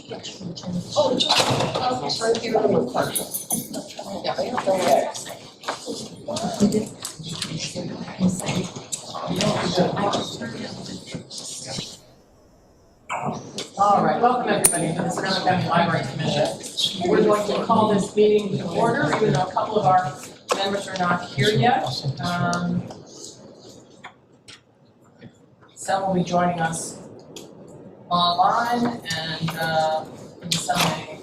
Right here in the park. All right, welcome everybody to the Sonoma County Library Commission. We're going to call this meeting to order, even though a couple of our members are not here yet. Some will be joining us online, and some may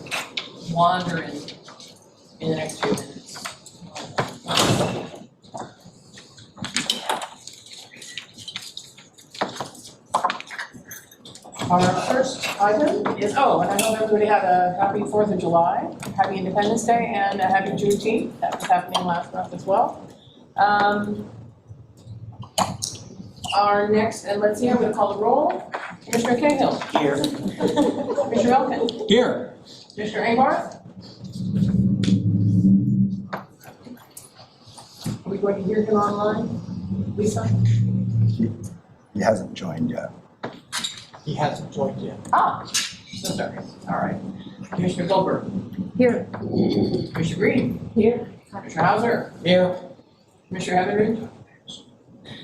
wander in the next few minutes. Our first item is, and I hope everybody had a happy 4th of July, happy Independence Day, and a happy Juneteenth. That was happening last month as well. Our next, and let's see, I'm going to call the roll. Commissioner Cahill. Here. Commissioner Elkin. Here. Commissioner Engelbarth. Are we going to hear him online? Lisa? He hasn't joined yet. He hasn't joined yet. So sorry. All right. Commissioner Goldberg. Here. Commissioner Green. Here. Commissioner Hauser. Here. Commissioner Heatheridge.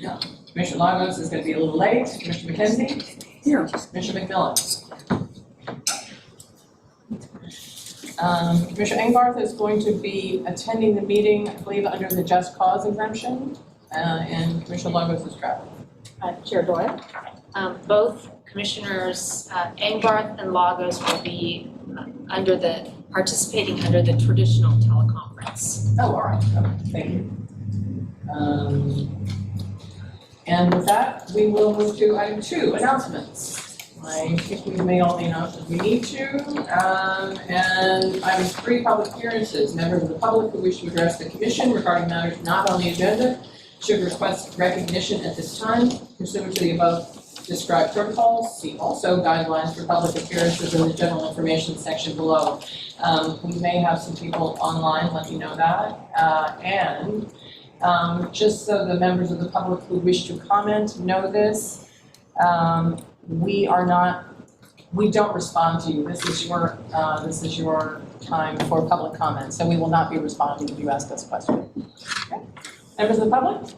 No. Commissioner Lagos is going to be a little late. Commissioner McKenzie. Here. Commissioner McMillan. Commissioner Engelbarth is going to be attending the meeting, I believe, under the Just Cause exemption, and Commissioner Lagos is traveling. Chair Doyle. Both Commissioners Engelbarth and Lagos will be participating under the traditional teleconference. Oh, all right. Okay, thank you. And with that, we will move to item 2, announcements. I think we made all the announcements we need to. And item 3, public appearances. Members of the public who wish to address the commission regarding matters not on the agenda should request recognition at this time pursuant to the above described protocols. See also guidelines for public appearances in the general information section below. We may have some people online, let you know that. And just so the members of the public who wish to comment know this, we don't respond to you. This is your time for public comment, so we will not be responding if you ask us questions. Okay. Members of the public?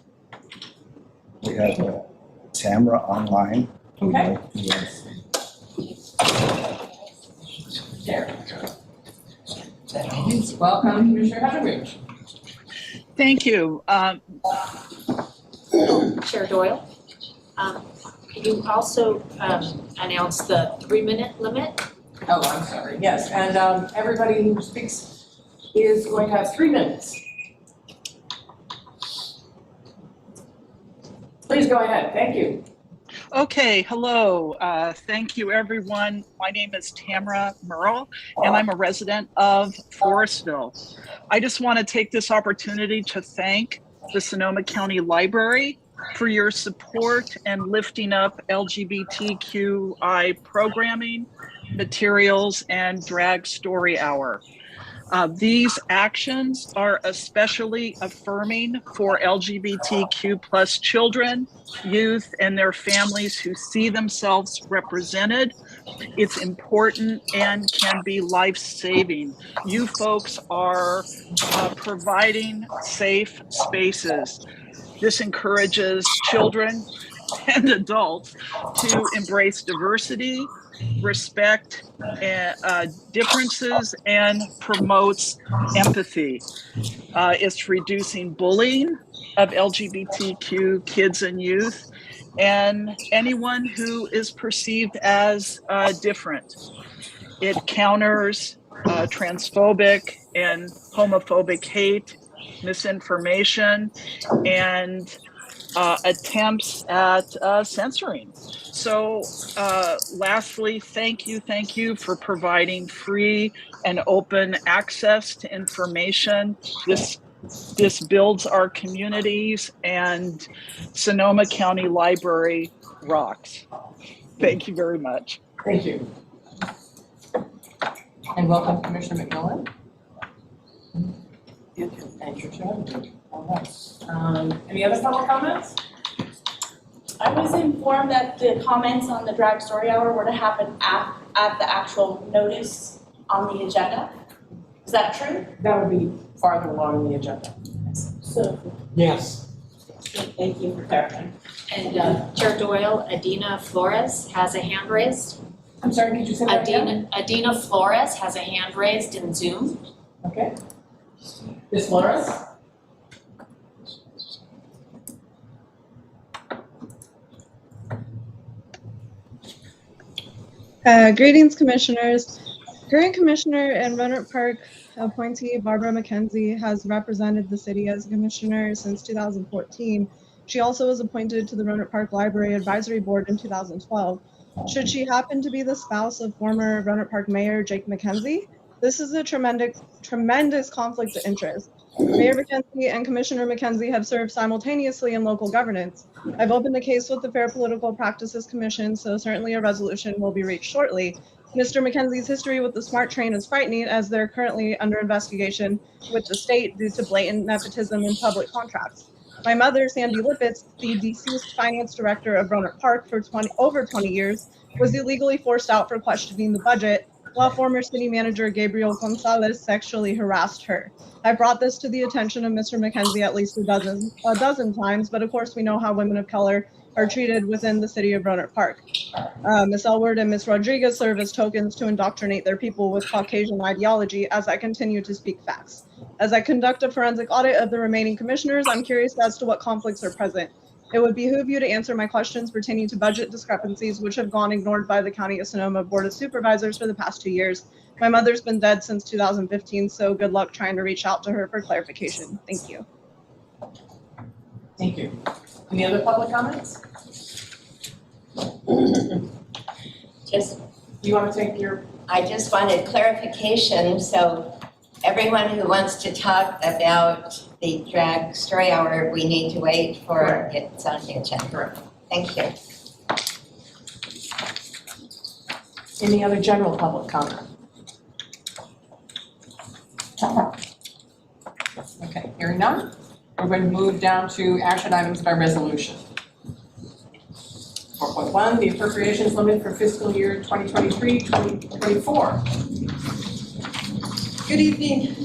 We have Tamara online. Okay. Yes. There. Welcome, Commissioner Heatheridge. Thank you. Chair Doyle, can you also announce the 3-minute limit? Oh, I'm sorry. Yes, and everybody who speaks is going to have 3 minutes. Please go ahead. Thank you. Okay, hello. Thank you, everyone. My name is Tamara Merle, and I'm a resident of Forestville. I just want to take this opportunity to thank the Sonoma County Library for your support and lifting up LGBTQI programming, materials, and Drag Story Hour. These actions are especially affirming for LGBTQ plus children, youth, and their families who see themselves represented. It's important and can be life-saving. You folks are providing safe spaces. This encourages children and adults to embrace diversity, respect differences, and promotes empathy. It's reducing bullying of LGBTQ kids and youth and anyone who is perceived as different. It counters transphobic and homophobic hate, misinformation, and attempts at censoring. So lastly, thank you for providing free and open access to information. This builds our communities, and Sonoma County Library rocks. Thank you very much. Thank you. And welcome, Commissioner McMillan. And your chair. All right. Any other public comments? I was informed that the comments on the Drag Story Hour were to happen add the actual notice on the agenda. Is that true? That would be farther along in the agenda. So, Yes. thank you for clarifying. And Chair Doyle, Adina Flores has a hand raised. I'm sorry, could you say that again? Adina Flores has a hand raised in Zoom. Okay. Ms. Flores? Greetings, commissioners. Current commissioner and Roanoke Park appointee Barbara McKenzie has represented the city as commissioner since 2014. She also was appointed to the Roanoke Park Library Advisory Board in 2012. Should she happen to be the spouse of former Roanoke Park Mayor Jake McKenzie, this is a tremendous conflict of interest. Mayor McKenzie and Commissioner McKenzie have served simultaneously in local governance. I've opened the case with the Fair Political Practices Commission, so certainly a resolution will be reached shortly. Mr. McKenzie's history with the SMART train is frightening, as they're currently under investigation with the state due to blatant nepotism in public contracts. My mother, Sandy Lippitz, the deceased finance director of Roanoke Park for over 20 years, was illegally forced out for questioning the budget, while former city manager Gabriel Gonzalez sexually harassed her. I brought this to the attention of Mr. McKenzie at least a dozen times, but of course we know how women of color are treated within the city of Roanoke Park. Ms. Elward and Ms. Rodriguez serve as tokens to indoctrinate their people with Caucasian ideology as I continue to speak facts. As I conduct a forensic audit of the remaining commissioners, I'm curious as to what conflicts are present. It would behoove you to answer my questions pertaining to budget discrepancies, which have gone ignored by the County of Sonoma Board of Supervisors for the past 2 years. My mother's been dead since 2015, so good luck trying to reach out to her for clarification. Thank you. Thank you. Any other public comments? You want to take your, I just wanted clarification, so everyone who wants to talk about the drag story hour, we need to wait for it's on the agenda. Correct. Thank you. any other general public comment? Okay, hearing none, we're going to move down to action items by resolution. 4.1, the appropriations limit for fiscal year 2023-2024. Good evening.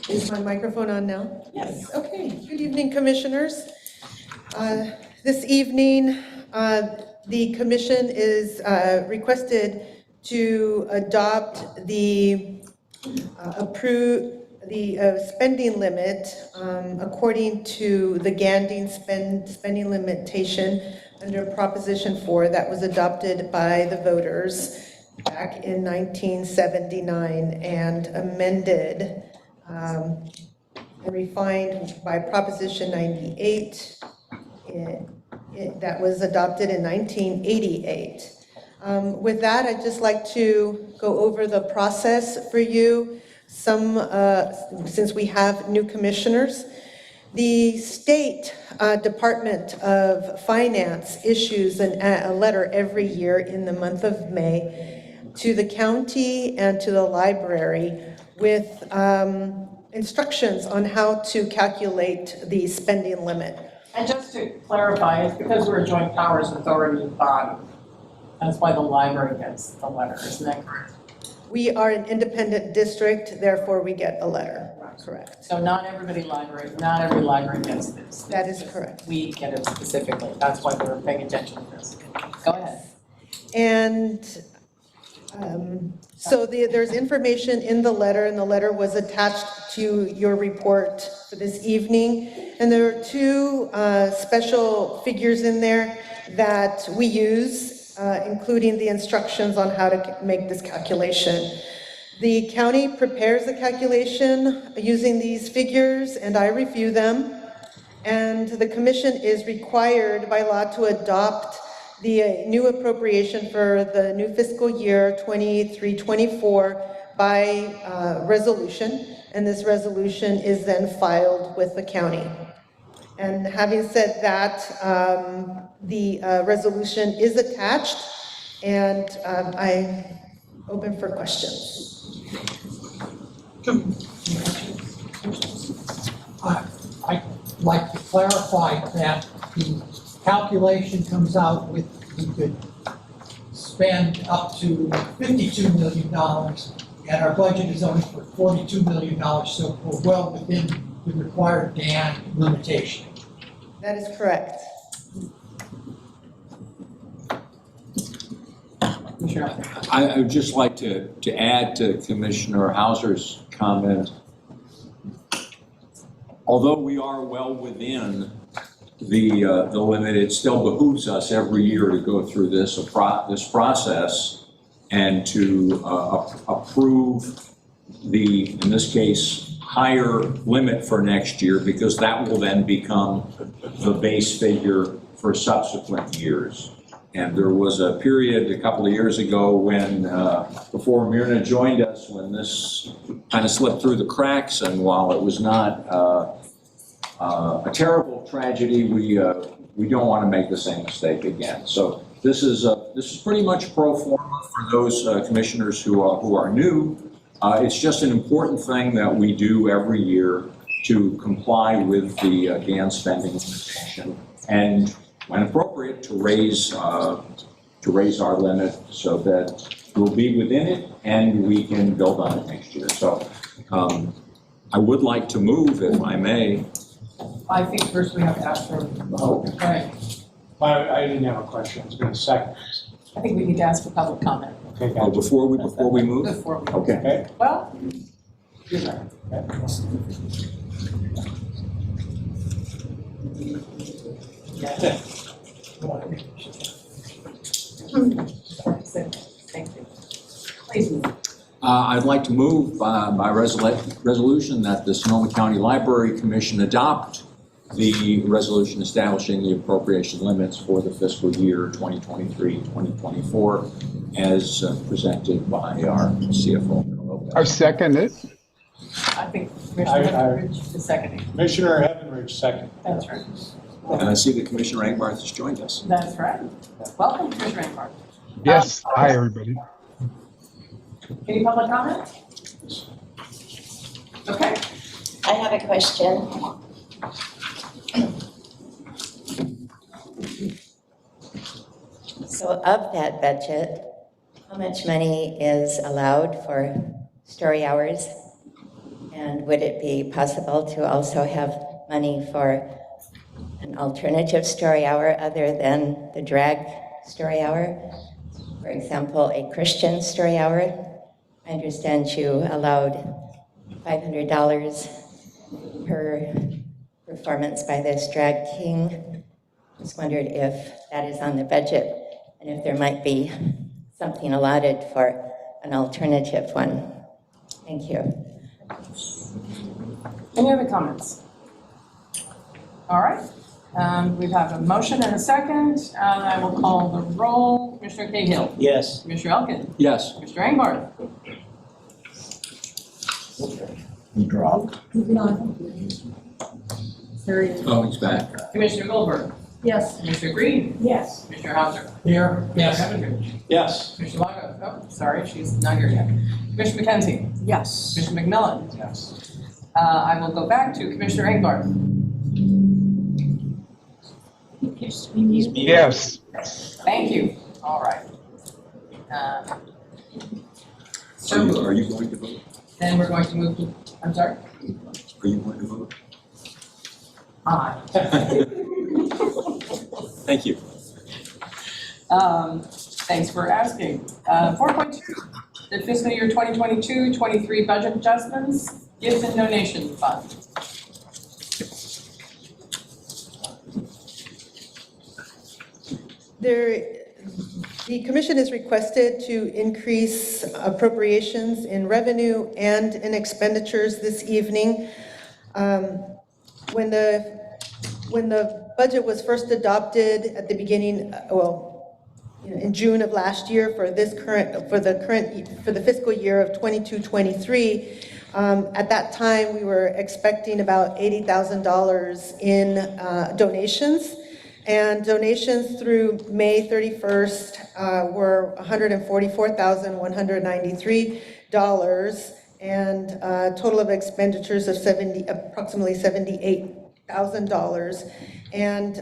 Is my microphone on now? Yes. Okay, good evening, commissioners. This evening, the commission is requested to adopt the spending limit according to the Ganding spending limitation under Proposition 4 that was adopted by the voters back in 1979 and amended and refined by Proposition 98 that was adopted in 1988. With that, I'd just like to go over the process for you. Since we have new commissioners, the State Department of Finance issues a letter every year in the month of May to the county and to the library with instructions on how to calculate the spending limit. And just to clarify, it's because we're a joint powers authority body. That's why the library gets the letter, isn't that correct? We are an independent district, therefore we get a letter, correct. So not every library gets this. That is correct. We get it specifically. That's why we're paying attention to this. Go ahead. And so there's information in the letter, and the letter was attached to your report for this evening. And there are two special figures in there that we use, including the instructions on how to make this calculation. The county prepares the calculation using these figures, and I review them. And the commission is required by law to adopt the new appropriation for the new fiscal year 23-24 by resolution, and this resolution is then filed with the county. And having said that, the resolution is attached, and I'm open for questions. I'd like to clarify that the calculation comes out with, we could spend up to $52 million, and our budget is only for $42 million, so we're well within the required GAN limitation. That is correct. I would just like to add to Commissioner Hauser's comment. Although we are well within the limit, it still behooves us every year to go through this process and to approve the, in this case, higher limit for next year, because that will then become the base figure for subsequent years. And there was a period a couple of years ago when, before Myrna joined us, when this kind of slipped through the cracks, and while it was not a terrible tragedy, we don't want to make the same mistake again. So this is pretty much pro forma for those commissioners who are new. It's just an important thing that we do every year to comply with the GAN spending limitation, and when appropriate, to raise our limit so that we'll be within it and we can build on it next year. So I would like to move, if I may. I think first we have to ask for, right, I didn't have a question, I was going to second. I think we need to ask for public comment Okay, Oh, gotcha. before we move? before we. Okay. Well, you're right. Yeah. Thank you. Please move. I'd like to move by resolution that the Sonoma County Library Commission adopt the resolution establishing the appropriation limits for the fiscal year 2023-2024 as presented by our CFO. I second it. I think Commissioner Heavenridge is seconding. Commissioner Heavenridge, second. That's right. And I see that Commissioner Angbarth has joined us. That's right. Welcome, Commissioner Rainford. Yes. Hi, everybody. Any public comment? Okay. I have a question. So of that budget, how much money is allowed for story hours? And would it be possible to also have money for an alternative story hour other than the drag story hour? For example, a Christian story hour. I understand you allowed $500 per performance by this drag king. Just wondered if that is on the budget and if there might be something allotted for an alternative one. Thank you. Any other comments? All right. We have a motion and a second, and I will call the roll. Commissioner Cahill. Yes. Commissioner Elkin. Yes. Commissioner Angbarth. He dropped. Oh, he's back. Commissioner Goldberg. Yes. Commissioner Green. Yes. Commissioner Hauser. Here, yes. Commissioner Heavenridge. Yes. Commissioner Lago. Oh, sorry, she's not here yet. Commissioner McKenzie. Yes. Commissioner McMillan. Yes. I will go back to Commissioner Angbarth. Yes. Thank you. All right. So Are you going to vote? then we're going to move to, I'm sorry? Are you going to vote? Aye. Thank you. Thanks for asking. 4.2, the fiscal year 2022-23 budget adjustments, gifts and donation fund. The commission is requested to increase appropriations in revenue and in expenditures this evening. When the budget was first adopted at the beginning, in June of last year for the fiscal year of 22-23, At that time, we were expecting about $80,000 in donations. And donations through May 31st were $144,193, and a total of expenditures of approximately $78,000. And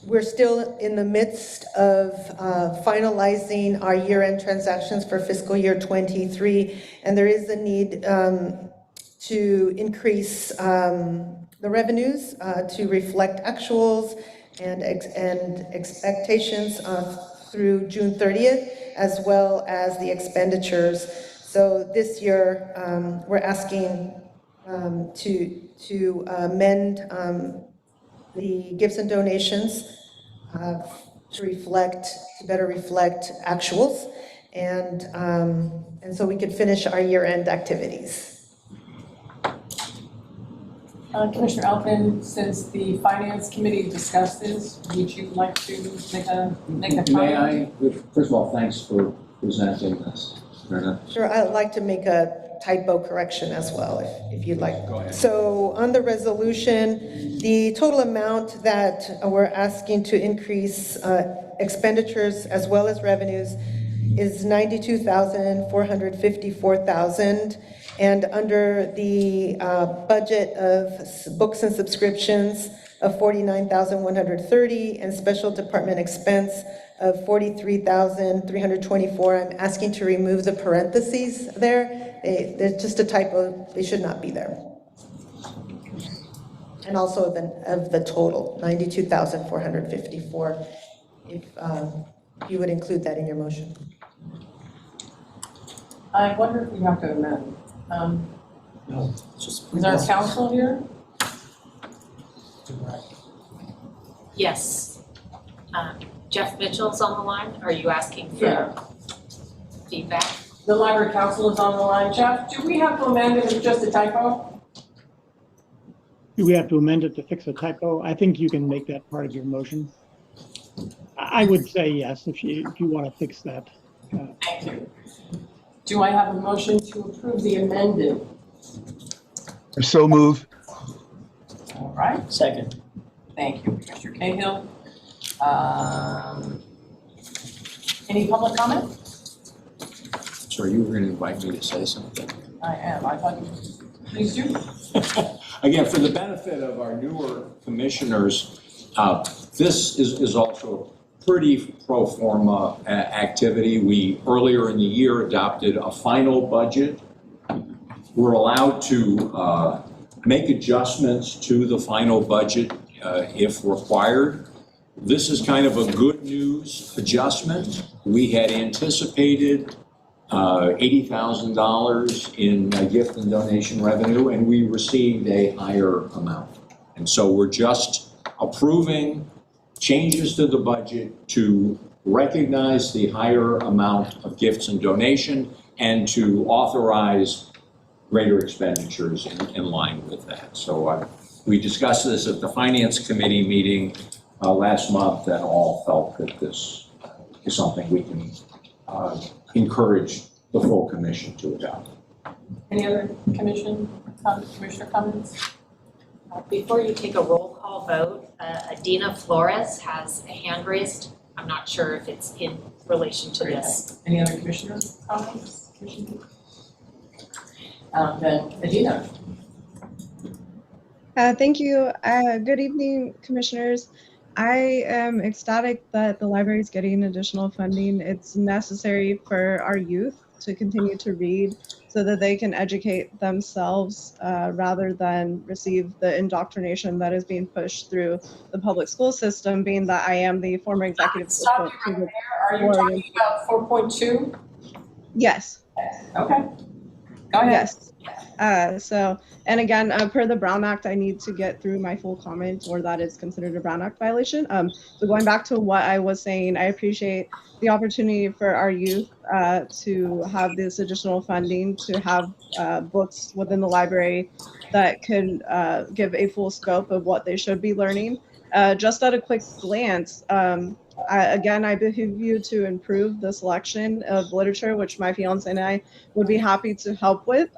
we're still in the midst of finalizing our year-end transactions for fiscal year '23, and there is a need to increase the revenues to reflect actuals and expectations through June 30th, as well as the expenditures. So this year, we're asking to amend the gifts and donations to better reflect actuals, and so we could finish our year-end activities. Commissioner Elfin, since the Finance Committee discussed this, would you like to make a comment? May I, first of all, thanks for presenting this. Sure, I'd like to make a typo correction as well, if you'd like. Go ahead. So on the resolution, the total amount that we're asking to increase expenditures as well as revenues is $92,454,000. And under the budget of books and subscriptions of $49,130 and special department expense of $43,324, I'm asking to remove the parentheses there. There's just a typo, they should not be there. And also of the total, $92,454, if you would include that in your motion. I wonder if we have to amend. No. Is our counsel here? Yes. Jeff Mitchell's on the line. Are you asking for feedback? The library counsel is on the line. Jeff, do we have to amend it? It's just a typo? Do we have to amend it to fix a typo? I think you can make that part of your motion. I would say yes, if you want to fix that. Thank you. Do I have a motion to approve the amended? So move. All right. Second. Thank you, Commissioner Cahill. Any public comment? Sorry, you were going to invite me to say something. I am. I thought you, please do. Again, for the benefit of our newer commissioners, this is also a pretty pro forma activity. We, earlier in the year, adopted a final budget. We're allowed to make adjustments to the final budget if required. This is kind of a good news adjustment. We had anticipated $80,000 in gift and donation revenue, and we received a higher amount. And so we're just approving changes to the budget to recognize the higher amount of gifts and donation and to authorize greater expenditures in line with that. So we discussed this at the Finance Committee meeting last month, and all felt that this is something we can encourage the full commission to adopt. Any other commissioner comments? Before you take a roll call vote, Adina Flores has a hand raised. I'm not sure if it's in relation to this. Any other commissioner comments? Then Adina. Thank you. Good evening, commissioners. I am ecstatic that the library is getting additional funding. It's necessary for our youth to continue to read so that they can educate themselves rather than receive the indoctrination that is being pushed through the public school system, being that I am the former executive Stop you right there. Are you talking about 4.2? Yes. Okay. Go ahead. Yes. And again, per the Brown Act, I need to get through my full comment, or that is considered a Brown Act violation. So going back to what I was saying, I appreciate the opportunity for our youth to have this additional funding, to have books within the library that can give a full scope of what they should be learning. Just at a quick glance, Again, I behoove you to improve the selection of literature, which my fiance and I would be happy to help with.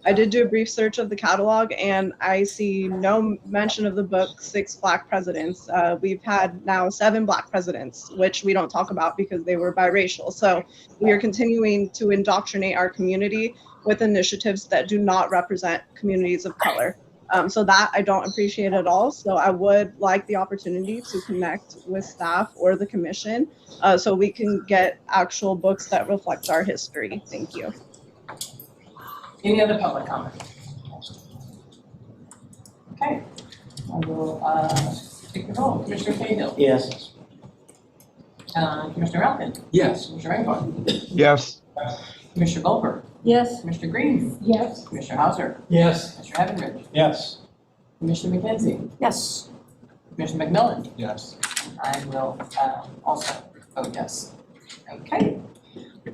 I did do a brief search of the catalog, and I see no mention of the book Six Black Presidents. We've had now 7 Black presidents, which we don't talk about because they were biracial. So we are continuing to indoctrinate our community with initiatives that do not represent communities of color. So that I don't appreciate at all. So I would like the opportunity to connect with staff or the commission so we can get actual books that reflect our history. Thank you. Any other public comment? Okay, I will take the roll. Commissioner Cahill. Yes. Commissioner Elkin. Yes. Commissioner Rainbow. Yes. Commissioner Goldberg. Yes. Commissioner Green. Yes. Commissioner Hauser. Yes. Commissioner Evanridge. Yes. Commissioner McKenzie. Yes. Commissioner McMillan. Yes. I will also vote yes. Okay.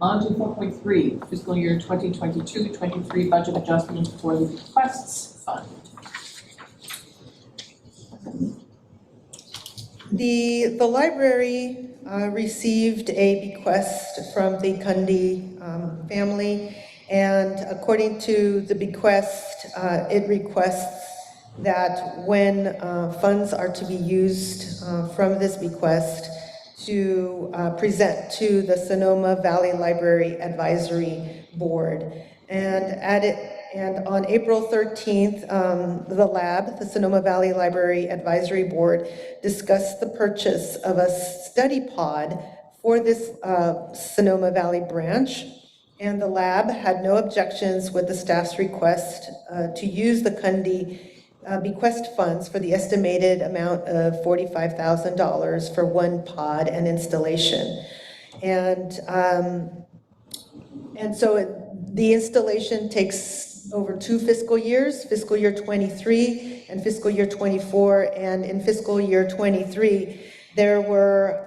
On to 4.3, fiscal year 2022-23 budget adjustments for the requests fund. The library received a bequest from the Cundy family, and according to the bequest, it requests that when funds are to be used from this bequest to present to the Sonoma Valley Library Advisory Board. And on April 13th, the LAB, the Sonoma Valley Library Advisory Board, discussed the purchase of a study pod for this Sonoma Valley branch. And the LAB had no objections with the staff's request to use the Cundy bequest funds for the estimated amount of $45,000 for one pod and installation. And so the installation takes over 2 fiscal years, fiscal year 23 and fiscal year 24. And in fiscal year 23, there were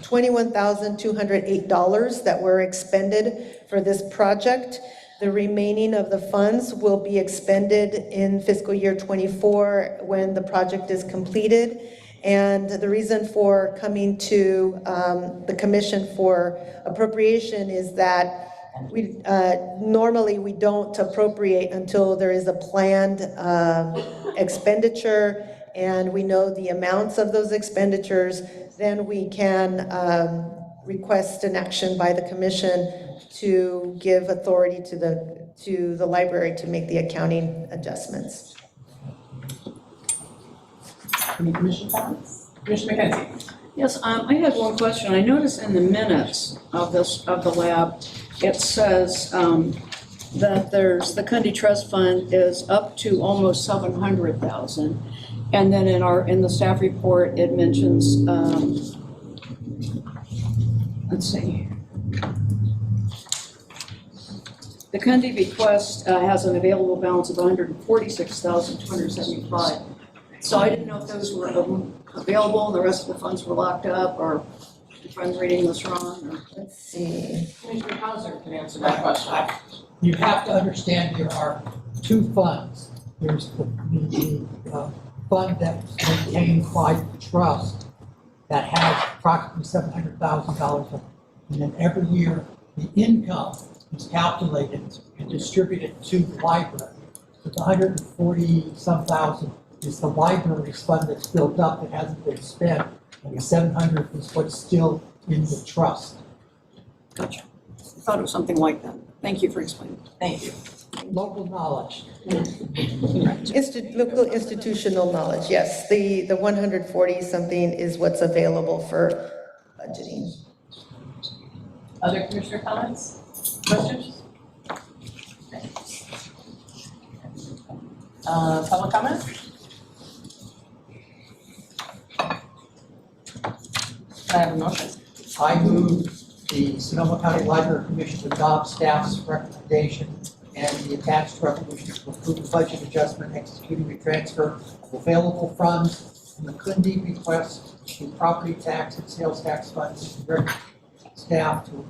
$21,208 that were expended for this project. The remaining of the funds will be expended in fiscal year 24 when the project is completed. And the reason for coming to the commission for appropriation is that we normally we don't appropriate until there is a planned expenditure and we know the amounts of those expenditures. Then we can request an action by the commission to give authority to the library to make the accounting adjustments. Any commission comments? Commissioner McKenzie. Yes, I had one question. I noticed in the minutes of the lab, it says that the Cundy Trust Fund is up to almost $700,000. And then in the staff report, it mentions, let's see. The Cundy bequest has an available balance of $146,275. So I didn't know if those were available, the rest of the funds were locked up, or if I'm reading this wrong, or. Let's see. Commissioner Hauser can answer that question. You have to understand there are 2 funds. There's the fund that's maintained by the trust that has approximately $700,000 of it. And then every year, the income is calculated and distributed to the library. So the 140-some thousand is the library's fund that's built up that hasn't been spent, and the 700 is what's still in the trust. Gotcha. I thought it was something like that. Thank you for explaining. Thank you. Local knowledge. Local institutional knowledge, yes. The 140-something is what's available for budgeting. Other commissioner comments? Questions? Public comment? I have a motion. I move the Sonoma County Library Commission adopt staff's recommendation and the attached resolution to approve the budget adjustment executing the transfer of available funds from the Cundy bequest to property tax and sales tax funds and direct staff to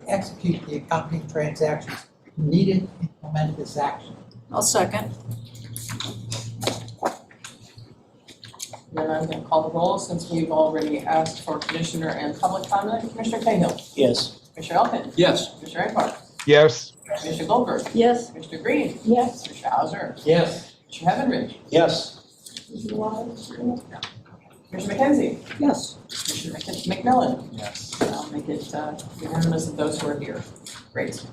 execute the accompanying transactions needed to implement this action. I'll second. Then I'm going to call the roll since we've already asked for commissioner and public comment. Commissioner Cahill. Yes. Commissioner Elkins. Yes. Commissioner Eckhart. Yes. Commissioner Goldberg. Yes. Commissioner Green. Yes. Commissioner Hauser. Yes. Commissioner Heavenridge. Yes. Commissioner McKenzie. Yes. Commissioner McMillan. Yes. I'll make it unanimous of those who are here. Great.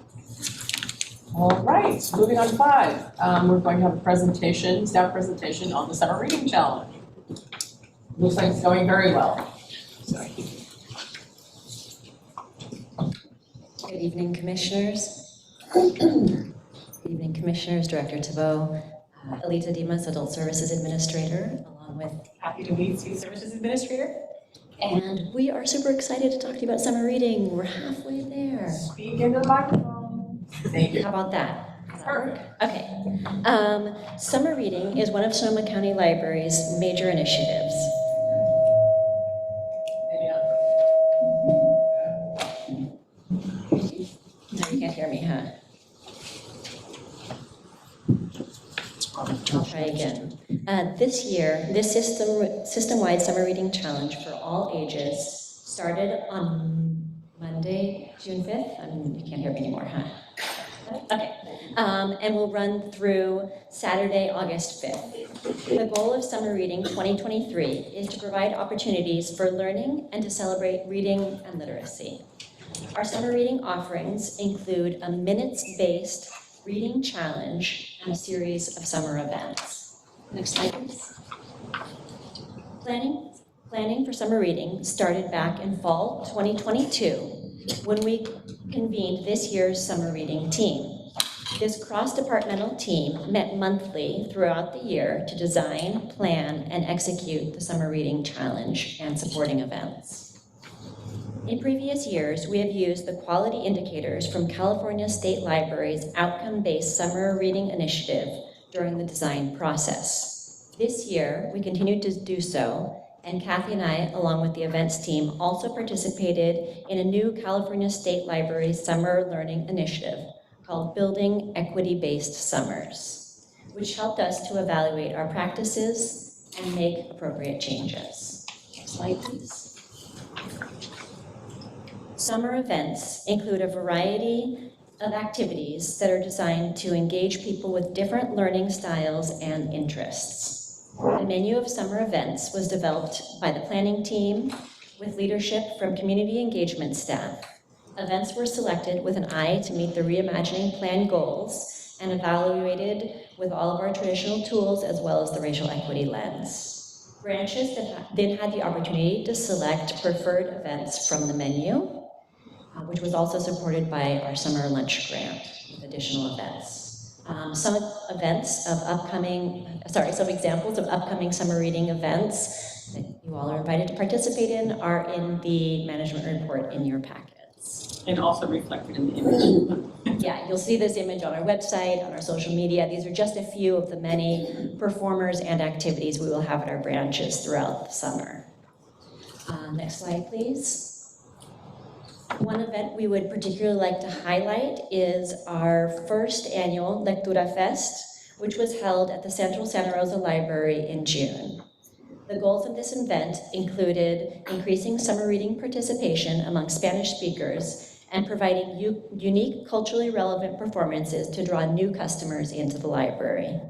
All right, moving on to 5. We're going to have a presentation, staff presentation on the summer reading challenge. Looks like it's going very well. Good evening, Commissioners. Good evening, Commissioners, Director Tebow, Alita Dimas, Adult Services Administrator, along with Happy to meet you, Services Administrator. and we are super excited to talk to you about summer reading. We're halfway there. Speak into the microphone. Thank you. How about that? Does that work? Perfect. Okay. Summer reading is one of Sonoma County Library's major initiatives. No, you can't hear me, huh? I'll try again. This year, this system-wide summer reading challenge for all ages started on Monday, June 5th. You can't hear me anymore, huh? Okay. And will run through Saturday, August 5th. The goal of Summer Reading 2023 is to provide opportunities for learning and to celebrate reading and literacy. Our summer reading offerings include a minutes-based reading challenge and a series of summer events. Next slide, please. Planning for summer reading started back in fall 2022 when we convened this year's summer reading team. This cross-departmental team met monthly throughout the year to design, plan, and execute the summer reading challenge and supporting events. In previous years, we have used the quality indicators from California State Library's outcome-based summer reading initiative during the design process. This year, we continued to do so, and Kathy and I, along with the events team, also participated in a new California State Library summer learning initiative called Building Equity-Based Summers, which helped us to evaluate our practices and make appropriate changes. Next slide, please. Summer events include a variety of activities that are designed to engage people with different learning styles and interests. The menu of summer events was developed by the planning team with leadership from community engagement staff. Events were selected with an eye to meet the Reimagining Plan goals and evaluated with all of our traditional tools as well as the racial equity lens. Branches then had the opportunity to select preferred events from the menu, which was also supported by our summer lunch grant with additional events. Some examples of upcoming summer reading events that you all are invited to participate in are in the management report in your packets. And also reflected in the image. Yeah, you'll see this image on our website, on our social media. These are just a few of the many performers and activities we will have at our branches throughout the summer. Next slide, please. One event we would particularly like to highlight is our first annual Lectura Fest, which was held at the Central Santa Rosa Library in June. The goals of this event included increasing summer reading participation among Spanish speakers and providing unique culturally relevant performances to draw new customers into the library.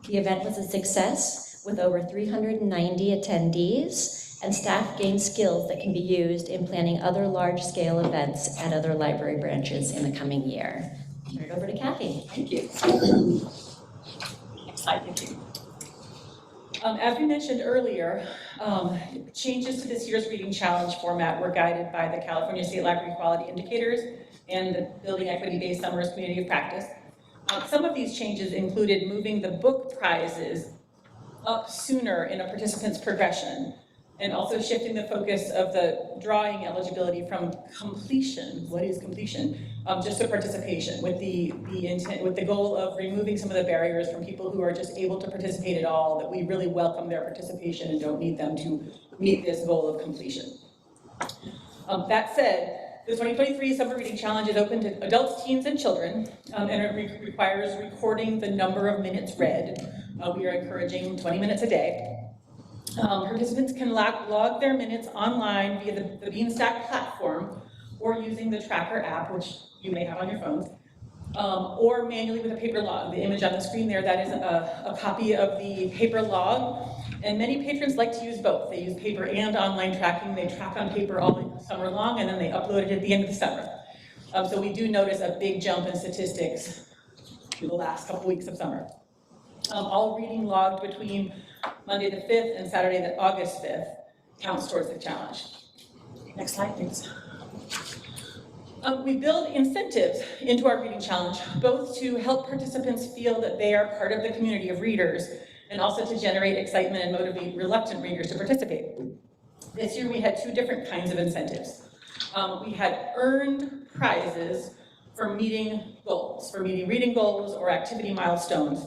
The event was a success with over 390 attendees, and staff gained skills that can be used in planning other large-scale events at other library branches in the coming year. Turn it over to Kathy. Thank you. Next slide, thank you. As we mentioned earlier, changes to this year's reading challenge format were guided by the California State Library Quality Indicators and the Building Equity-Based Summers Community of Practice. Some of these changes included moving the book prizes up sooner in a participant's progression, and also shifting the focus of the drawing eligibility from completion, what is completion, just to participation, with the intent, with the goal of removing some of the barriers from people who are just able to participate at all, that we really welcome their participation and don't need them to meet this goal of completion. That said, the 2023 Summer Reading Challenge is open to adults, teens, and children, and it requires recording the number of minutes read. We are encouraging 20 minutes a day. Participants can log their minutes online via the Beanstack platform or using the Tracker app, which you may have on your phones, or manually with a paper log. The image on the screen there, that is a copy of the paper log. And many patrons like to use both. They use paper and online tracking. They track on paper all summer long, and then they upload it at the end of the summer. So we do notice a big jump in statistics through the last couple weeks of summer. All reading logged between Monday the 5th and Saturday the August 5th counts towards the challenge. Next slide, thanks. We build incentives into our reading challenge, both to help participants feel that they are part of the community of readers, and also to generate excitement and motivate reluctant readers to participate. This year we had two different kinds of incentives. We had earned prizes for meeting goals, for meeting reading goals or activity milestones.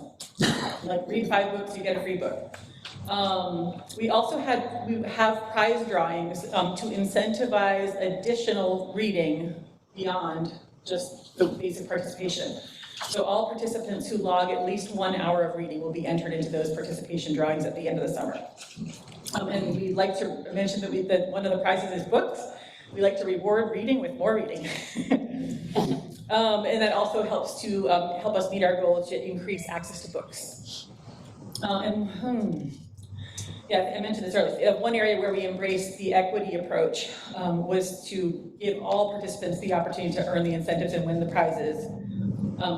Like read 5 books, you get a free book. We also have prize drawings to incentivize additional reading beyond just the basic participation. So all participants who log at least 1 hour of reading will be entered into those participation drawings at the end of the summer. And we'd like to mention that one of the prizes is books. We like to reward reading with more reading. And that also helps to help us meet our goal to increase access to books. Yeah, I mentioned this earlier. One area where we embraced the equity approach was to give all participants the opportunity to earn the incentives and win the prizes,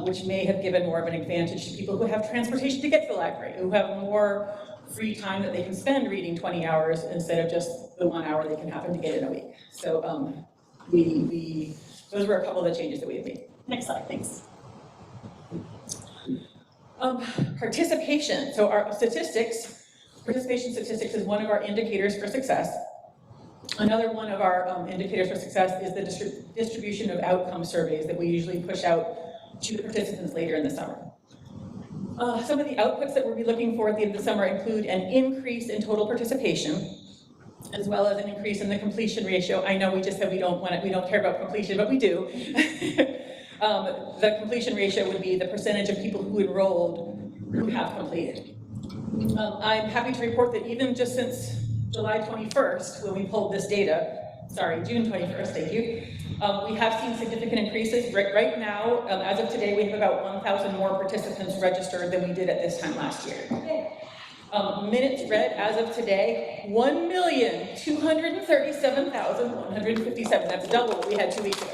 which may have given more of an advantage to people who have transportation to get to the library, who have more free time that they can spend reading 20 hours instead of just the 1 hour they can happen to get in a week. So those were a couple of the changes that we have made. Next slide, thanks. Participation, so our statistics, participation statistics is one of our indicators for success. Another one of our indicators for success is the distribution of outcome surveys that we usually push out to the participants later in the summer. Some of the outputs that we'll be looking for at the end of the summer include an increase in total participation, as well as an increase in the completion ratio. I know we just said we don't care about completion, but we do. The completion ratio would be the percentage of people who enrolled who have completed. I'm happy to report that even just since July 21st, when we pulled this data, sorry, June 21st, thank you, we have seen significant increases. Right now, as of today, we have about 1,000 more participants registered than we did at this time last year. Minutes read as of today, 1,237,157. That's double what we had 2 weeks ago.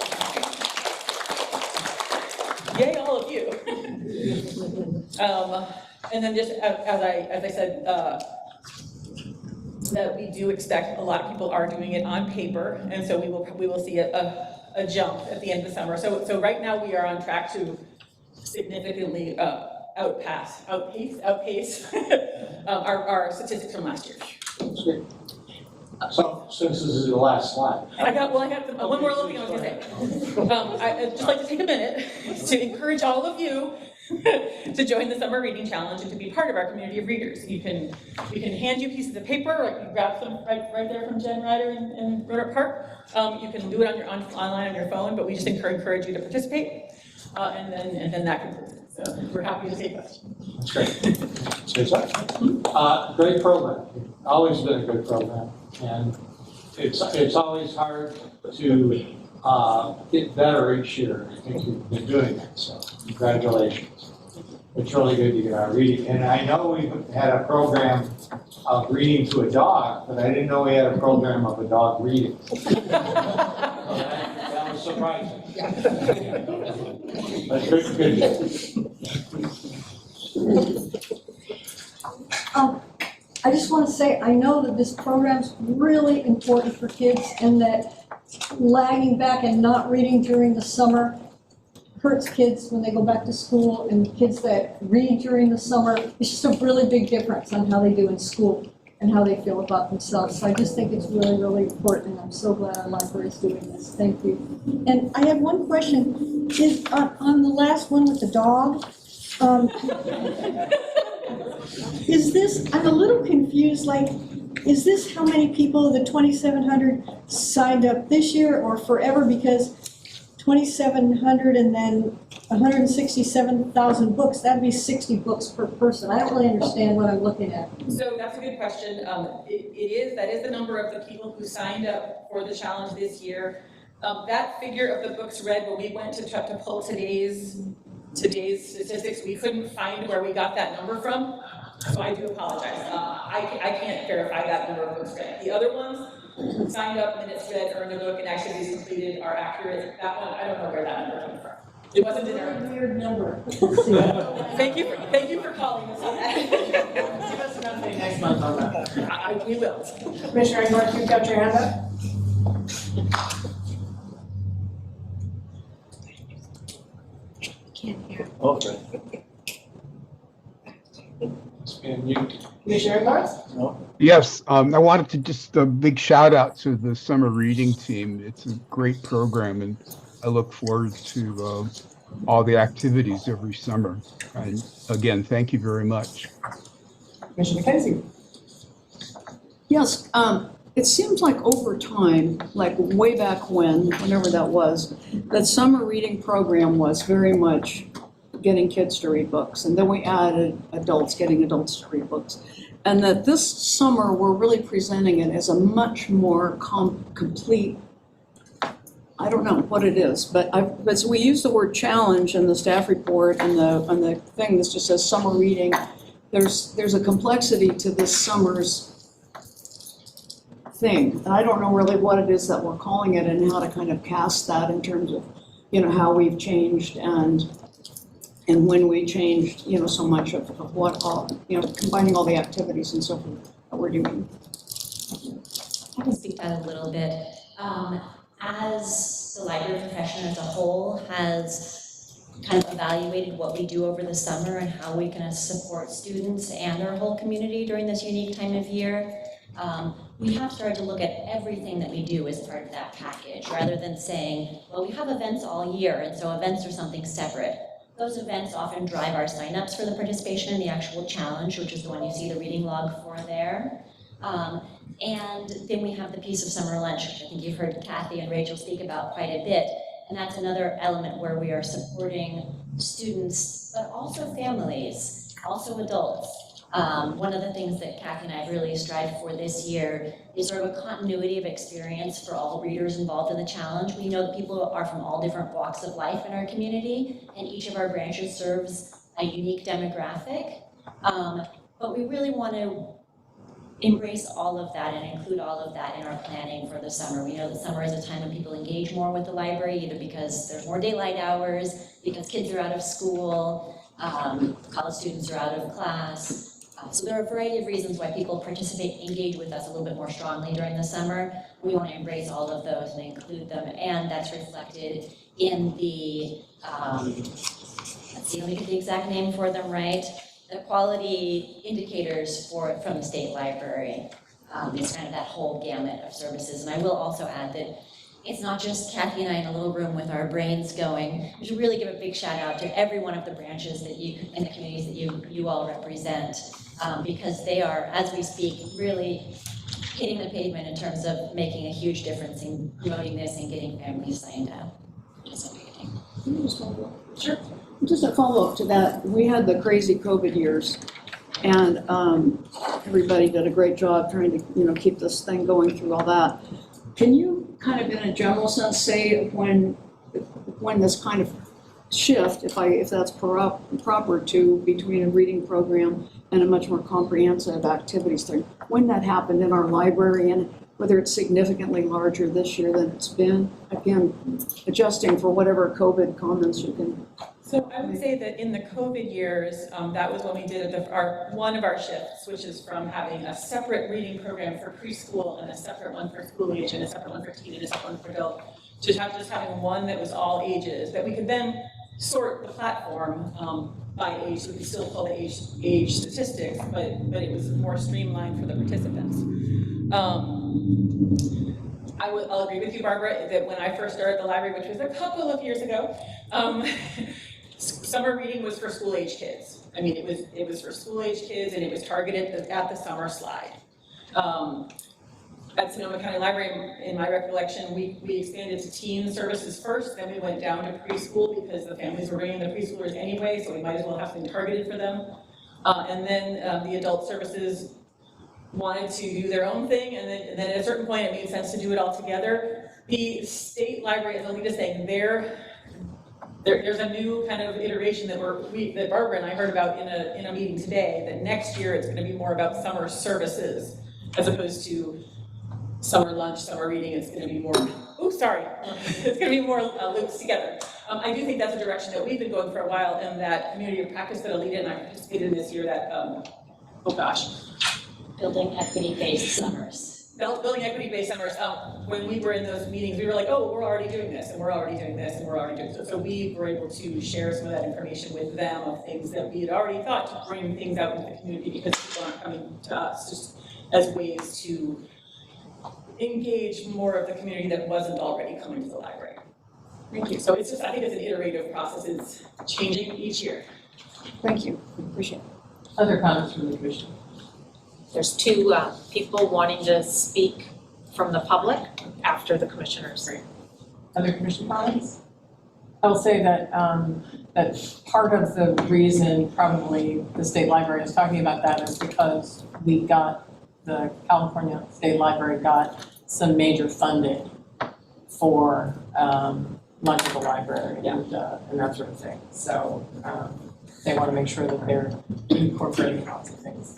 Yay, all of you. And then just as I said, that we do expect a lot of people are doing it on paper, and so we will see a jump at the end of the summer. So right now we are on track to significantly outpace our statistics from last year. So since this is the last slide. I have one more little thing I was going to say. I'd just like to take a minute to encourage all of you to join the Summer Reading Challenge and to be part of our community of readers. We can hand you pieces of paper, like you grab some right there from Jen Ryder in Rohnert Park. You can do it online on your phone, but we just encourage you to participate, and then that concludes it. So we're happy to take questions. That's great. Great program. Always been a good program, and it's always hard to get better each year. I think you've been doing that, so congratulations. It's really good to get our reading. And I know we had a program of reading to a dog, but I didn't know we had a program of a dog reading. That was surprising. But good. I just want to say, I know that this program's really important for kids, and that lagging back and not reading during the summer hurts kids when they go back to school, and kids that read during the summer, it's just a really big difference on how they do in school and how they feel about themselves. So I just think it's really, really important, and I'm so glad our library is doing this. Thank you. And I have one question. Is on the last one with the dog, is this, I'm a little confused, like, is this how many people, the 2,700, signed up this year or forever? Because 2,700 and then 167,000 books, that'd be 60 books per person. I don't really understand what I'm looking at. So that's a good question. That is the number of the people who signed up for the challenge this year. That figure of the books read, when we went to try to pull today's statistics, we couldn't find where we got that number from. So I do apologize. I can't verify that number of books read. The other ones, who signed up, minutes read, earned a book, and activities completed are accurate. That one, I don't know where that number came from. It wasn't in our. Weird number. Thank you for calling us on that. Give us an update next month on that. We will. Commissioner North, you've got your hand up? Can't hear. Okay. And you, Commissioner North? Yes, I wanted to just a big shout out to the summer reading team. It's a great program, and I look forward to all the activities every summer. And again, thank you very much. Commissioner McKenzie? Yes, it seems like over time, like way back when, whenever that was, that summer reading program was very much getting kids to read books. And then we added adults, getting adults to read books. And that this summer, we're really presenting it as a much more complete, I don't know what it is, but we use the word challenge in the staff report and the thing that just says summer reading. There's a complexity to this summer's thing. And I don't know really what it is that we're calling it and how to kind of cast that in terms of, how we've changed and when we changed, so much of what all, combining all the activities and so forth that we're doing. I can speak to that a little bit. As the library profession as a whole has kind of evaluated what we do over the summer and how we can support students and our whole community during this unique time of year, we have started to look at everything that we do as part of that package, rather than saying, well, we have events all year, and so events are something separate. Those events often drive our signups for the participation in the actual challenge, which is the one you see the reading log for there. And then we have the piece of summer lunch, which I think you've heard Kathy and Rachel speak about quite a bit. And that's another element where we are supporting students, but also families, also adults. One of the things that Kathy and I have really strived for this year is sort of a continuity of experience for all readers involved in the challenge. We know that people are from all different walks of life in our community, and each of our branches serves a unique demographic. But we really want to embrace all of that and include all of that in our planning for the summer. We know that summer is a time when people engage more with the library, either because there's more daylight hours, because kids are out of school, college students are out of class. So there are a variety of reasons why people participate, engage with us a little bit more strongly during the summer. We want to embrace all of those and include them, and that's reflected in the, let's see, let me get the exact name for them right. The quality indicators from the state library. It's kind of that whole gamut of services. And I will also add that it's not just Kathy and I in a little room with our brains going. We should really give a big shout out to every one of the branches that you, and the communities that you all represent, because they are, as we speak, really hitting the pavement in terms of making a huge difference in promoting this and getting families signed up. Sure. Just a follow-up to that, we had the crazy COVID years, and everybody did a great job trying to, keep this thing going through all that. Can you kind of, in a general sense, say when this kind of shift, if that's proper to between a reading program and a much more comprehensive activities thing, when that happened in our library and whether it's significantly larger this year than it's been, again, adjusting for whatever COVID comments you can. So I would say that in the COVID years, that was when we did one of our shifts, which is from having a separate reading program for preschool and a separate one for school age and a separate one for teen and a separate one for adult, to just having one that was all ages, that we could then sort the platform by age, so we could still pull the age statistics, but it was more streamlined for the participants. I'll agree with you, Barbara, that when I first started the library, which was a couple of years ago, summer reading was for school age kids. I mean, it was for school age kids, and it was targeted at the summer slide. at Sonoma County Library, in my recollection, we expanded to teen services first, then we went down to preschool because the families were bringing the preschoolers anyway, so we might as well have something targeted for them. And then the adult services wanted to do their own thing, and then at a certain point, it made sense to do it all together. The state library, as Alita's saying, there's a new kind of iteration that that Barbara and I heard about in a meeting today, that next year it's gonna be more about summer services as opposed to summer lunch, summer reading. It's gonna be more, it's gonna be more looped together. I do think that's a direction that we've been going for a while, and that community of practice that Alita and I participated in this year, that, Building equity-based summers. Building equity-based summers, when we were in those meetings, we were like, oh, we're already doing this, and we're already doing this, and we're already doing this. So we were able to share some of that information with them of things that we had already thought to bring things out into the community, because people aren't coming to us, just as ways to engage more of the community that wasn't already coming to the library. Thank you. So it's just, I think it's an iterative process. It's changing each year. Thank you, appreciate it. Other comments from the commission? There's two people wanting to speak from the public after the commissioners. Other commission comments? I'll say that, that part of the reason probably the state library is talking about that is because the California State Library got some major funding for lunch at the library and that sort of thing. So they want to make sure that they're incorporating lots of things.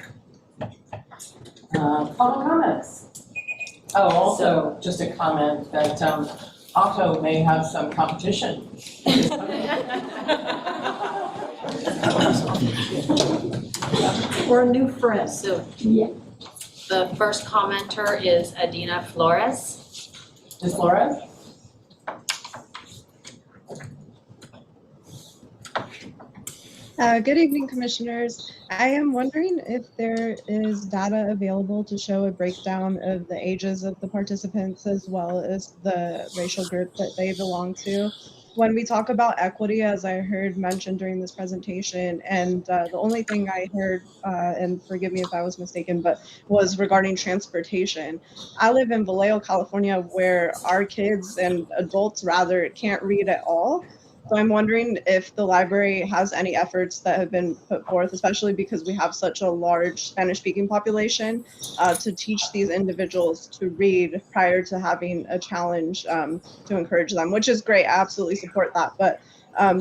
Public comments. Oh, also, just a comment that Otto may have some competition. Or a new friend. So the first commenter is Adina Flores. Ms. Flores? Good evening, commissioners. I am wondering if there is data available to show a breakdown of the ages of the participants as well as the racial group that they belong to. When we talk about equity, as I heard mentioned during this presentation, and the only thing I heard, and forgive me if I was mistaken, but was regarding transportation. I live in Vallejo, California, where our kids and adults rather can't read at all. So I'm wondering if the library has any efforts that have been put forth, especially because we have such a large Spanish-speaking population, to teach these individuals to read prior to having a challenge to encourage them, which is great. I absolutely support that. But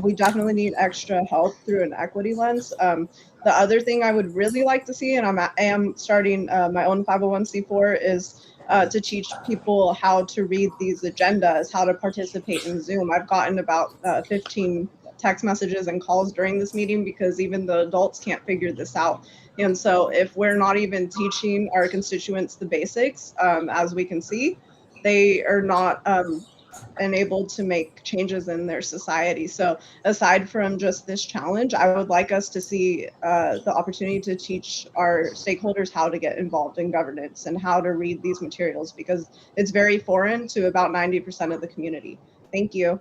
we definitely need extra help through an equity lens. The other thing I would really like to see, and I am starting my own 501c4, is to teach people how to read these agendas, how to participate in Zoom. I've gotten about 15 text messages and calls during this meeting because even the adults can't figure this out. And so if we're not even teaching our constituents the basics, as we can see, they are not enabled to make changes in their society. So aside from just this challenge, I would like us to see the opportunity to teach our stakeholders how to get involved in governance and how to read these materials, because it's very foreign to about 90% of the community. Thank you.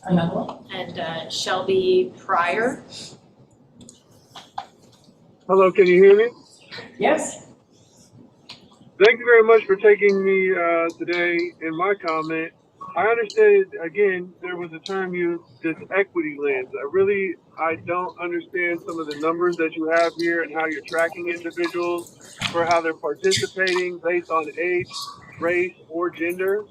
Another one. And Shelby Pryor. Hello, can you hear me? Yes. Thank you very much for taking me today in my comment. I understand, again, there was a term used, this equity lens. I don't understand some of the numbers that you have here and how you're tracking individuals for how they're participating based on age, race, or gender.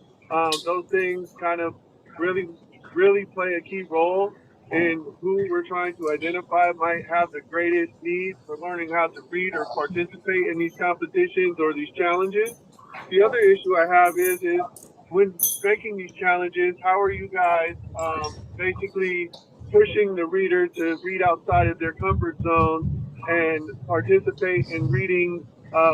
Those things kind of really play a key role in who we're trying to identify might have the greatest need for learning how to read or participate in these competitions or these challenges. The other issue I have is when making these challenges, how are you guys basically pushing the reader to read outside of their comfort zone and participate in reading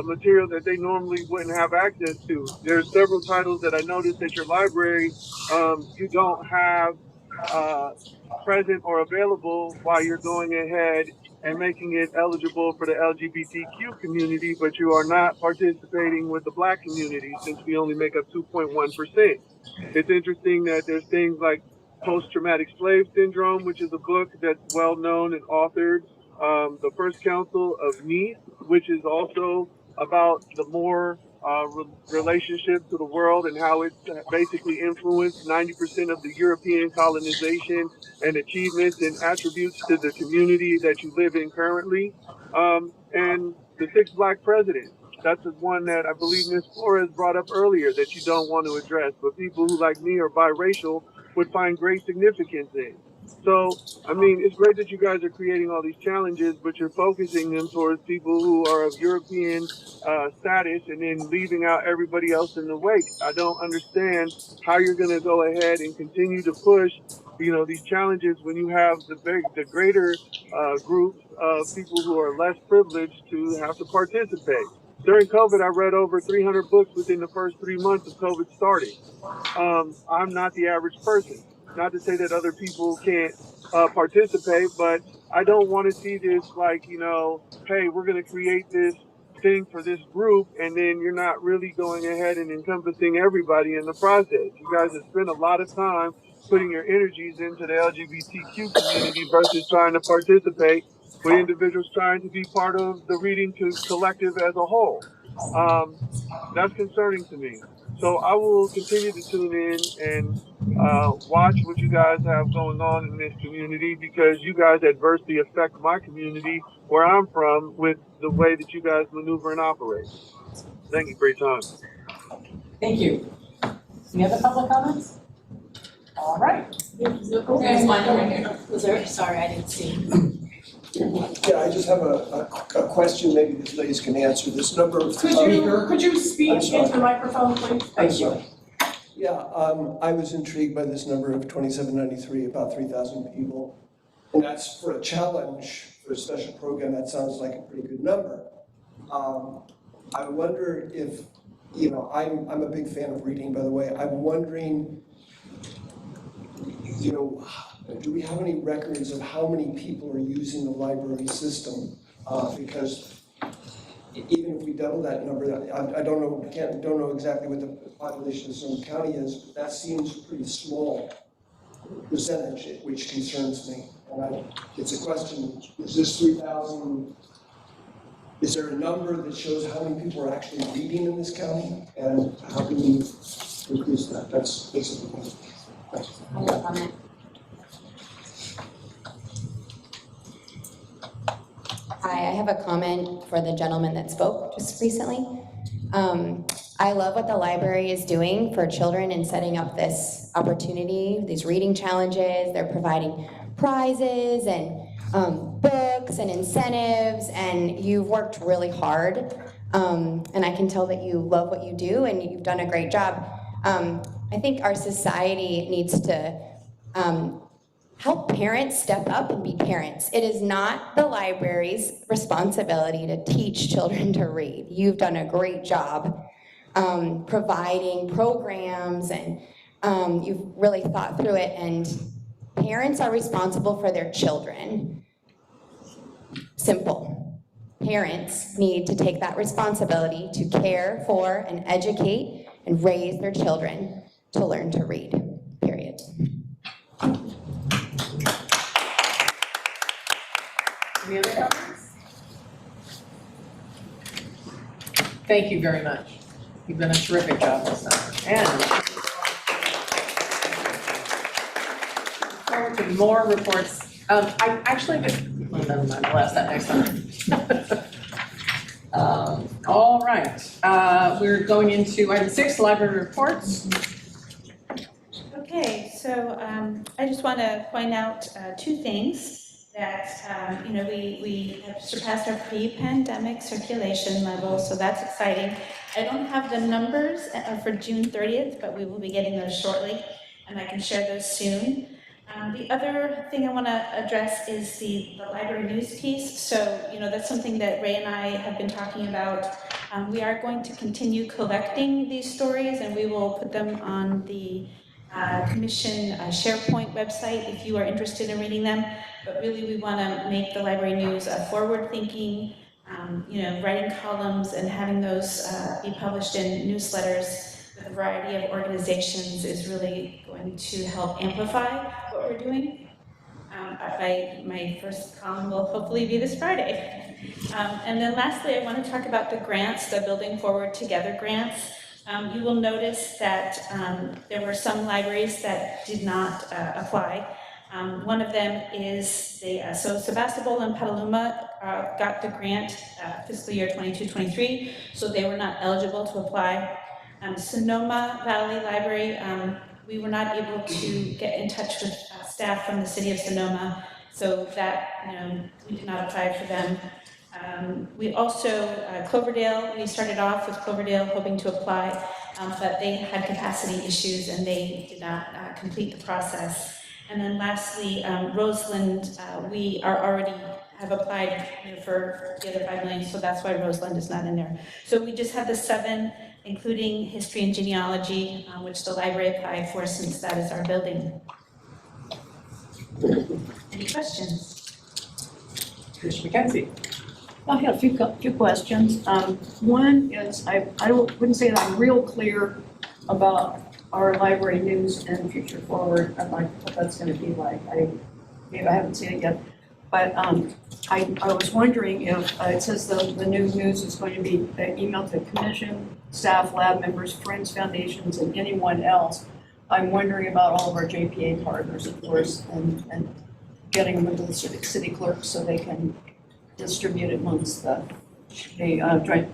material that they normally wouldn't have access to? There's several titles that I noticed at your library you don't have present or available while you're going ahead and making it eligible for the LGBTQ community, but you are not participating with the Black community since we only make up 2.1%. It's interesting that there's things like Post-Traumatic Slave Syndrome, which is a book that's well known and authored, the First Council of Nice, which is also about the Moor relationship to the world and how it basically influenced 90% of the European colonization and achievements and attributes to the community that you live in currently. And the 6th Black president. That's the one that I believe Ms. Flores brought up earlier that you don't want to address, but people who like me are biracial would find great significance in. So, I mean, it's great that you guys are creating all these challenges, but you're focusing them towards people who are of European status and then leaving out everybody else in the wake. I don't understand how you're going to go ahead and continue to push, you know, these challenges when you have the greater groups of people who are less privileged to have to participate. During COVID, I read over 300 books within the first 3 months of COVID starting. I'm not the average person. Not to say that other people can't participate, but I don't want to see this like, you know, hey, we're going to create this thing for this group, and then you're not really going ahead and encompassing everybody in the process. You guys have spent a lot of time putting your energies into the LGBTQ community versus trying to participate with individuals trying to be part of the Reading to Collective as a whole. That's concerning to me. So I will continue to tune in and watch what you guys have going on in this community, because you guys adversely affect my community where I'm from with the way that you guys maneuver and operate. Thank you for your time. Thank you. Any other public comments? All right. There's one right here. Was there? Sorry, I didn't see. Yeah, I just have a question, maybe these ladies can answer. This number of... Could you speak into the microphone, please? Thank you. Yeah, I was intrigued by this number of 2793, about 3,000 people. And that's for a challenge, for a special program, that sounds like a pretty good number. I wonder if, you know, I'm a big fan of reading, by the way. I'm wondering, you know, do we have any records of how many people are using the library system? Because even if we double that number, I don't know exactly what the population of Sonoma County is, but that seems a pretty small percentage, which concerns me. And it's a question, is this 3,000, is there a number that shows how many people are actually reading in this county? And how can we increase that? That's basically my question. Hi, I have a comment for the gentleman that spoke just recently. I love what the library is doing for children in setting up this opportunity, these reading challenges. They're providing prizes and books and incentives, and you've worked really hard. And I can tell that you love what you do, and you've done a great job. I think our society needs to help parents step up and be parents. It is not the library's responsibility to teach children to read. You've done a great job providing programs, and you've really thought through it, and parents are responsible for their children. Simple. Parents need to take that responsibility to care for and educate and raise their children to learn to read, period. Any other comments? Thank you very much. You've done a terrific job this summer. And forward to more reports. I actually well, never mind, I'll ask that next time. All right, we're going into item 6, library reports. Okay, so I just want to point out two things. That, you know, we have surpassed our pre-pandemic circulation level, so that's exciting. I don't have the numbers for June 30th, but we will be getting those shortly, and I can share those soon. The other thing I want to address is the library news piece. So, you know, that's something that Ray and I have been talking about. We are going to continue collecting these stories, and we will put them on the Commission SharePoint website if you are interested in reading them. But really, we want to make the library news forward-thinking, you know, writing columns and having those be published in newsletters with a variety of organizations is really going to help amplify what we're doing. My first column will hopefully be this Friday. And then lastly, I want to talk about the grants, the Building Forward Together grants. You will notice that there were some libraries that did not apply. One of them is so Sebastopol and Petaluma got the grant fiscal year 22-23, so they were not eligible to apply. Sonoma Valley Library, we were not able to get in touch with staff from the city of Sonoma, so that, we did not apply for them. We also, Cloverdale, we started off with Cloverdale hoping to apply, but they had capacity issues and they did not complete the process. And then lastly, Roseland, we are already have applied for the other 5 million, so that's why Roseland is not in there. So we just have the 7, including history and genealogy, which the library applied for since that is our building. Any questions? Commissioner McKenzie. I have a few questions. One is, I wouldn't say that I'm real clear about our library news and Future Forward, and like what that's gonna be like. Maybe I haven't seen it yet, but I was wondering if, it says the new news is going to be emailed to commission, staff, lab members, friends, foundations, and anyone else. I'm wondering about all of our JPA partners, of course, and getting them into the city clerks so they can distribute it amongst the joint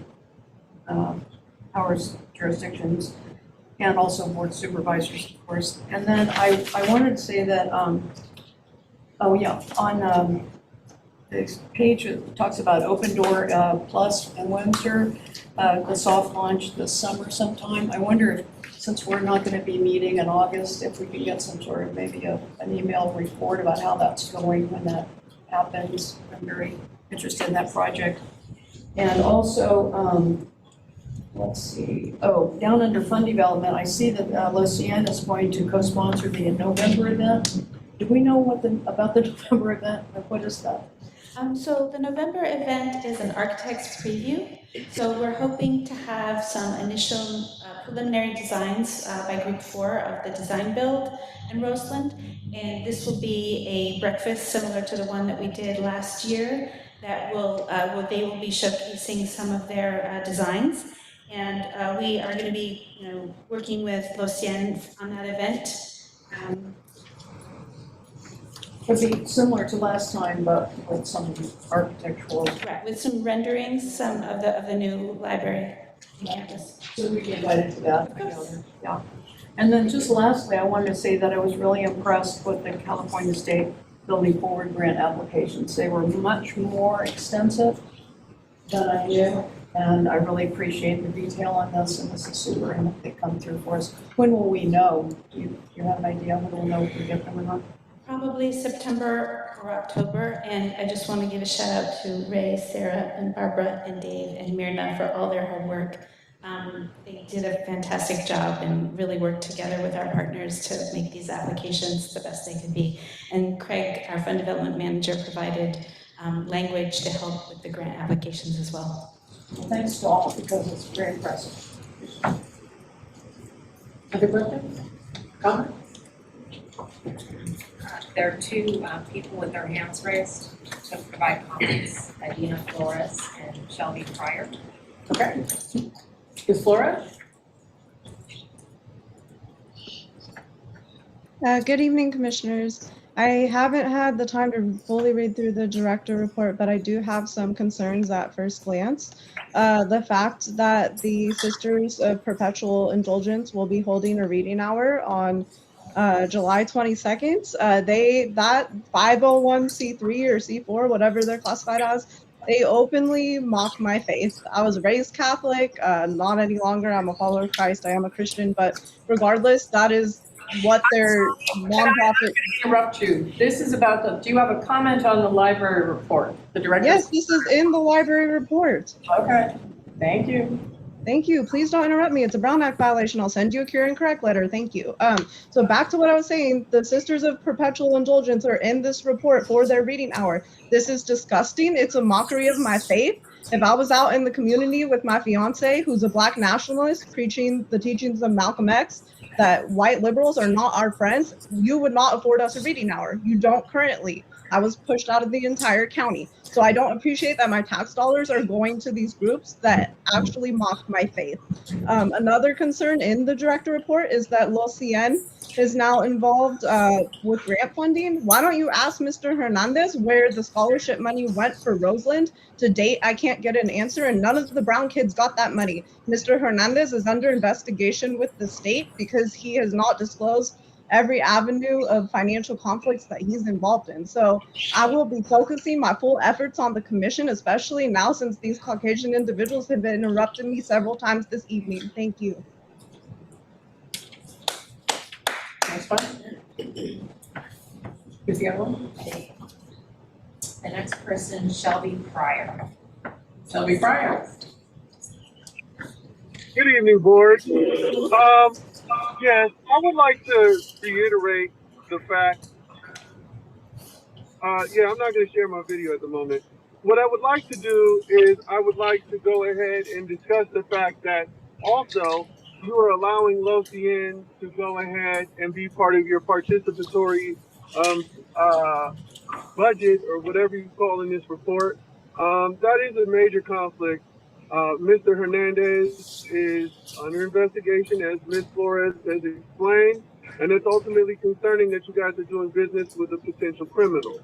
powers jurisdictions, and also board supervisors, of course. And then I wanted to say that, on this page, it talks about Open Door Plus in Windsor, the soft launch this summer sometime. I wonder if, since we're not going to be meeting in August, if we could get some sort of maybe an email report about how that's going when that happens. I'm very interested in that project. And also, let's see, down under fund development, I see that Lucienne is going to co-sponsor the November event. Do we know about the November event? What is that? So the November event is an architect's preview. So we're hoping to have some initial preliminary designs by group 4 of the design build in Roseland. And this will be a breakfast similar to the one that we did last year that they will be showcasing some of their designs. And we are going to be, working with Lucienne on that event. Would be similar to last time, but with some architectural. Right, with some renderings, some of the new library campus. So we'd be invited to that. Yeah. And then just lastly, I wanted to say that I was really impressed with the California State Building Forward grant applications. They were much more extensive than I knew, and I really appreciate the detail on this, and this is super, and if they come through for us. When will we know? Do you have an idea when we'll know if we get them or not? Probably September or October, and I just want to give a shout out to Ray, Sarah, and Barbara, and Dave, and Myrna for all their hard work. They did a fantastic job and really worked together with our partners to make these applications the best they could be. And Craig, our fund development manager, provided language to help with the grant applications as well. Thanks to all, because it's very impressive. Other questions? Comment? There are 2 people with their hands raised to provide comments, Adina Flores and Shelby Pryor. Okay. Ms. Flores? Good evening, Commissioners. I haven't had the time to fully read through the director report, but I do have some concerns at first glance. The fact that the Sisters of Perpetual Indulgence will be holding a reading hour on July 22nd. That 501c3 or C4, whatever they're classified as, they openly mock my faith. I was raised Catholic, not any longer. I'm a follower of Christ. I am a Christian, but regardless, that is what their nonprofit. Interrupt you. This is about do you have a comment on the library report? The director? Yes, this is in the library report. Okay, thank you. Thank you. Please don't interrupt me. It's a Brown Act violation. I'll send you a cure and correct letter. Thank you. So back to what I was saying, the Sisters of Perpetual Indulgence are in this report for their reading hour. This is disgusting. It's a mockery of my faith. If I was out in the community with my fiance, who's a Black nationalist, preaching the teachings of Malcolm X, that white liberals are not our friends, you would not afford us a reading hour. You don't currently. I was pushed out of the entire county. So I don't appreciate that my tax dollars are going to these groups that actually mock my faith. Another concern in the director report is that Los Cien is now involved with grant funding. Why don't you ask Mr. Hernandez where the scholarship money went for Roseland? To date, I can't get an answer, and none of the Brown kids got that money. Mr. Hernandez is under investigation with the state because he has not disclosed every avenue of financial conflicts that he's involved in. So I will be focusing my full efforts on the commission, especially now since these Caucasian individuals have interrupted me several times this evening. Thank you. Next one. Who's the other one? The next person, Shelby Pryor. Shelby Pryor. Good evening, board. Yes, I would like to reiterate the fact, I'm not going to share my video at the moment. What I would like to do is I would like to go ahead and discuss the fact that also you are allowing Los Cien to go ahead and be part of your participatory budget or whatever you call in this report. That is a major conflict. Mr. Hernandez is under investigation, as Ms. Flores has explained, and it's ultimately concerning that you guys are doing business with a potential criminal.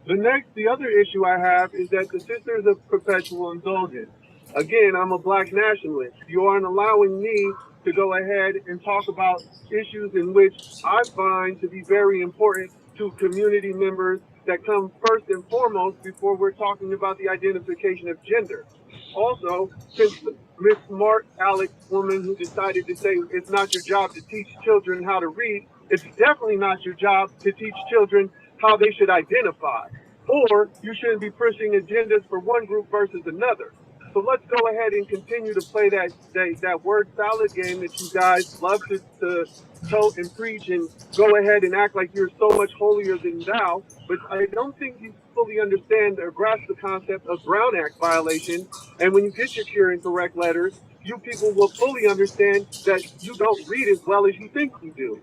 The other issue I have is that the Sisters of Perpetual Indulgence. Again, I'm a Black nationalist. You aren't allowing me to go ahead and talk about issues in which I find to be very important to community members that come first and foremost before we're talking about the identification of gender. Also, since Miss Smart Alex woman who decided to say it's not your job to teach children how to read, it's definitely not your job to teach children how they should identify. Or you shouldn't be pushing agendas for one group versus another. So let's go ahead and continue to play that word salad game that you guys love to tote and preach and go ahead and act like you're so much holier than thou. But I don't think you fully understand or grasp the concept of Brown Act violation. And when you get your cure and correct letters, you people will fully understand that you don't read as well as you think you do.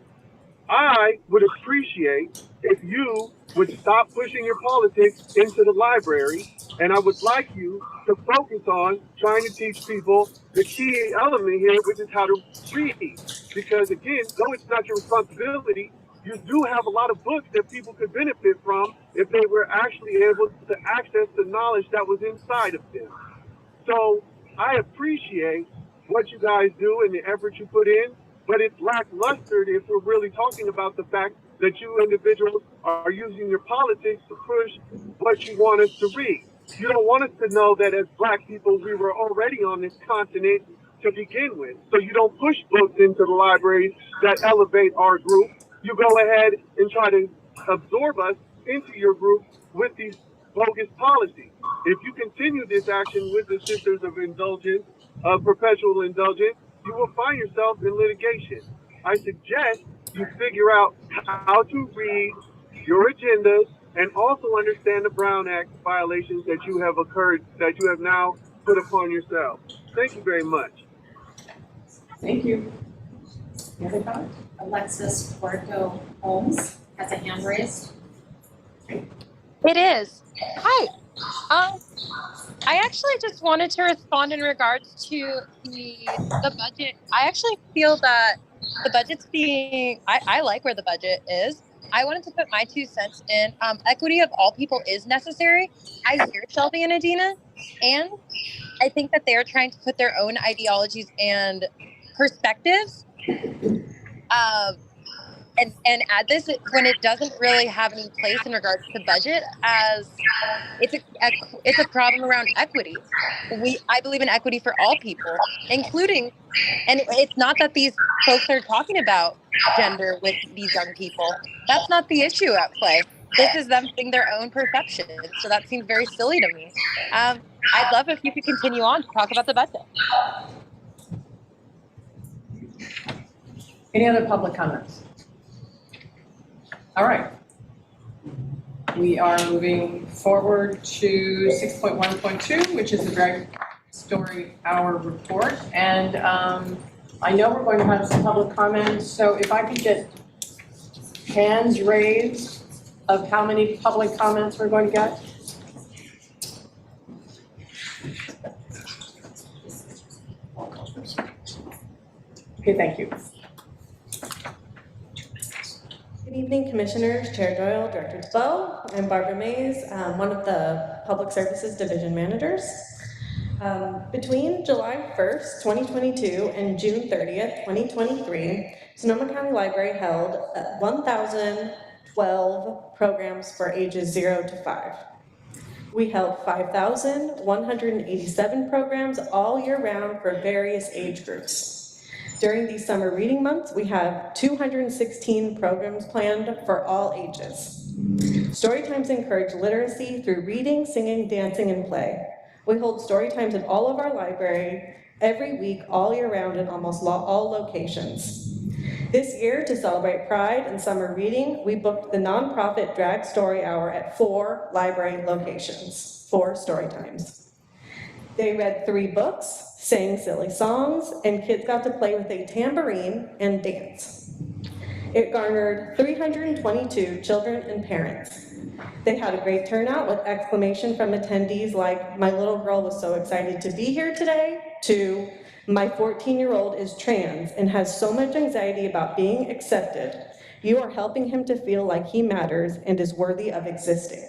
I would appreciate if you would stop pushing your politics into the library, and I would like you to focus on trying to teach people the key element here, which is how to read. Because again, though it's not your responsibility, you do have a lot of books that people could benefit from if they were actually able to access the knowledge that was inside of them. So I appreciate what you guys do and the effort you put in, but it's lackluster if we're really talking about the fact that you individuals are using your politics to push what you want us to read. You don't want us to know that as Black people, we were already on this continent to begin with. So you don't push books into the libraries that elevate our group. You go ahead and try to absorb us into your group with these bogus policies. If you continue this action with the Sisters of Indulgence, Perpetual Indulgence, you will find yourself in litigation. I suggest you figure out how to read your agendas and also understand the Brown Act violations that you have now put upon yourself. Thank you very much. Thank you. Any other comments? Alexis Puerto Holmes has a hand raised. It is. Hi. I actually just wanted to respond in regards to the budget. I actually feel that the budget's I like where the budget is. I wanted to put my 2 cents in. Equity of all people is necessary. I hear Shelby and Adina, and I think that they're trying to put their own ideologies and perspectives and add this when it doesn't really have any place in regards to budget, as it's a problem around equity. I believe in equity for all people, including, and it's not that these folks are talking about gender with these young people. That's not the issue at play. This is them putting their own perception. So that seems very silly to me. I'd love if you could continue on to talk about the budget. Any other public comments? All right. We are moving forward to 6.1.2, which is the Drag Story Hour report. And I know we're going to have some public comments, so if I could get hands raised of how many public comments we're going to get? Okay, thank you. Good evening, Commissioners, Chair Doyle, Director DeBow. I'm Barbara Mays, one of the Public Services Division Managers. Between July 1st, 2022 and June 30th, 2023, Sonoma County Library held 1,012 programs for ages 0 to 5. We held 5,187 programs all year round for various age groups. During these summer reading months, we have 216 programs planned for all ages. Story times encourage literacy through reading, singing, dancing, and play. We hold story times in all of our library every week, all year round in almost all locations. This year, to celebrate Pride and summer reading, we booked the nonprofit Drag Story Hour at 4 library locations, 4 story times. They read 3 books, sang silly songs, and kids got to play with a tambourine and dance. It garnered 322 children and parents. They had a great turnout with exclamation from attendees like, "My little girl was so excited to be here today," to, "My 14-year-old is trans and has so much anxiety about being accepted. You are helping him to feel like he matters and is worthy of existing."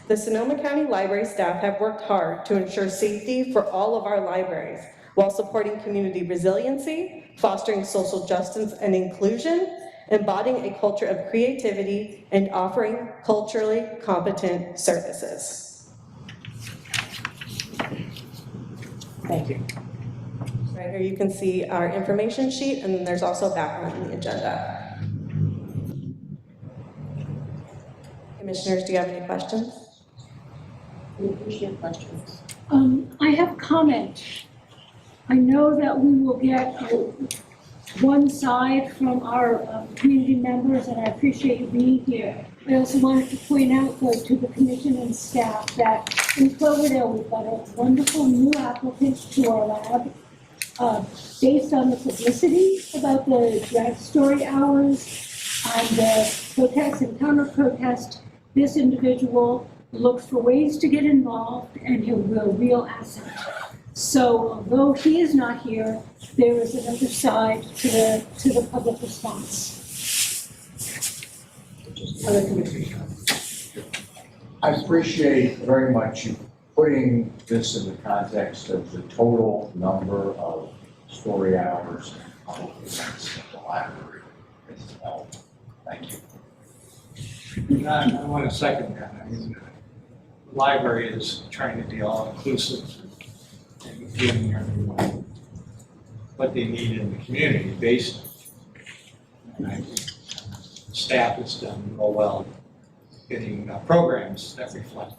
The Sonoma County Library staff have worked hard to ensure safety for all of our libraries while supporting community resiliency, fostering social justice and inclusion, embodying a culture of creativity, and offering culturally competent services. Thank you. Right here you can see our information sheet, and then there's also background in the agenda. Commissioners, do you have any questions? Questions? I have a comment. I know that we will get one side from our community members, and I appreciate you being here. I also wanted to point out, though, to the commission and staff that in Cloverdale, we've got a wonderful new applicant to our lab. Based on the publicity about the drag story hours and the protest and counter-protest, this individual looks for ways to get involved, and he'll be a real asset. So although he is not here, there is another side to the public response. Other commissioners? I appreciate very much you putting this in the context of the total number of story hours and public events at the library as well. Thank you. I want to second that. I mean, the library is trying to be all inclusive and giving everyone what they need in the community based. And I think staff has done real well getting programs that reflect.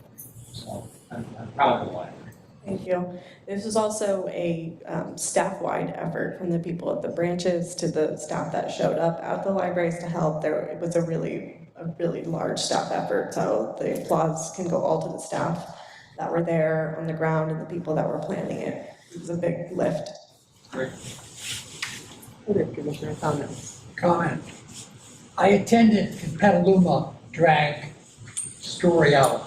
So I'm proud of the library. Thank you. This is also a staff-wide effort from the people at the branches to the staff that showed up at the libraries to help. It was a really large staff effort, so the applause can go all to the staff that were there on the ground and the people that were planning it. It was a big lift. Great. Other commissioner comments? Comment. I attended in Petaluma Drag Story Hour.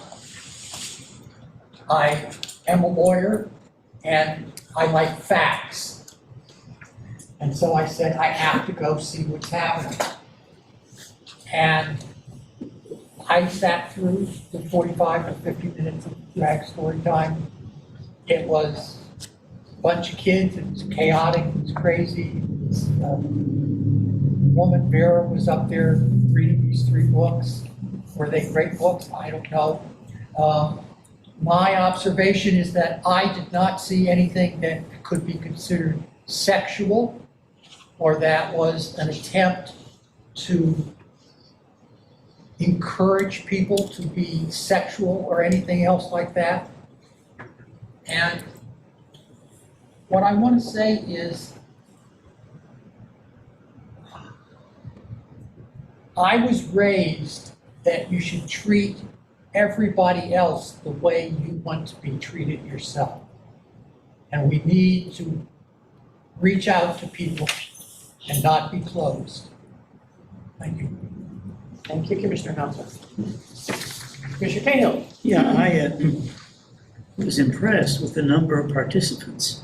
I am a lawyer and I like facts. And so I said, I have to go see what's happening. And I sat through the 45 to 50 minutes of drag story time. It was a bunch of kids, it was chaotic, it was crazy. Woman Vera was up there reading these 3 books. Were they great books? I don't know. My observation is that I did not see anything that could be considered sexual or that was an attempt to encourage people to be sexual or anything else like that. And what I want to say is, I was raised that you should treat everybody else the way you want to be treated yourself. And we need to reach out to people and not be closed. Thank you. Thank you, Commissioner Hauser. Commissioner Cahill? Yeah, I was impressed with the number of participants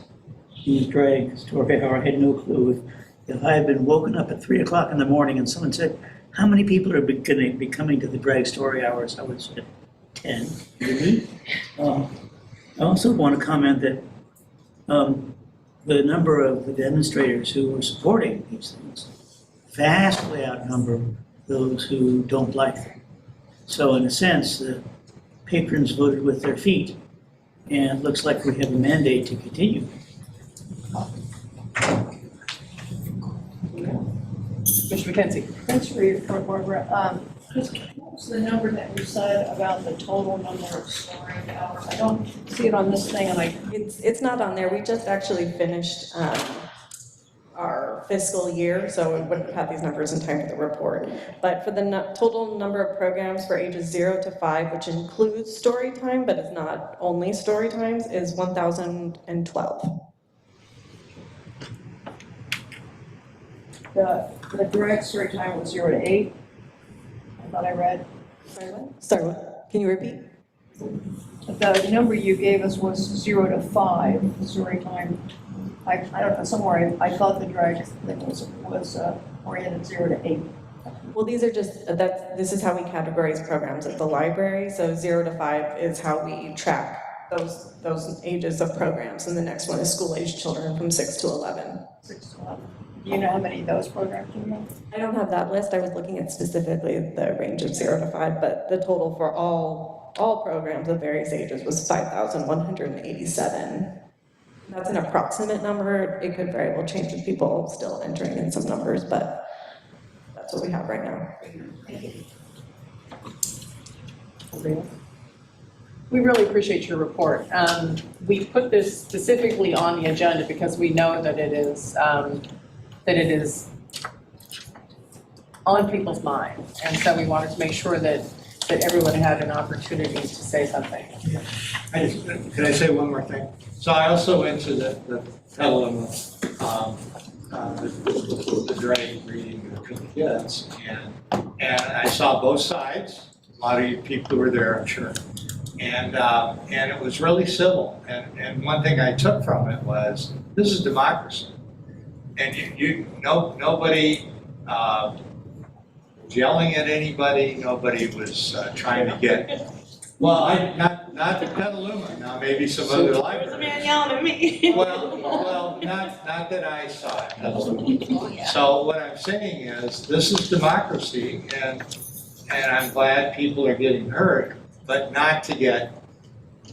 in the drag story hour. I had no clue. If I had been woken up at 3 o'clock in the morning and someone said, how many people are going to be coming to the drag story hours, I would say 10, maybe. I also want to comment that the number of the demonstrators who are supporting these things vastly outnumber those who don't like them. So in a sense, the patrons voted with their feet, and it looks like we have a mandate to continue. Mr. McKenzie? Thanks for your report, Barbara. What was the number that you said about the total number of story hours? I don't see it on this thing, and It's not on there. We just actually finished our fiscal year, so we wouldn't have had these numbers in time for the report. But for the total number of programs for ages 0 to 5, which includes story time, but is not only story times, is 1,012. the direct story time was 0 to 8. I thought I read. Sorry, what? Sorry, what? Can you repeat? The number you gave us was 0 to 5 story time. I don't know, somewhere I thought the drag thing was oriented 0 to 8. Well, these are just, this is how we categorize programs at the library. So 0 to 5 is how we track those ages of programs. And the next one is school-aged children from 6 to 11. 6 to 11. Do you know how many of those programs you have? I don't have that list. I was looking at specifically the range of 0 to 5, but the total for all programs of various ages was 5,187. That's an approximate number. It could very well change with people still entering in some numbers, but that's what we have right now. We really appreciate your report. We put this specifically on the agenda because we know that it is on people's minds. And so we wanted to make sure that everyone had an opportunity to say something. Can I say one more thing? So I also went to the Petaluma, the drag reading for the kids, and I saw both sides. A lot of you people who were there, I'm sure. And it was really civil. And one thing I took from it was, this is democracy. And nobody was yelling at anybody. Nobody was trying to get. Well, not the Petaluma. Now maybe some other libraries. There's a man yelling at me. Well, not that I saw it. So what I'm saying is, this is democracy, and I'm glad people are getting hurt, but not to get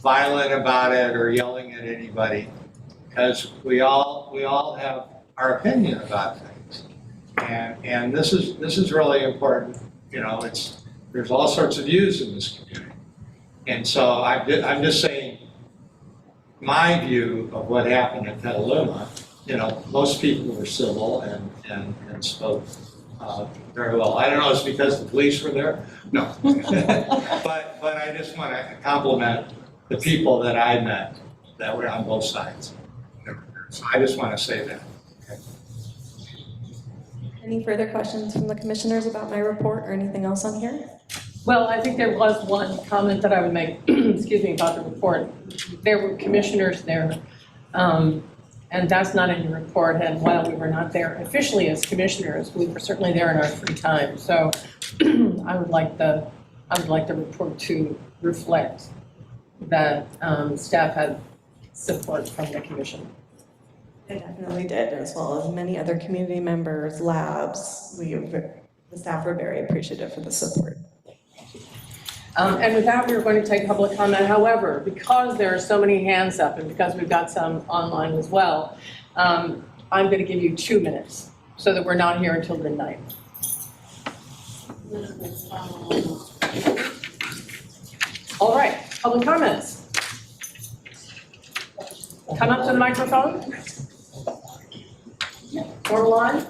violent about it or yelling at anybody, because we all have our opinion about things, and this is really important. You know, there's all sorts of views in this community, and so I'm just saying my view of what happened at Petaluma. You know, most people were civil and spoke very well. I don't know, it's because the police were there? No. But I just want to compliment the people that I met that were on both sides. So I just want to say that. Okay. Any further questions from the commissioners about my report or anything else on here? Well, I think there was one comment that I would make, excuse me, about the report. There were commissioners there, and that's not in your report. And while we were not there officially as commissioners, we were certainly there in our free time. So I would like the report to reflect that staff had support from the commission. They definitely did, as well as many other community members, labs. The staff were very appreciative for the support. And with that, we're going to take public comment. However, because there are so many hands up and because we've got some online as well, I'm going to give you 2 minutes so that we're not here until midnight. All right, public comments. Come up to the microphone. Or line.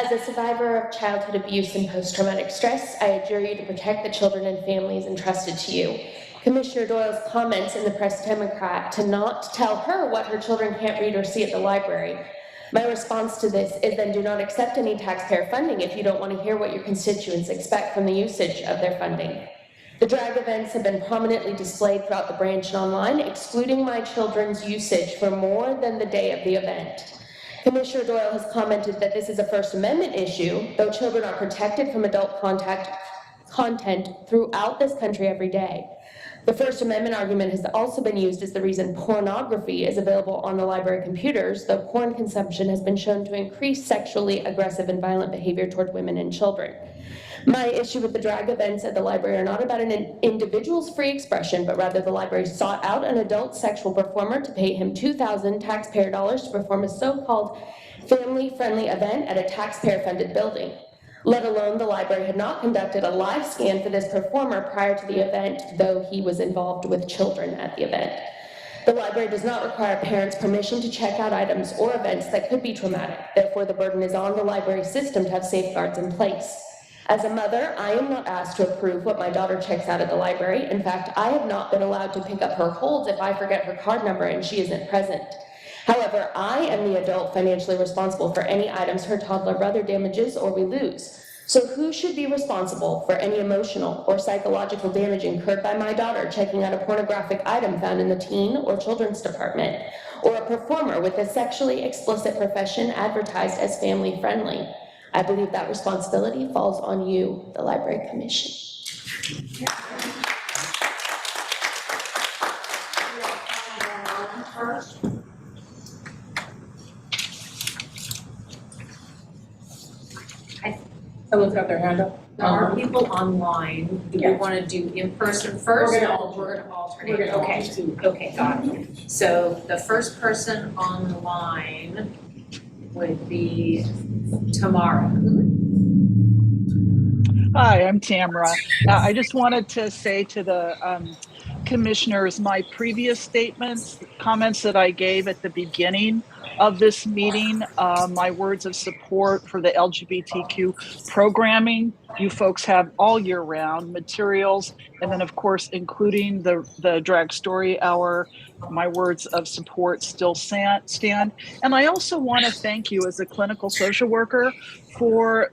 As a survivor of childhood abuse and post-traumatic stress, I adjure you to protect the children and families entrusted to you. Commissioner Doyle's comments in the Press Democrat to not tell her what her children can't read or see at the library. My response to this is then do not accept any taxpayer funding if you don't want to hear what your constituents expect from the usage of their funding. The drag events have been prominently displayed throughout the branch and online, excluding my children's usage for more than the day of the event. Commissioner Doyle has commented that this is a First Amendment issue, though children are protected from adult content throughout this country every day. The First Amendment argument has also been used as the reason pornography is available on the library computers, though porn consumption has been shown to increase sexually aggressive and violent behavior toward women and children. My issue with the drag events at the library are not about an individual's free expression, but rather the library sought out an adult sexual performer to pay him $2,000 taxpayer dollars to perform a so-called family-friendly event at a taxpayer-funded building. Let alone the library had not conducted a live scan for this performer prior to the event, though he was involved with children at the event. The library does not require parents' permission to check out items or events that could be traumatic. Therefore, the burden is on the library system to have safeguards in place. As a mother, I am not asked to approve what my daughter checks out at the library. In fact, I have not been allowed to pick up her holds if I forget her card number and she isn't present. However, I am the adult financially responsible for any items her toddler brother damages or we lose. So who should be responsible for any emotional or psychological damage incurred by my daughter checking out a pornographic item found in the teen or children's department, or a performer with a sexually explicit profession advertised as family-friendly? I believe that responsibility falls on you, the Library Commission. Someone's got their hand up. There are people online. Do we want to do in person first? We're gonna or we're gonna alternate. We're gonna Okay, okay, got it. So the first person on the line would be Tamara. Hi, I'm Tamara. I just wanted to say to the commissioners, my previous statements, comments that I gave at the beginning of this meeting, my words of support for the LGBTQ programming you folks have all year round, materials, and then of course, including the Drag Story Hour, my words of support still stand. And I also want to thank you as a clinical social worker for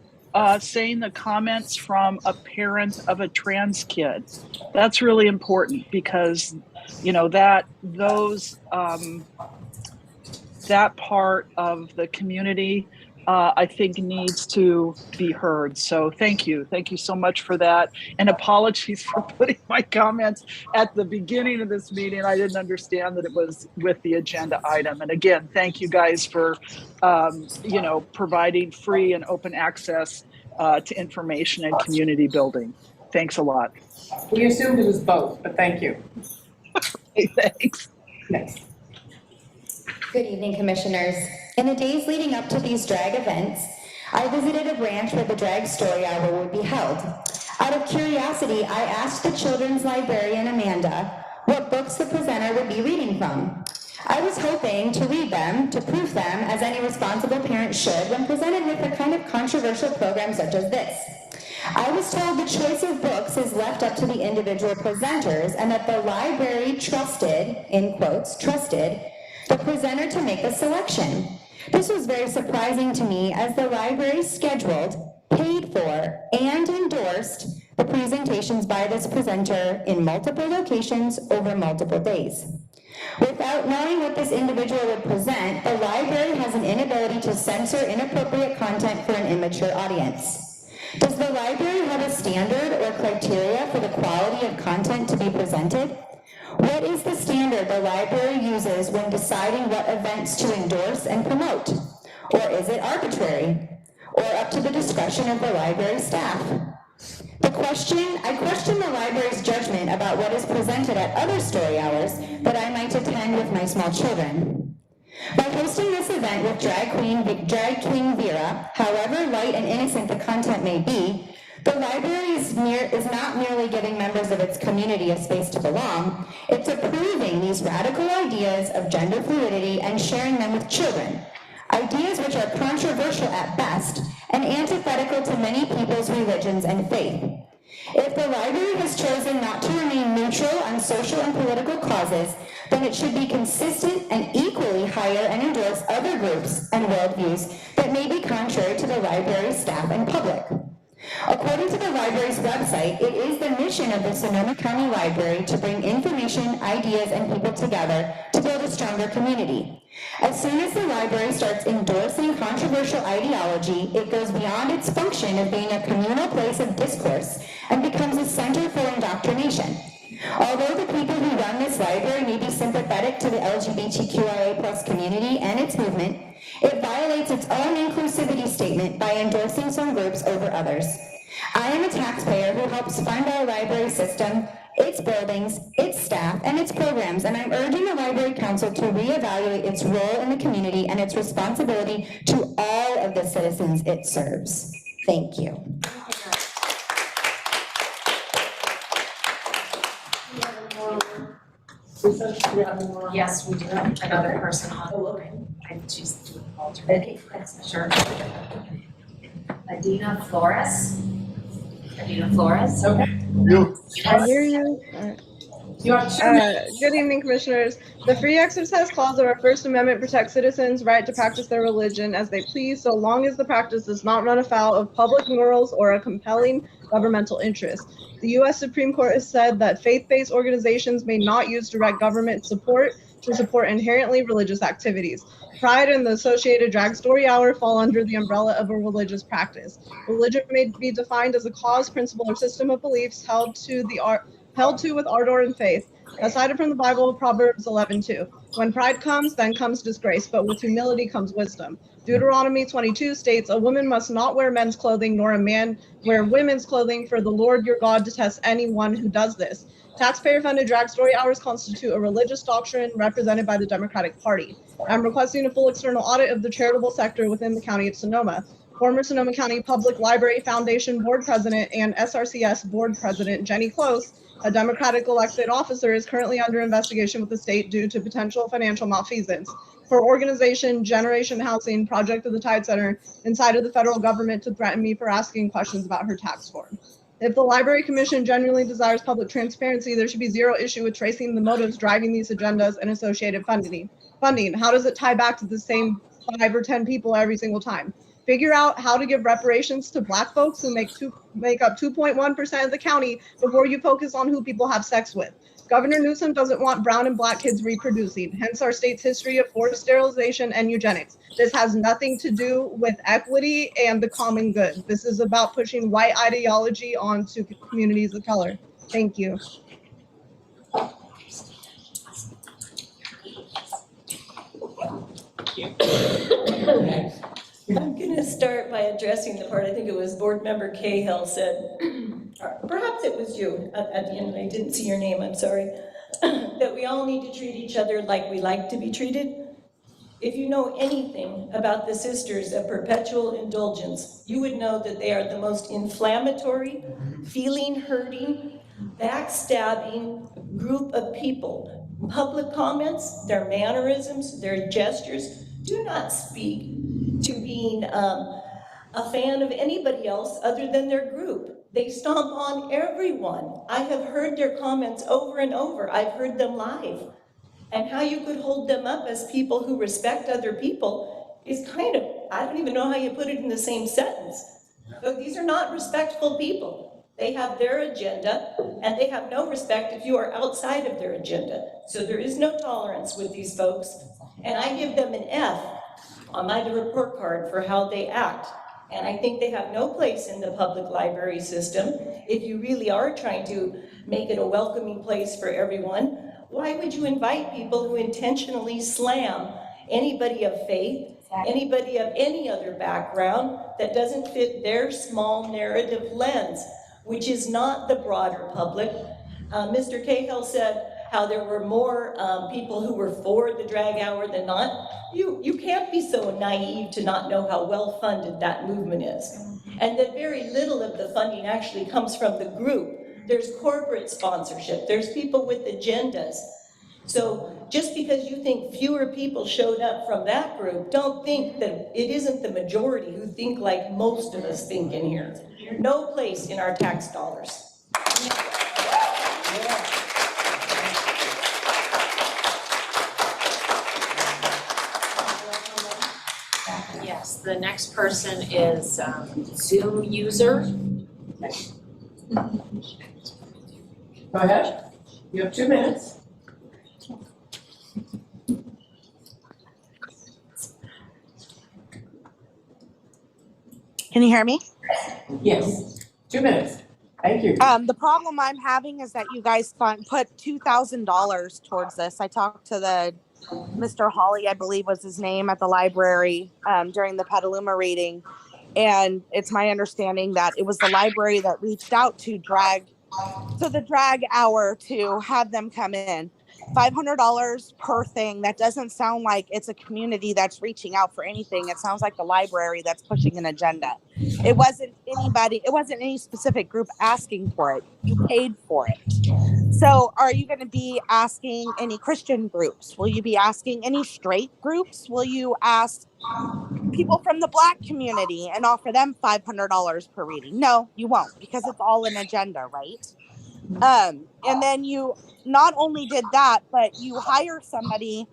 saying the comments from a parent of a trans kid. That's really important because, you know, that part of the community, I think needs to be heard. So thank you so much for that. And apologies for putting my comments at the beginning of this meeting. I didn't understand that it was with the agenda item. And again, thank you guys for, providing free and open access to information and community building. Thanks a lot. We assumed it was both, but thank you. Hey, thanks. Next. Good evening, commissioners. In the days leading up to these drag events, I visited a branch where the Drag Story Hour would be held. Out of curiosity, I asked the children's librarian, Amanda, what books the presenter would be reading from. I was hoping to read them, to proof them, as any responsible parent should when presented with a kind of controversial program such as this. I was told the choice of books is left up to the individual presenters and that the library trusted, in quotes, trusted, the presenter to make a selection. This was very surprising to me as the library scheduled, paid for, and endorsed the presentations by this presenter in multiple locations over multiple days. Without knowing what this individual would present, the library has an inability to censor inappropriate content for an immature audience. Does the library have a standard or criteria for the quality of content to be presented? What is the standard the library uses when deciding what events to endorse and promote? Or is it arbitrary? Or up to the discretion of the library staff? I question the library's judgment about what is presented at other story hours that I might attend with my small children. By hosting this event with Drag Queen Vera, however light and innocent the content may be, the library is not merely giving members of its community a space to belong, it's approving these radical ideas of gender fluidity and sharing them with children. Ideas which are controversial at best and antithetical to many people's religions and faith. If the library has chosen not to remain neutral on social and political causes, then it should be consistent and equally hire and endorse other groups and worldviews that may be contrary to the library staff and public. According to the library's website, it is the mission of the Sonoma County Library to bring information, ideas, and people together to build a stronger community. As soon as the library starts endorsing controversial ideology, it goes beyond its function of being a communal place of discourse and becomes a center for indoctrination. Although the people who run this library may be sympathetic to the LGBTQIA+ community and its movement, it violates its own inclusivity statement by endorsing some groups over others. I am a taxpayer who helps fund our library system, its buildings, its staff, and its programs, and I'm urging the Library Council to reevaluate its role in the community and its responsibility to all of the citizens it serves. Thank you. Yes, we do have another person on the line. I choose to alternate. Sure. Adina Flores. Adina Flores. Okay. I hear you. Good evening, Commissioners. The free exercise clause of our First Amendment protects citizens' right to practice their religion as they please, so long as the practice does not run afoul of public morals or a compelling governmental interest. The U.S. Supreme Court has said that faith-based organizations may not use direct government support to support inherently religious activities. Pride and the associated Drag Story Hour fall under the umbrella of a religious practice. Religion may be defined as a cause, principle, or system of beliefs held to with ardor and faith. As cited from the Bible, Proverbs 11:2. When pride comes, then comes disgrace, but with humility comes wisdom. Deuteronomy 22 states, a woman must not wear men's clothing, nor a man wear women's clothing, for the Lord your God detests anyone who does this. Taxpayer-funded drag story hours constitute a religious doctrine represented by the Democratic Party. I'm requesting a full external audit of the charitable sector within the County of Sonoma. Former Sonoma County Public Library Foundation Board President and SRCS Board President Jenny Close, a Democratic elected officer, is currently under investigation with the state due to potential financial malfeasance. For organization Generation Housing, Project of the Tide Center, incited the federal government to threaten me for asking questions about her tax form. If the Library Commission genuinely desires public transparency, there should be zero issue with tracing the motives driving these agendas and associated funding. How does it tie back to the same 5 or 10 people every single time? Figure out how to give reparations to Black folks who make up 2.1% of the county before you focus on who people have sex with. Governor Newsom doesn't want brown and Black kids reproducing, hence our state's history of forced sterilization and eugenics. This has nothing to do with equity and the common good. This is about pushing white ideology onto communities of color. Thank you. I'm going to start by addressing the part, I think it was Board Member Cahill said, or perhaps it was you at the end, I didn't see your name, I'm sorry, that we all need to treat each other like we like to be treated. If you know anything about the Sisters of Perpetual Indulgence, you would know that they are the most inflammatory, feeling-hurting, backstabbing group of people. Public comments, their mannerisms, their gestures do not speak to being a fan of anybody else other than their group. They stomp on everyone. I have heard their comments over and over. I've heard them live. And how you could hold them up as people who respect other people is kind of, I don't even know how you put it in the same sentence. So these are not respectful people. They have their agenda, and they have no respect if you are outside of their agenda. So there is no tolerance with these folks. And I give them an F on my report card for how they act. And I think they have no place in the public library system. If you really are trying to make it a welcoming place for everyone, why would you invite people who intentionally slam anybody of faith, anybody of any other background that doesn't fit their small narrative lens, which is not the broader public? Mr. Cahill said how there were more people who were for the drag hour than not. You can't be so naive to not know how well-funded that movement is. And that very little of the funding actually comes from the group. There's corporate sponsorship, there's people with agendas. So just because you think fewer people showed up from that group, don't think that it isn't the majority who think like most of us think in here. No place in our tax dollars. Yes, the next person is Zoom user. Go ahead. You have 2 minutes. Can you hear me? Yes, 2 minutes. Thank you. The problem I'm having is that you guys put $2,000 towards this. I talked to the Mr. Hawley, I believe was his name, at the library during the Petaluma reading. And it's my understanding that it was the library that reached out to the drag hour to have them come in. $500 per thing. That doesn't sound like it's a community that's reaching out for anything. It sounds like the library that's pushing an agenda. It wasn't any specific group asking for it. You paid for it. So are you going to be asking any Christian groups? Will you be asking any straight groups? Will you ask people from the Black community and offer them $500 per reading? No, you won't, because it's all an agenda, right? And then you not only did that, but you hire somebody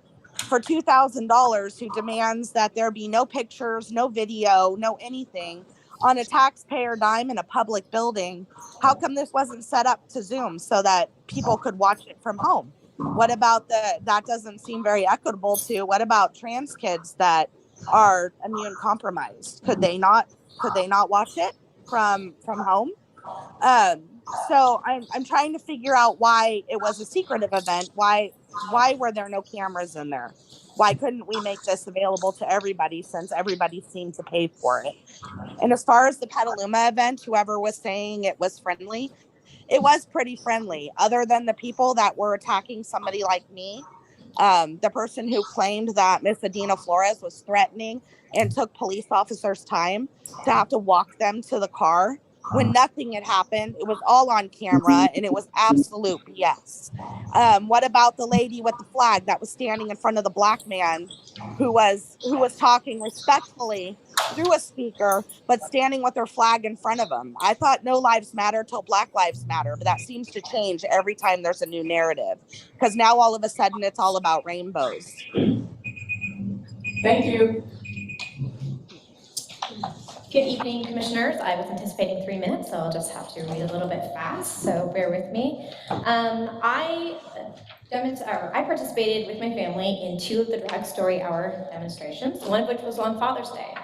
for $2,000 who demands that there be no pictures, no video, no anything on a taxpayer dime in a public building. How come this wasn't set up to Zoom so that people could watch it from home? What about that doesn't seem very equitable to, what about trans kids that are immune compromised? Could they not watch it from home? So I'm trying to figure out why it was a secretive event. Why were there no cameras in there? Why couldn't we make this available to everybody, since everybody seemed to pay for it? And as far as the Petaluma event, whoever was saying it was friendly, it was pretty friendly, other than the people that were attacking somebody like me. The person who claimed that Miss Adina Flores was threatening and took police officers' time to have to walk them to the car when nothing had happened. It was all on camera, and it was absolute BS. What about the lady with the flag that was standing in front of the Black man who was talking respectfully through a speaker, but standing with her flag in front of him? I thought no lives matter till Black lives matter, but that seems to change every time there's a new narrative, because now all of a sudden it's all about rainbows. Thank you. Good evening, commissioners. I was anticipating 3 minutes, so I'll just have to read a little bit fast, so bear with me. I participated with my family in 2 of the Drag Story Hour demonstrations, one of which was on Father's Day.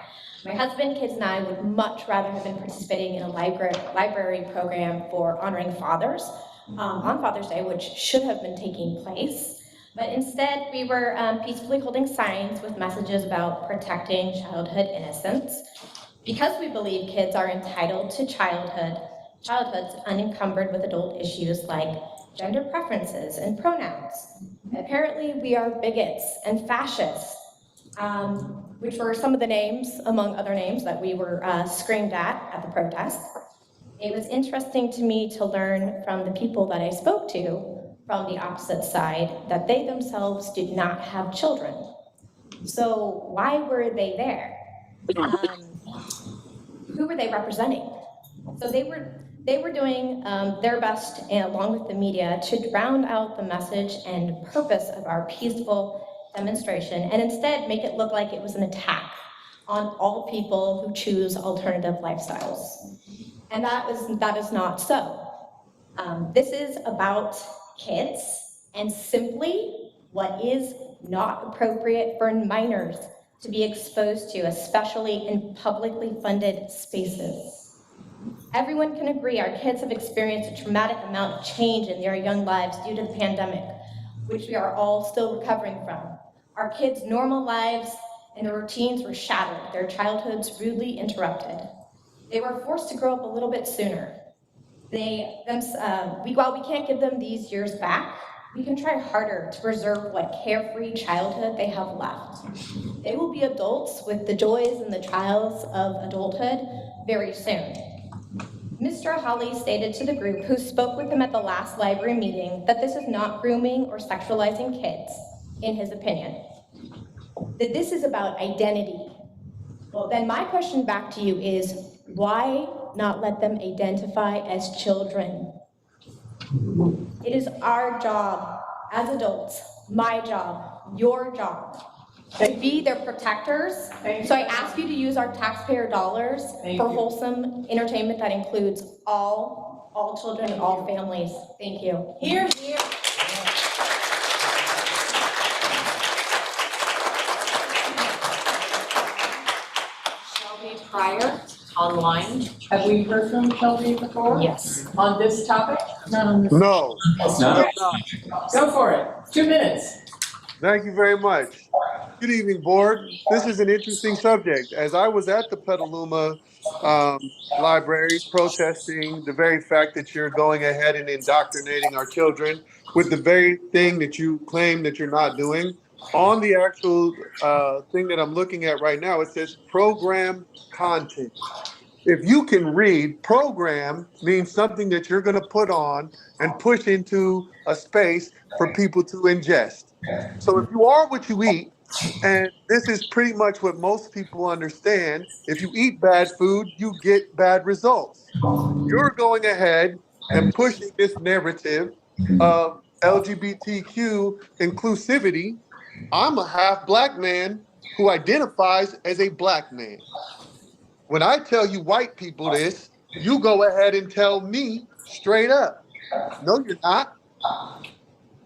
My husband, kids, and I would much rather have been participating in a library program for honoring fathers on Father's Day, which should have been taking place. But instead, we were peacefully holding signs with messages about protecting childhood innocence. Because we believe kids are entitled to childhoods unencumbered with adult issues like gender preferences and pronouns. Apparently, we are bigots and fascists, which were some of the names, among other names, that we were screamed at the protest. It was interesting to me to learn from the people that I spoke to from the opposite side that they themselves did not have children. So why were they there? Who were they representing? So they were doing their best, along with the media, to drown out the message and purpose of our peaceful demonstration, and instead make it look like it was an attack on all people who choose alternative lifestyles. And that is not so. This is about kids, and simply what is not appropriate for minors to be exposed to, especially in publicly funded spaces. Everyone can agree our kids have experienced a traumatic amount of change in their young lives due to the pandemic, which we are all still recovering from. Our kids' normal lives and their routines were shattered, their childhoods rudely interrupted. They were forced to grow up a little bit sooner. While we can't give them these years back, we can try harder to preserve what carefree childhood they have left. They will be adults with the joys and the trials of adulthood very soon. Mr. Holly stated to the group who spoke with him at the last library meeting that this is not grooming or sexualizing kids, in his opinion. That this is about identity. Well, then my question back to you is, why not let them identify as children? It is our job as adults, my job, your job, to be their protectors. So I ask you to use our taxpayer dollars for wholesome entertainment that includes all children and all families. Thank you. Here, here. Shelby Pryor, online. Have we heard from Shelby before? Yes. On this topic? Not on this. No. Go for it. 2 minutes. Thank you very much. Good evening, board. This is an interesting subject. As I was at the Petaluma library protesting the very fact that you're going ahead and indoctrinating our children with the very thing that you claim that you're not doing, on the actual thing that I'm looking at right now, it says program content. If you can read, program means something that you're going to put on and push into a space for people to ingest. So if you are what you eat, and this is pretty much what most people understand, if you eat bad food, you get bad results. You're going ahead and pushing this narrative of LGBTQ inclusivity. I'm a half black man who identifies as a black man. When I tell you white people this, you go ahead and tell me straight up, no, you're not.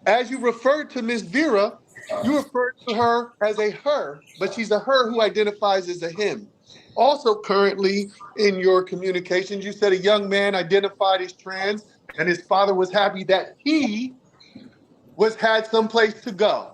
As you referred to Ms. Vera, you referred to her as a her, but she's a her who identifies as a him. Also currently in your communications, you said a young man identified as trans and his father was happy that he had someplace to go.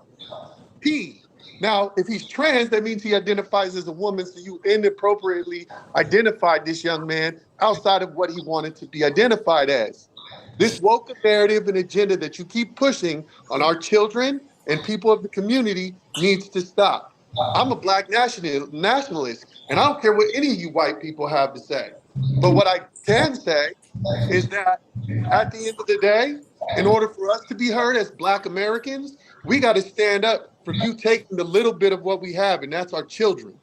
Now, if he's trans, that means he identifies as a woman, so you inappropriately identified this young man outside of what he wanted to be identified as. This woke narrative and agenda that you keep pushing on our children and people of the community needs to stop. I'm a black nationalist, and I don't care what any of you white people have to say. But what I can say is that at the end of the day, in order for us to be heard as black Americans, we got to stand up for you taking the little bit of what we have, and that's our children.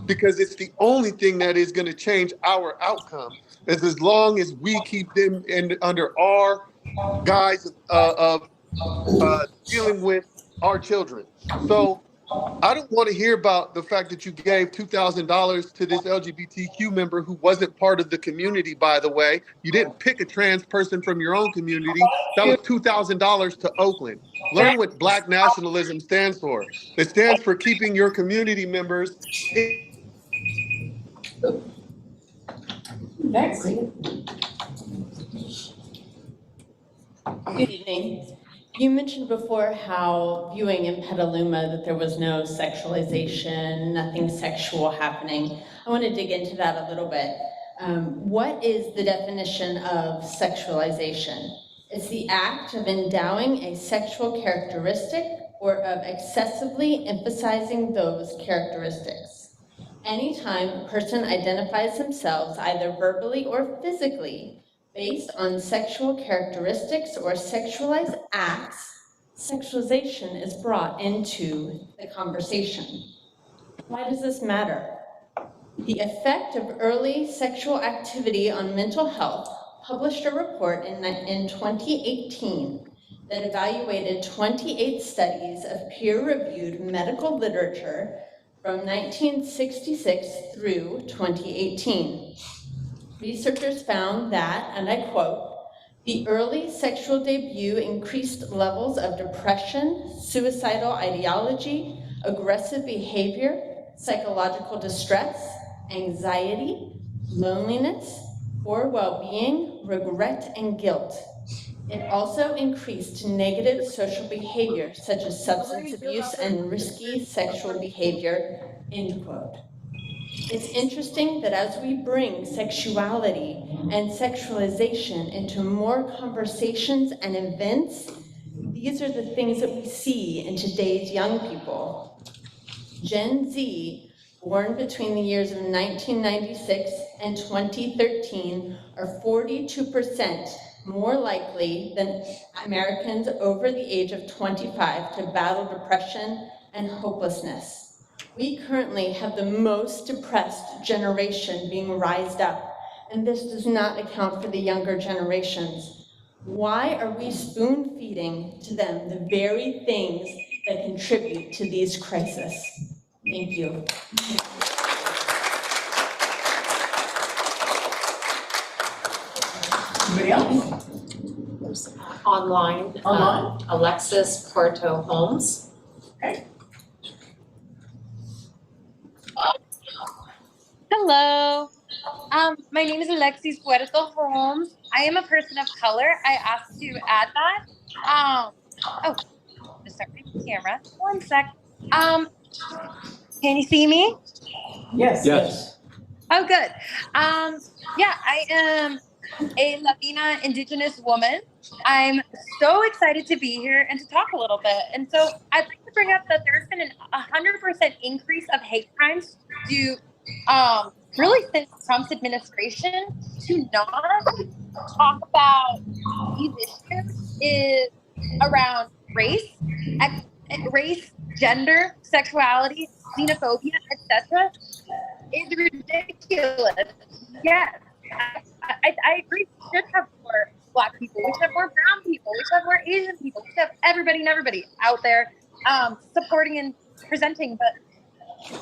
Because it's the only thing that is going to change our outcome, is as long as we keep them under our guise of dealing with our children. So I don't want to hear about the fact that you gave $2,000 to this LGBTQ member who wasn't part of the community, by the way. You didn't pick a trans person from your own community. That was $2,000 to Oakland. Learn what black nationalism stands for. It stands for keeping your community members Next. Good evening. You mentioned before how viewing in Petaluma that there was no sexualization, nothing sexual happening. I want to dig into that a little bit. What is the definition of sexualization? It's the act of endowing a sexual characteristic or of excessively emphasizing those characteristics. Anytime a person identifies themselves either verbally or physically based on sexual characteristics or sexualized acts, sexualization is brought into the conversation. Why does this matter? The effect of early sexual activity on mental health published a report in 2018 that evaluated 28 studies of peer-reviewed medical literature from 1966 through 2018. Researchers found that, and I quote, the early sexual debut increased levels of depression, suicidal ideology, aggressive behavior, psychological distress, anxiety, loneliness, poor well-being, regret, and guilt. It also increased negative social behavior such as substance abuse and risky sexual behavior, end quote. It's interesting that as we bring sexuality and sexualization into more conversations and events, these are the things that we see in today's young people. Gen Z, born between the years of 1996 and 2013 are 42% more likely than Americans over the age of 25 to battle depression and hopelessness. We currently have the most depressed generation being rised up, and this does not account for the younger generations. Why are we spoon-feeding to them the very things that contribute to these crises? Thank you. Anybody else? Online. Online? Alexis Porto Holmes. Okay. Hello. My name is Alexis Puerto Holmes. I am a person of color. I asked to add that. Oh, just start my camera. One sec. Can you see me? Yes. Yes. Oh, good. Yeah, I am a Latina Indigenous woman. I'm so excited to be here and to talk a little bit. And so I'd like to bring up that there's been a 100% increase of hate crimes due really since Trump's administration to not talk about these issues is around race, gender, sexuality, xenophobia, etc. is ridiculous. Yes, I agree. We should have more Black people. We should have more brown people. We should have more Asian people. We should have everybody and everybody out there supporting and presenting. But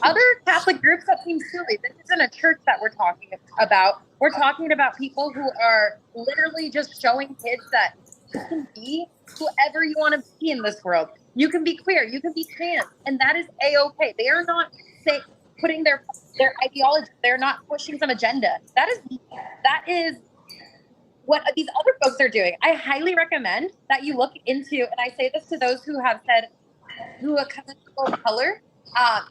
other Catholic groups, that seems silly. This isn't a church that we're talking about. We're talking about people who are literally just showing kids that you can be whoever you want to be in this world. You can be queer, you can be trans, and that is A-okay. They are not putting their ideology, they're not pushing some agenda. That is what these other folks are doing. I highly recommend that you look into, and I say this to those who have said, who are kind of color,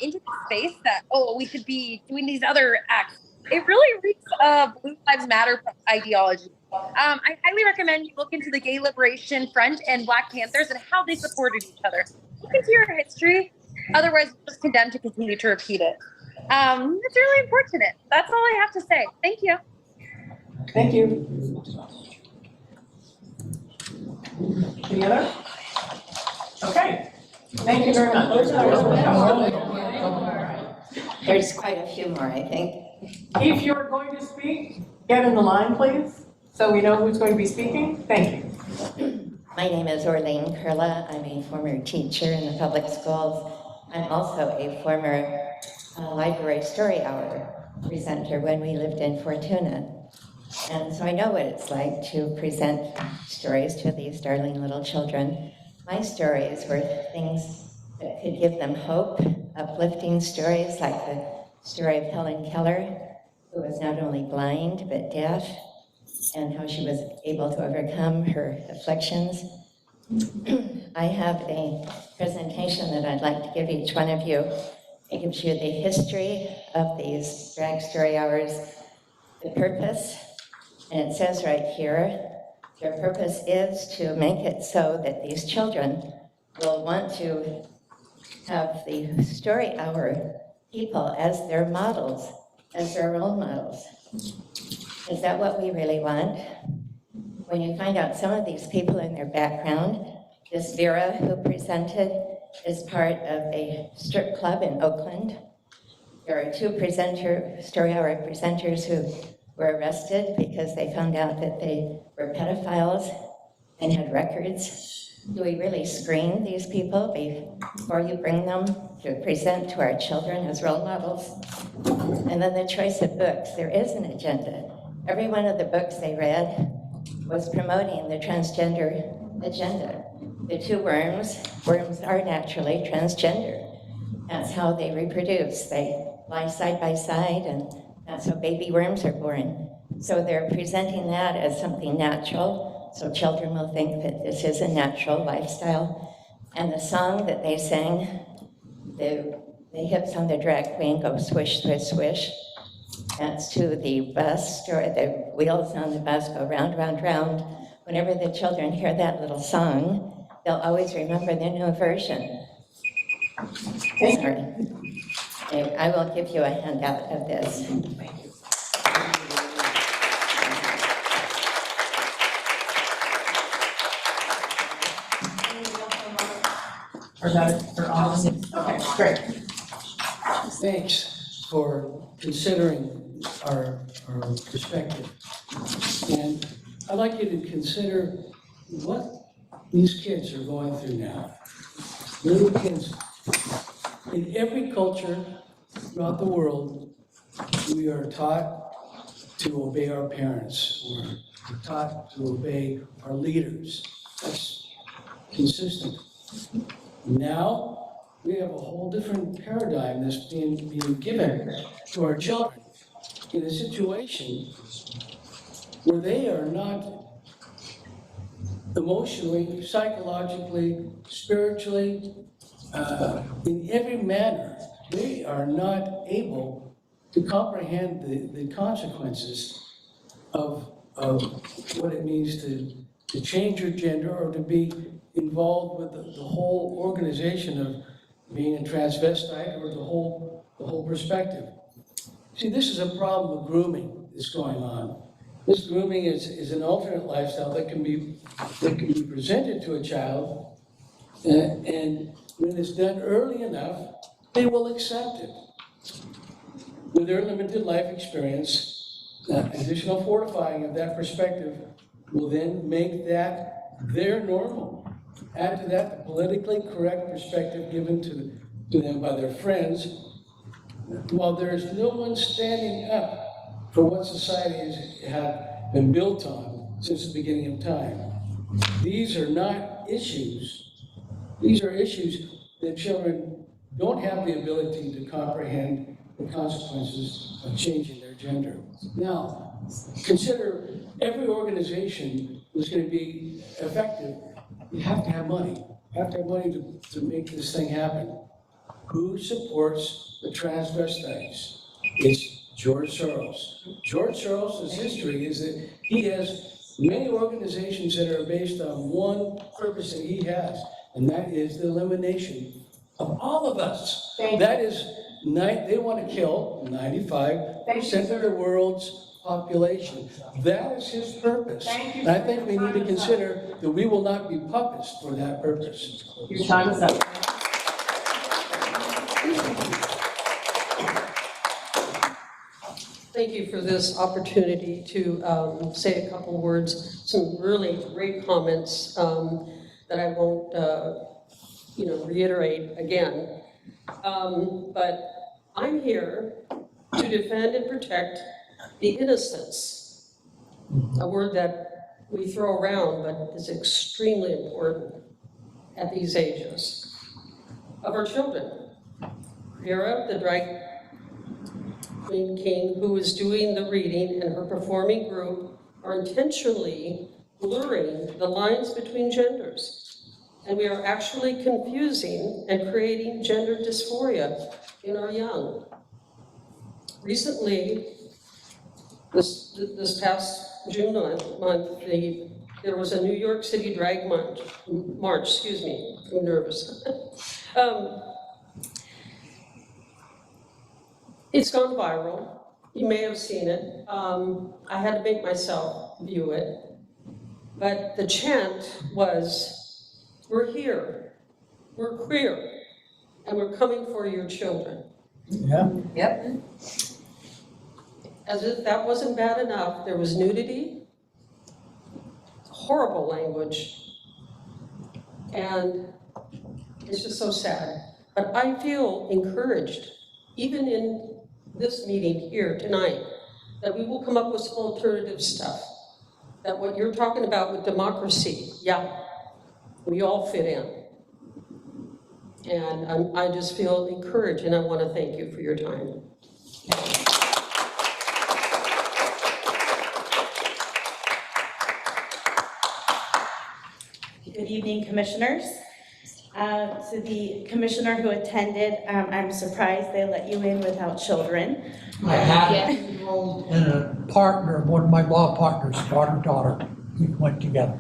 into the space that, oh, we should be doing these other acts. It really reeks of Blue Lives Matter ideology. I highly recommend you look into the Gay Liberation Front and Black Panthers and how they supported each other. Look into your history, otherwise you're just condemned to continue to repeat it. It's really unfortunate. That's all I have to say. Thank you. Thank you. Any other? Okay. Thank you very much. There's quite a few more, I think. If you're going to speak, get in the line, please, so we know who's going to be speaking. Thank you. My name is Orlane Kurla. I'm a former teacher in the public schools. I'm also a former library story hour presenter when we lived in Fortuna. And so I know what it's like to present stories to these darling little children. My stories were things that could give them hope, uplifting stories like the story of Helen Keller, who was not only blind but deaf, and how she was able to overcome her afflictions. I have a presentation that I'd like to give each one of you. It gives you the history of these drag story hours, the purpose, and it says right here, their purpose is to make it so that these children will want to have the story hour people as their models, as their role models. Is that what we really want? When you find out some of these people in their background, this Vera who presented is part of a strip club in Oakland. There are two story hour presenters who were arrested because they found out that they were pedophiles and had records. Do we really screen these people before you bring them to present to our children as role models? And then the choice of books, there is an agenda. Every one of the books they read was promoting the transgender agenda. The two worms are naturally transgender. That's how they reproduce. They lie side by side, and that's how baby worms are born. So they're presenting that as something natural, so children will think that this is a natural lifestyle. And the song that they sang, the hips on the drag queen go swish, swish, swish. That's to the bus, or the wheels on the bus go round, round, round. Whenever the children hear that little song, they'll always remember the new version. Sorry. I will give you a handout of this. Thank you. Or is that for all? Okay, great. Thanks for considering our perspective. And I'd like you to consider what these kids are going through now. Little kids, in every culture throughout the world, we are taught to obey our parents, or we're taught to obey our leaders. That's consistent. Now, we have a whole different paradigm that's being given to our children in a situation where they are not emotionally, psychologically, spiritually, in every manner, they are not able to comprehend the consequences of what it means to change your gender or to be involved with the whole organization of being a transvestite or the whole perspective. See, this is a problem of grooming that's going on. This grooming is an alternate lifestyle that can be presented to a child, and when it's done early enough, they will accept it. With their limited life experience, additional fortifying of that perspective will then make that their normal. Add to that the politically correct perspective given to them by their friends, while there is no one standing up for what society has been built on since the beginning of time. These are not issues. These are issues that children don't have the ability to comprehend the consequences of changing their gender. Now, consider every organization that's going to be effective. You have to have money. You have to have money to make this thing happen. Who supports the transvestites? It's George Soros. George Soros' history is that he has many organizations that are based on one purpose that he has, and that is the elimination of all of us. That is, they want to kill 95% of the world's population. That is his purpose. And I think we need to consider that we will not be puppets for that purpose. Your time is up. Thank you for this opportunity to say a couple words, some really great comments that I won't, reiterate again. But I'm here to defend and protect the innocence, a word that we throw around but is extremely important at these ages, of our children. Vera, the drag queen king, who is doing the reading, and her performing group are intentionally blurring the lines between genders. And we are actually confusing and creating gender dysphoria in our young. Recently, this past June month, there was a New York City drag march, I'm nervous. It's gone viral. You may have seen it. I had to make myself view it. But the chant was, we're here, we're queer, and we're coming for your children. Yeah. Yep. As if that wasn't bad enough, there was nudity, horrible language, and it's just so sad. But I feel encouraged, even in this meeting here tonight, that we will come up with some alternative stuff. That what you're talking about with democracy, yeah, we all fit in. And I just feel encouraged, and I want to thank you for your time. Good evening, commissioners. To the commissioner who attended, I'm surprised they let you in without children. I had and a partner, one of my law partners, daughter, we went together.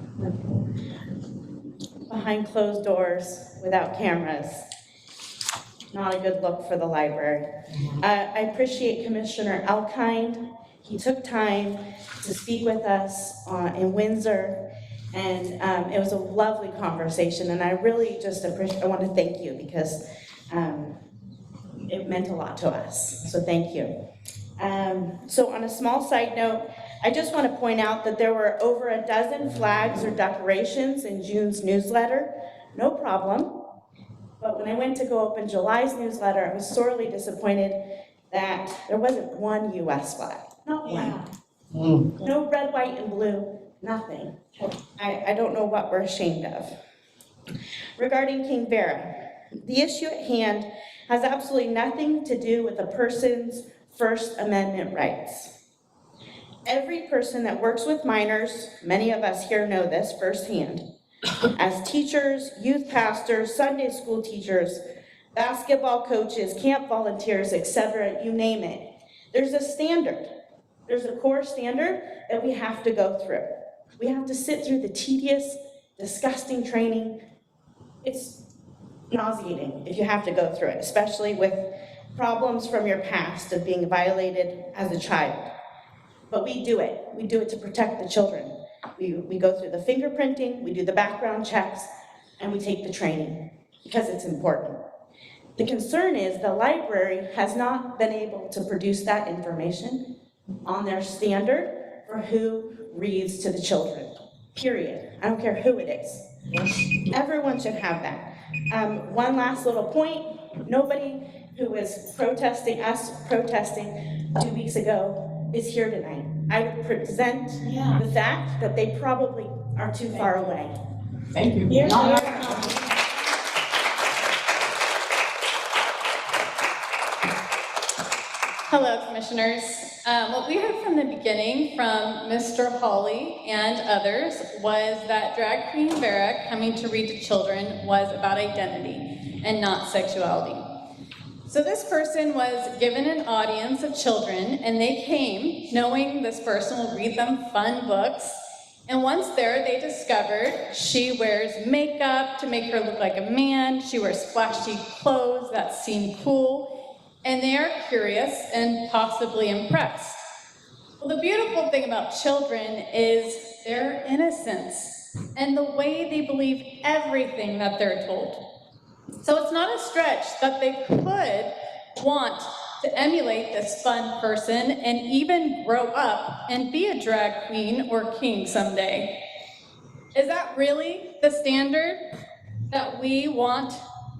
Behind closed doors, without cameras. Not a good look for the library. I appreciate Commissioner Alkind. He took time to speak with us in Windsor And it was a lovely conversation, and I really just I want to thank you because it meant a lot to us, so thank you. So on a small side note, I just want to point out that there were over a dozen flags or decorations in June's newsletter, no problem. But when I went to go open July's newsletter, I was sorely disappointed that there wasn't one US flag, not one. No red, white, and blue, nothing. I don't know what we're ashamed of. Regarding King Vera, the issue at hand has absolutely nothing to do with a person's First Amendment rights. Every person that works with minors, many of us here know this firsthand, as teachers, youth pastors, Sunday school teachers, basketball coaches, camp volunteers, etc., you name it, there's a standard. There's a core standard that we have to go through. We have to sit through the tedious, disgusting training. It's nauseating if you have to go through it, especially with problems from your past of being violated as a child. But we do it. We do it to protect the children. We go through the fingerprinting, we do the background checks, and we take the training because it's important. The concern is the library has not been able to produce that information on their standard for who reads to the children, period. I don't care who it is. Everyone should have that. One last little point, nobody who was protesting 2 weeks ago is here tonight. I would present the fact that they probably are too far away. Thank you. Hello, Commissioners. What we heard from the beginning from Mr. Hawley and others was that Drag Queen Vera coming to read to children was about identity and not sexuality. So this person was given an audience of children, and they came knowing this person will read them fun books. And once there, they discovered she wears makeup to make her look like a man. She wears flashy clothes that seem cool. And they are curious and possibly impressed. Well, the beautiful thing about children is their innocence and the way they believe everything that they're told. So it's not a stretch that they could want to emulate this fun person and even grow up and be a drag queen or king someday. Is that really the standard that we want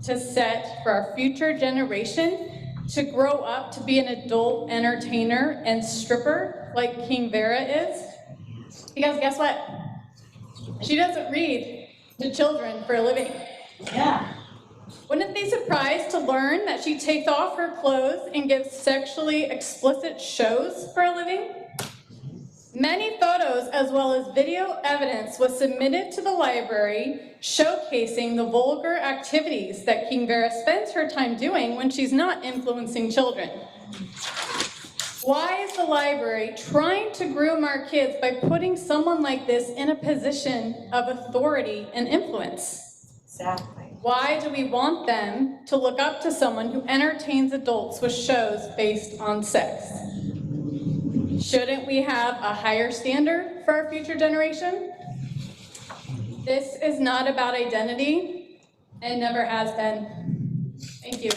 to set for our future generation? To grow up to be an adult entertainer and stripper like King Vera is? Because guess what? She doesn't read to children for a living. Yeah. Wouldn't it be surprised to learn that she takes off her clothes and gives sexually explicit shows for a living? Many photos as well as video evidence was submitted to the library showcasing the vulgar activities that King Vera spends her time doing when she's not influencing children. Why is the library trying to groom our kids by putting someone like this in a position of authority and influence? Exactly. Why do we want them to look up to someone who entertains adults with shows based on sex? Shouldn't we have a higher standard for our future generation? This is not about identity and never has been. Thank you.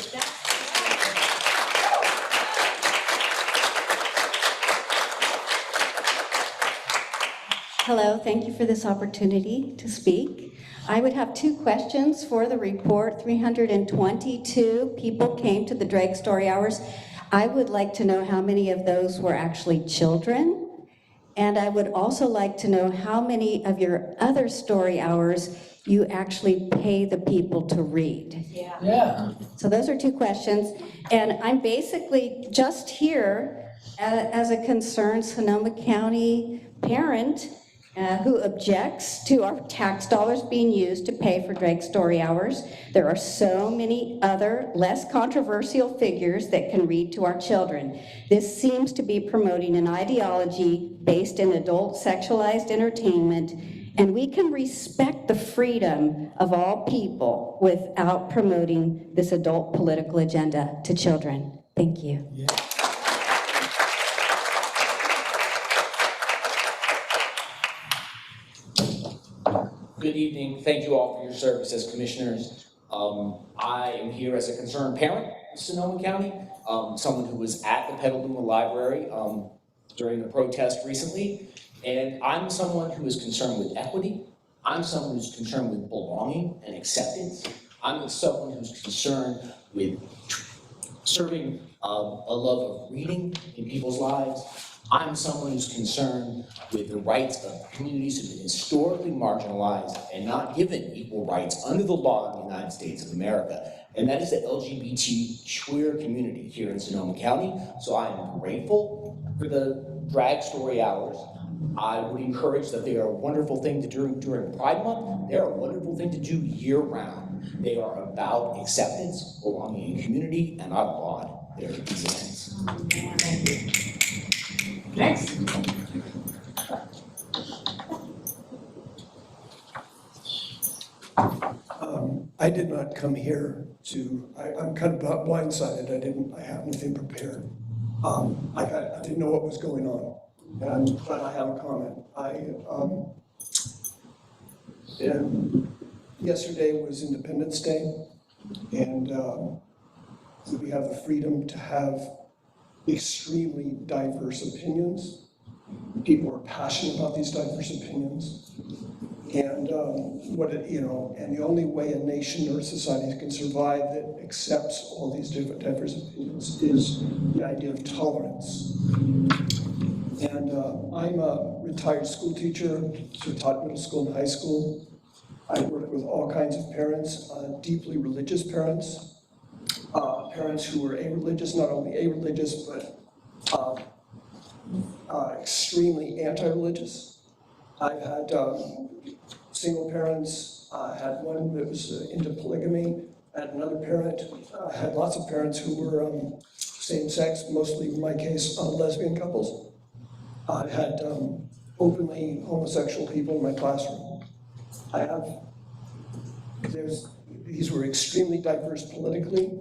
Hello, thank you for this opportunity to speak. I would have 2 questions for the report. 322 people came to the Drag Story Hours. I would like to know how many of those were actually children. And I would also like to know how many of your other story hours you actually pay the people to read. Yeah. So those are 2 questions. And I'm basically just here as a concerned Sonoma County parent who objects to our tax dollars being used to pay for Drag Story Hours. There are so many other less controversial figures that can read to our children. This seems to be promoting an ideology based in adult sexualized entertainment, and we can respect the freedom of all people without promoting this adult political agenda to children. Thank you. Yeah. Good evening. Thank you all for your service as commissioners. I am here as a concerned parent of Sonoma County, someone who was at the Petaluma Library during the protest recently. And I'm someone who is concerned with equity. I'm someone who's concerned with belonging and acceptance. I'm someone who's concerned with serving a love of reading in people's lives. I'm someone who's concerned with the rights of communities who've been historically marginalized and not given equal rights under the law in the United States of America. And that is the LGBT queer community here in Sonoma County. So I am grateful for the drag story hours. I would encourage that they are a wonderful thing to do during Pride Month. They're a wonderful thing to do year round. They are about acceptance, belonging in community, and I applaud their existence. Thank you. Next. I did not come here to, I'm kind of blindsided. I have nothing prepared. I didn't know what was going on, but I have a comment. Yesterday was Independence Day, and we have the freedom to have extremely diverse opinions. People are passionate about these diverse opinions. And and the only way a nation or a society can survive that accepts all these different diverse opinions is the idea of tolerance. And I'm a retired school teacher, so taught middle school and high school. I work with all kinds of parents, deeply religious parents, parents who are a-religious, not only a-religious, but extremely anti-religious. I've had single parents, had one that was into polygamy, had another parent, had lots of parents who were same-sex, mostly in my case, lesbian couples. I had openly homosexual people in my classroom. These were extremely diverse politically,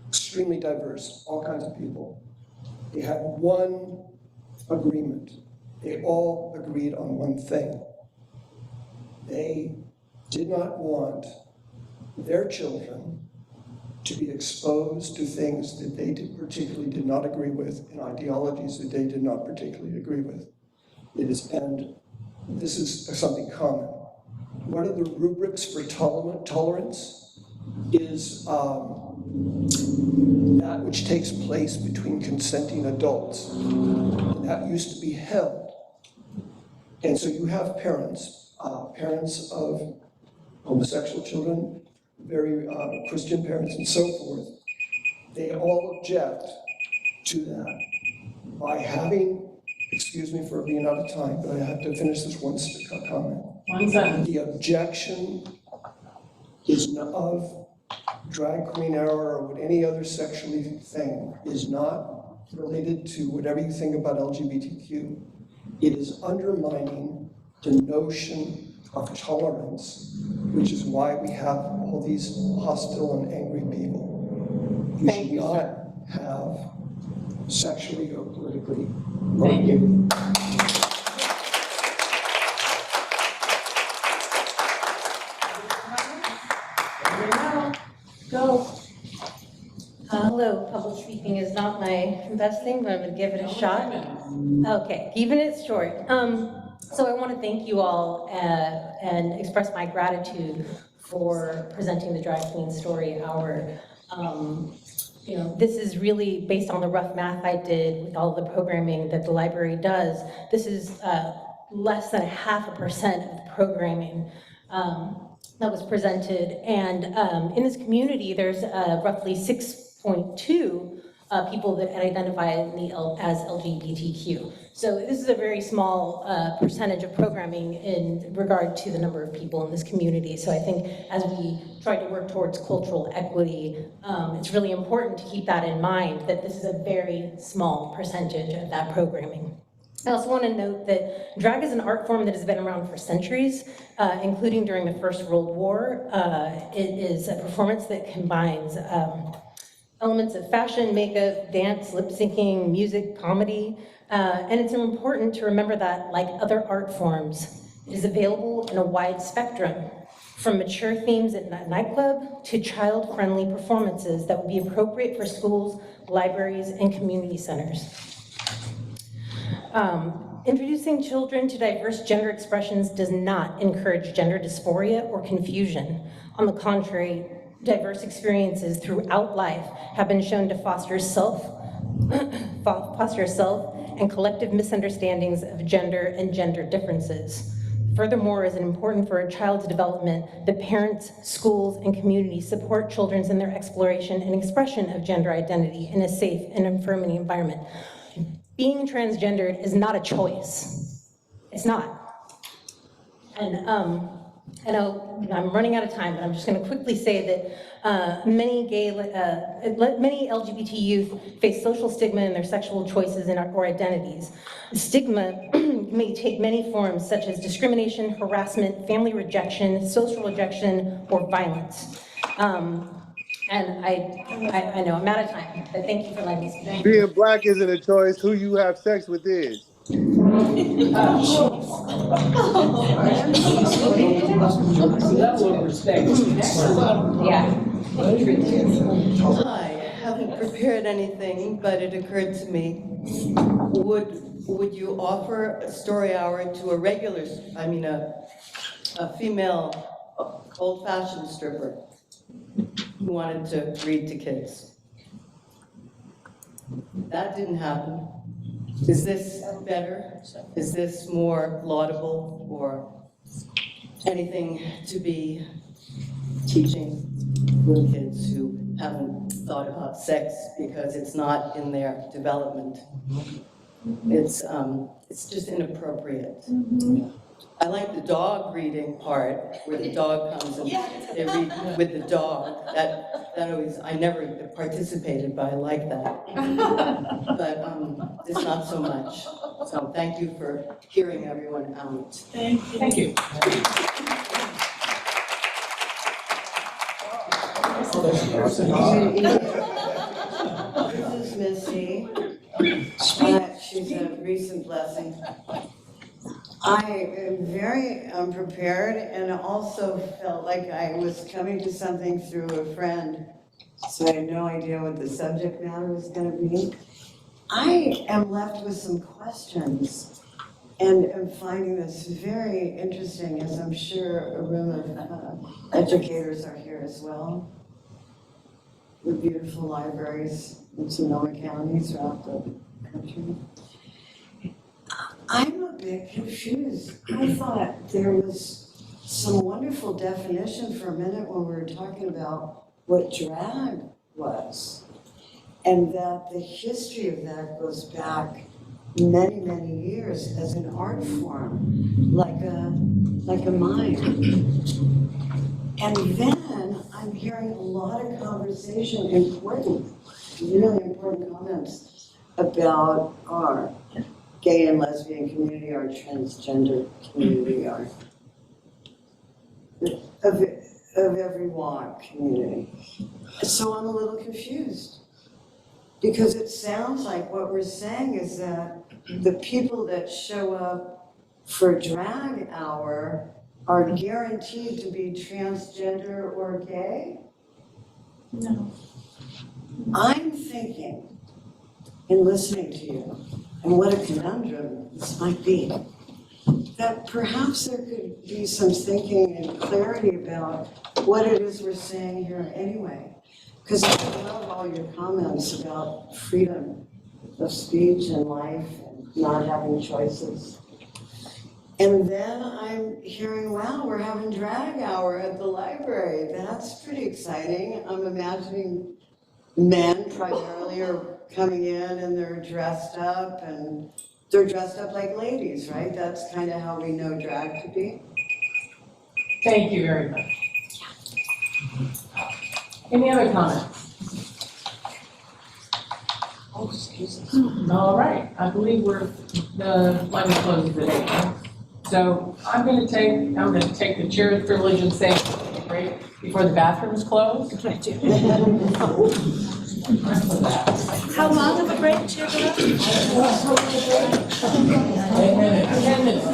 extremely diverse, all kinds of people. They had one agreement. They all agreed on one thing. They did not want their children to be exposed to things that they particularly did not agree with and ideologies that they did not particularly agree with. And this is something common. One of the rubrics for tolerance is that which takes place between consenting adults. And that used to be held. And so you have parents, parents of homosexual children, very Christian parents and so forth. They all object to that by having, excuse me for being out of time, but I have to finish this one comment. One sentence. The objection is of drag queen hour or any other sexually thing is not related to whatever you think about LGBTQ. It is undermining the notion of tolerance, which is why we have all these hostile and angry people. You should not have sexually or politically. Thank you. Go. Hello, public speaking is not my best thing, but I'm gonna give it a shot. Okay, keeping it short. So I want to thank you all and express my gratitude for presenting the Drag Queen Story Hour. This is really based on the rough math I did with all the programming that the library does. This is less than 0.5% of the programming that was presented. And in this community, there's roughly 6.2 people that identify as LGBTQ. So this is a very small percentage of programming in regard to the number of people in this community. So I think as we try to work towards cultural equity, it's really important to keep that in mind, that this is a very small percentage of that programming. I also want to note that drag is an art form that has been around for centuries, including during the First World War. It is a performance that combines elements of fashion, makeup, dance, lip syncing, music, comedy, and it's important to remember that, like other art forms, It is available in a wide spectrum, from mature themes at a nightclub to child-friendly performances that would be appropriate for schools, libraries, and community centers. Introducing children to diverse gender expressions does not encourage gender dysphoria or confusion. On the contrary, diverse experiences throughout life have been shown to foster self and collective misunderstandings of gender and gender differences. Furthermore, it is important for a child's development that parents, schools, and communities support children in their exploration and expression of gender identity in a safe and affirming environment. Being transgendered is not a choice. It's not. And I know I'm running out of time, but I'm just going to quickly say that many LGBT youth face social stigma in their sexual choices or identities. Stigma may take many forms, such as discrimination, harassment, family rejection, social rejection, or violence. And I know I'm out of time, but thank you for letting me speak. Being black isn't a choice. Who you have sex with is. Level of respect. Yeah. I haven't prepared anything, but it occurred to me, would you offer a story hour to a female old-fashioned stripper who wanted to read to kids? That didn't happen. Is this better? Is this more laudable, or anything to be teaching little kids who haven't thought about sex because it's not in their development? It's just inappropriate. I like the dog reading part, where the dog comes and they read with the dog. That always, I never participated, but I like that. But it's not so much. So thank you for hearing everyone out. Thank you. This is Missy. She's a recent blessing. I am very unprepared and also felt like I was coming to something through a friend, so I had no idea what the subject matter was going to be. I am left with some questions and am finding this very interesting, as I'm sure a room of educators are here as well. The beautiful libraries in Sonoma County throughout the country. I'm a bit confused. I thought there was some wonderful definition for a minute when we were talking about what drag was, and that the history of that goes back many, many years as an art form, like a mime. And then I'm hearing a lot of conversation, really important comments about our gay and lesbian community, our transgender community, our of every walk community. So I'm a little confused, because it sounds like what we're saying is that the people that show up for drag hour are guaranteed to be transgender or gay? No. I'm thinking, in listening to you, and what a conundrum this might be, that perhaps there could be some thinking and clarity about what it is we're saying here anyway. Because I love all your comments about freedom of speech and life and not having choices. And then I'm hearing, wow, we're having drag hour at the library. That's pretty exciting. I'm imagining men primarily are coming in and they're dressed up, and they're dressed up like ladies, right? That's kind of how we know drag to be. Thank you very much. Any other comments? Oh, excuse me. All right, I believe the line is closed today. So I'm gonna take the chair's privilege and say, right before the bathrooms close. How long of a break, Chair Barrow? 10 minutes, 10 minutes.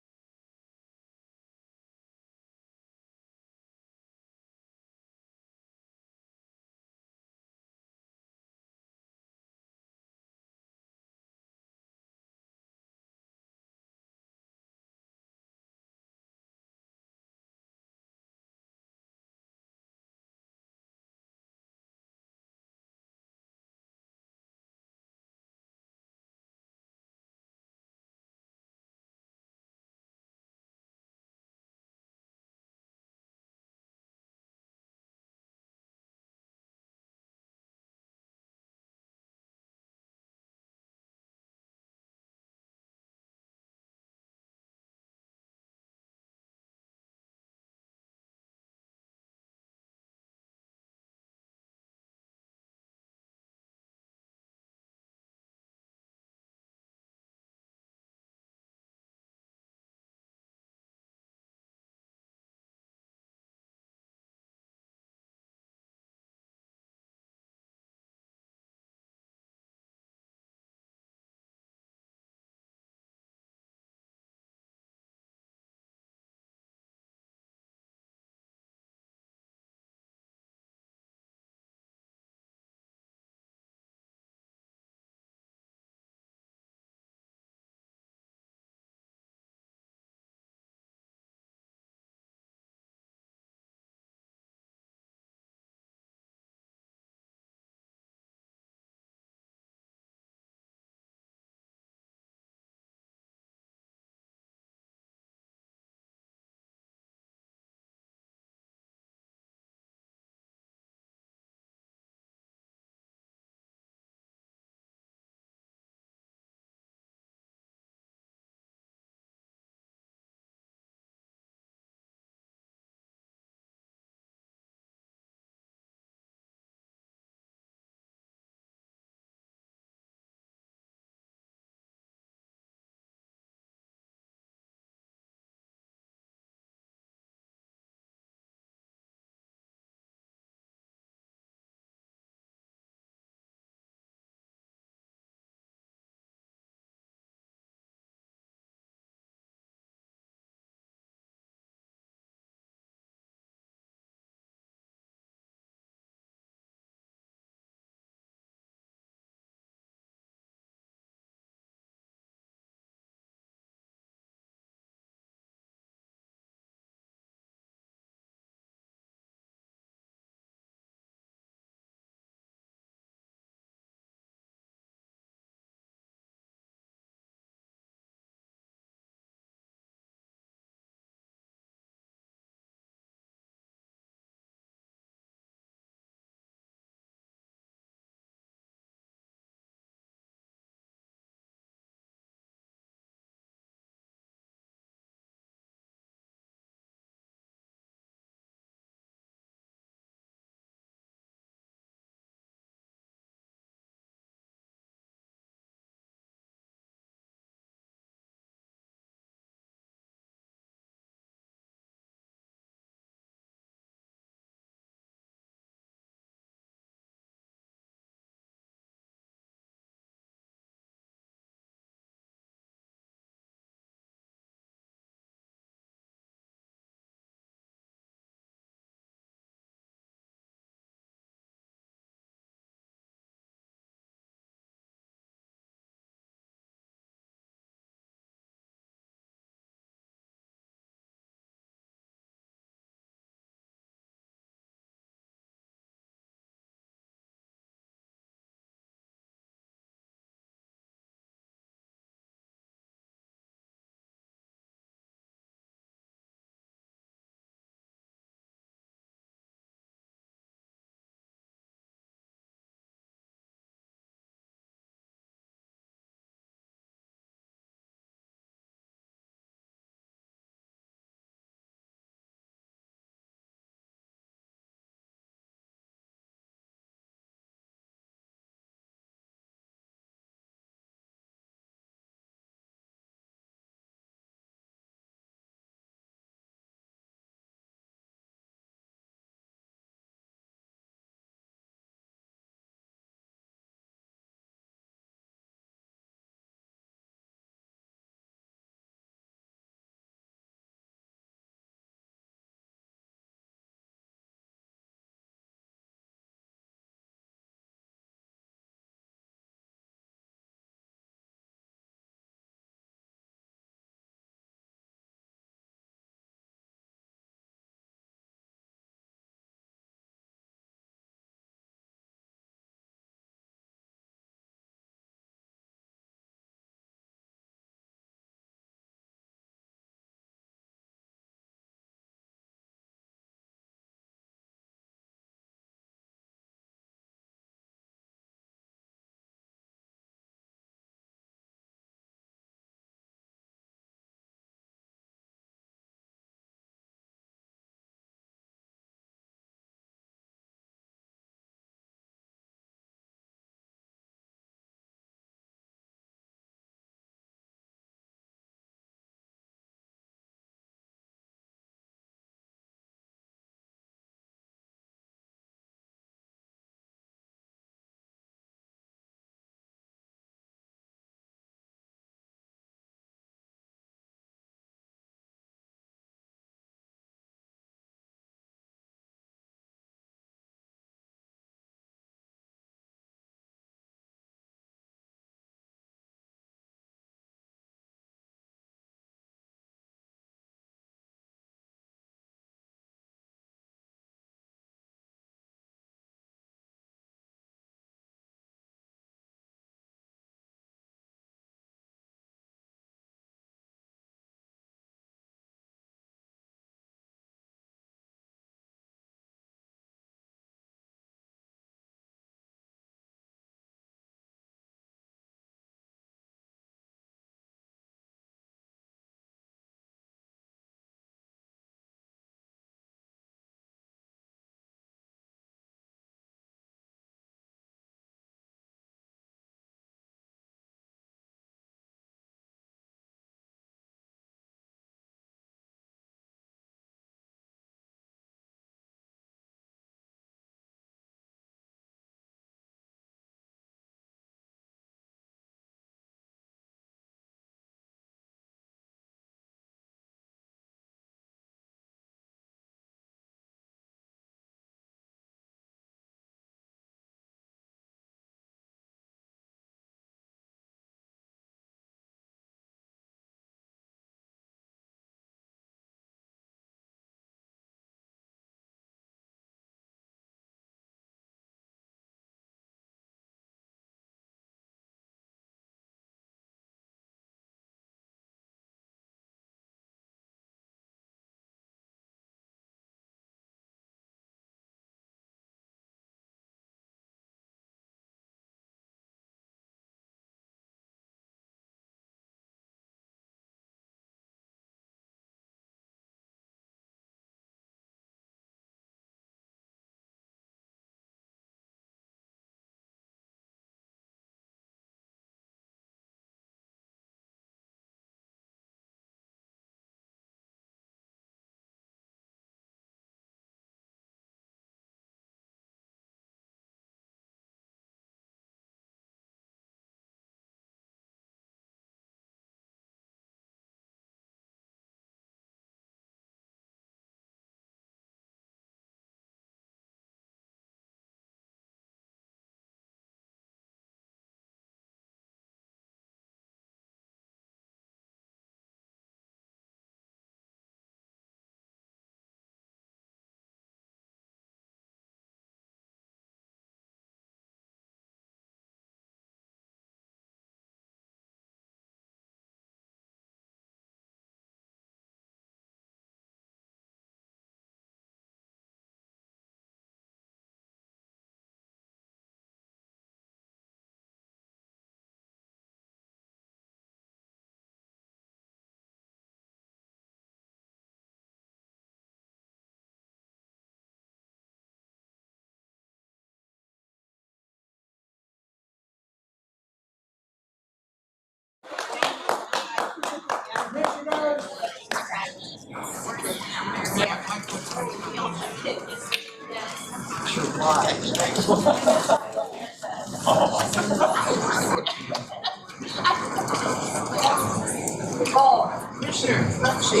Oh, Commissioner, let's see.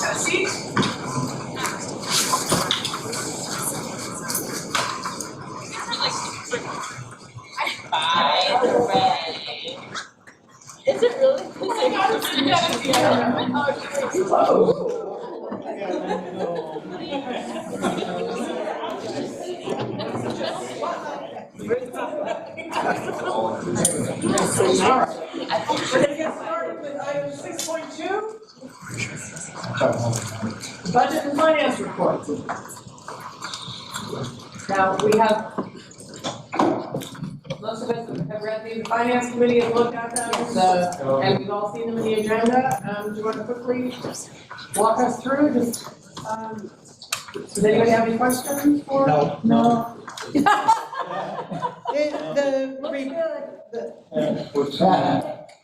Have a seat. Is it really? We're gonna get started with item 6.2. Budget and finance report. Now, we have, most of us have read the finance committee has looked at them, and we've all seen them in the agenda. Do you want to quickly walk us through, does anybody have any questions for? No.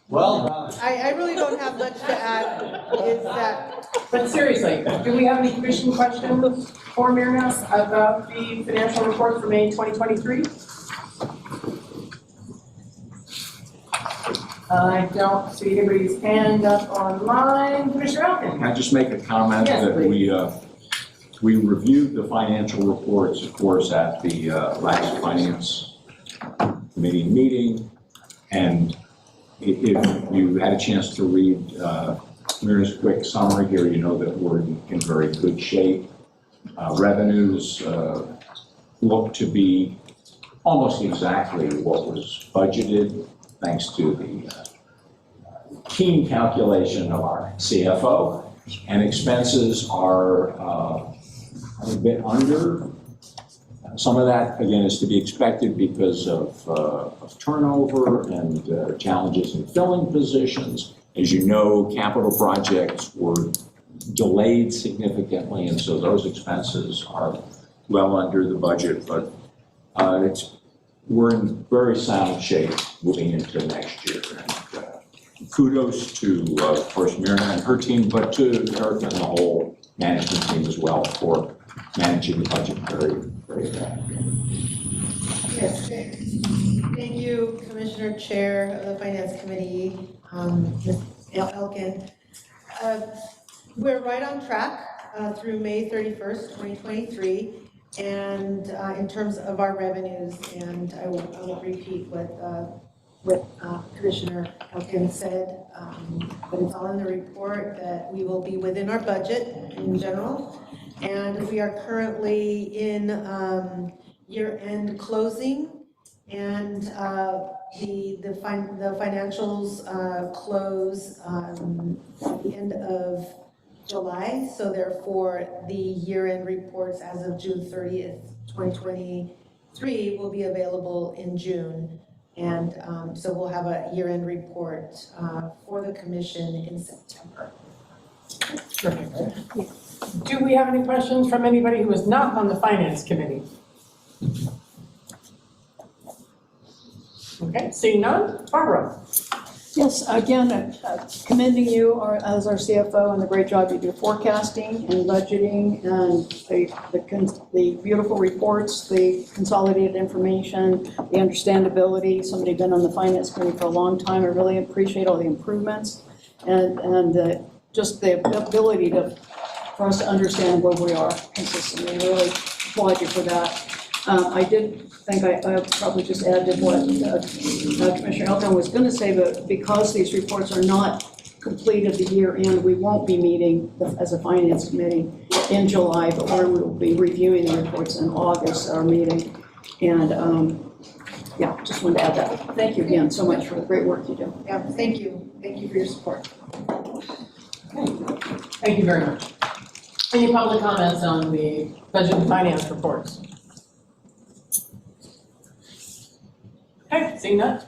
Well done. I really don't have much to add, is that. But seriously, do we have any commission questions for Miriam about the financial report for May 2023? I don't see anybody's hand up online. Commissioner Elkin? Can I just make a comment Yes, that please. we reviewed the financial reports, of course, at the last finance committee meeting. And if you had a chance to read Mira's quick summary here, you know that we're in very good shape. Revenues look to be almost exactly what was budgeted, thanks to the keen calculation of our CFO. And expenses are a bit under. Some of that, again, is to be expected because of turnover and challenges in filling positions. As you know, capital projects were delayed significantly, and so those expenses are well under the budget, but we're in very sound shape moving into next year. And kudos to, of course, Mirna and her team, but to Eric and the whole management team as well for managing the budget very, very well. Yes. Thank you, Commissioner Chair of the Finance Committee, Ms. Elkin. We're right on track through May 31st, 2023. And in terms of our revenues, and I won't repeat what Commissioner Elkin said, but it's all in the report that we will be within our budget in general. And we are currently in year-end closing, and the financials close at the end of July, so therefore the year-end reports as of June 30th, 2023 will be available in June. And so we'll have a year-end report for the commission in September. Terrific. Do we have any questions from anybody who is not on the finance committee? Okay, seeing none, Barbara. Yes, again, commending you as our CFO and the great job you do forecasting and budgeting and the beautiful reports, the consolidated information, the understandability. Somebody been on the finance committee for a long time. I really appreciate all the improvements and just the ability for us to understand where we are consistently. I really applaud you for that. I did think I probably just added what Commissioner Elkin was going to say, but because these reports are not completed the year end, we won't be meeting as a finance committee in July, but we will be reviewing the reports in August, our meeting. And yeah, just wanted to add that. Thank you again so much for the great work you do. Yeah, thank you. Thank you for your support. Thank you very much. Any public comments on the budget and finance reports? Okay, seeing none.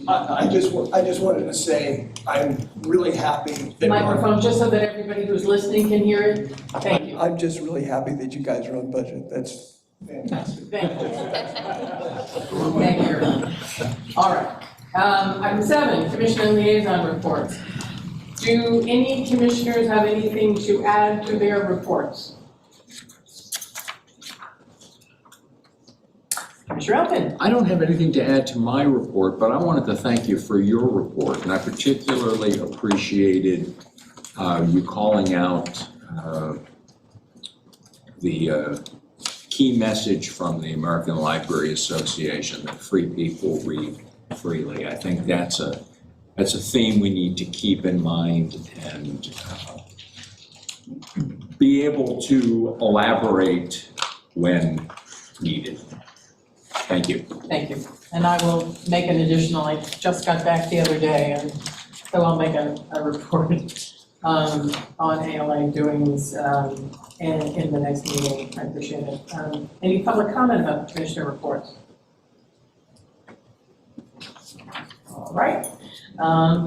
I just wanted to say, I'm really happy that. Microphone, just so that everybody who's listening can hear it. Thank you. I'm just really happy that you guys are on budget. That's fantastic. Thank you. Thank you, everyone. All right. Item 7, Commissioner Liaison Reports. Do any commissioners have anything to add to their reports? Commissioner Elkin. I don't have anything to add to my report, but I wanted to thank you for your report. And I particularly appreciated you calling out the key message from the American Library Association that free people read freely. I think that's a theme we need to keep in mind and be able to elaborate when needed. Thank you. Thank you. And I will make an additional, I just got back the other day, and so I'll make a report on ALA doings in the next meeting. I appreciate it. Any public comment about the commissioner reports? All right.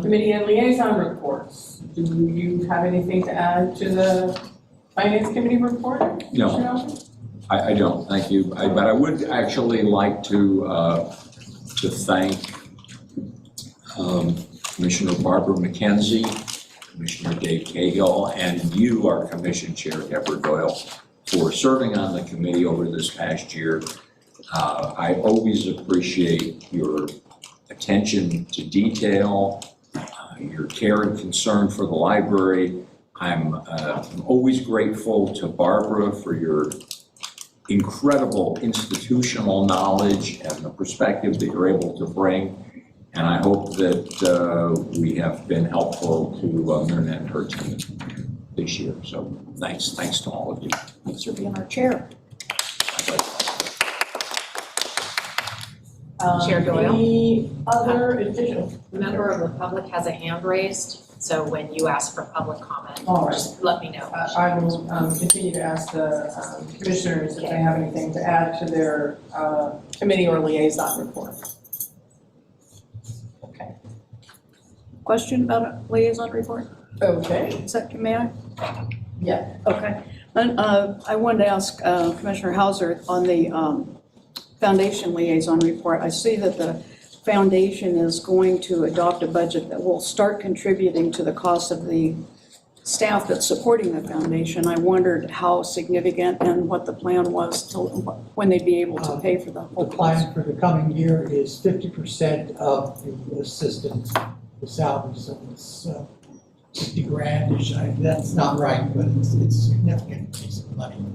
Committee and liaison reports. Do you have anything to add to the Finance Committee report? No. Commissioner Elkin? I don't, thank you. But I would actually like to thank Commissioner Barbara McKenzie, Commissioner Dave Cahill, and you, our Commission Chair, Deborah Doyle, for serving on the committee over this past year. I always appreciate your attention to detail, your care and concern for the library. I'm always grateful to Barbara for your incredible institutional knowledge and the perspective that you're able to bring. And I hope that we have been helpful to Myrna and her team this year. So thanks to all of you. Thanks for being our chair. Chair Doyle? Any other additional? Member of the public has a hand raised, so when you ask for public comment, All right. just let me know. I will continue to ask the commissioners if they have anything to add to their committee or liaison report. Okay. Question about a liaison report? Okay. Is that, may I? Yeah. Okay. And I wanted to ask Commissioner Hauser on the foundation liaison report. I see that the foundation is going to adopt a budget that will start contributing to the cost of the staff that's supporting the foundation. I wondered how significant and what the plan was to when they'd be able to pay for the whole The cost. plan for the coming year is 50% of the assistance, the salary, so it's 50 grand-ish. That's not right, but it's a significant piece of money.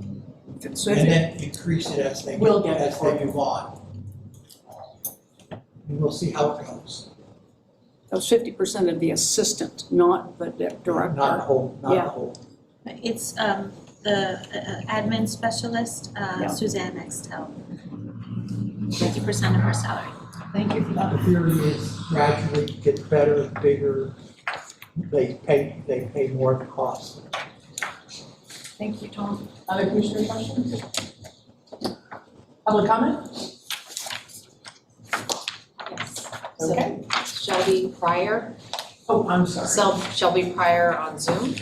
So And then increase it as they We'll get as it they for you. move on. And we'll see how it goes. That was 50% of the assistant, not the director. Not a whole, not a whole. It's the admin specialist, Yeah. Suzanne Nextel. 50% of her salary. Thank you for that. The theory is gradually get better, bigger, they pay more of the cost. Thank you, Tom. Other commissioner questions? Public comment? Yes. Okay. So Shelby Pryor, Oh, I'm sorry. Shelby Pryor on Zoom.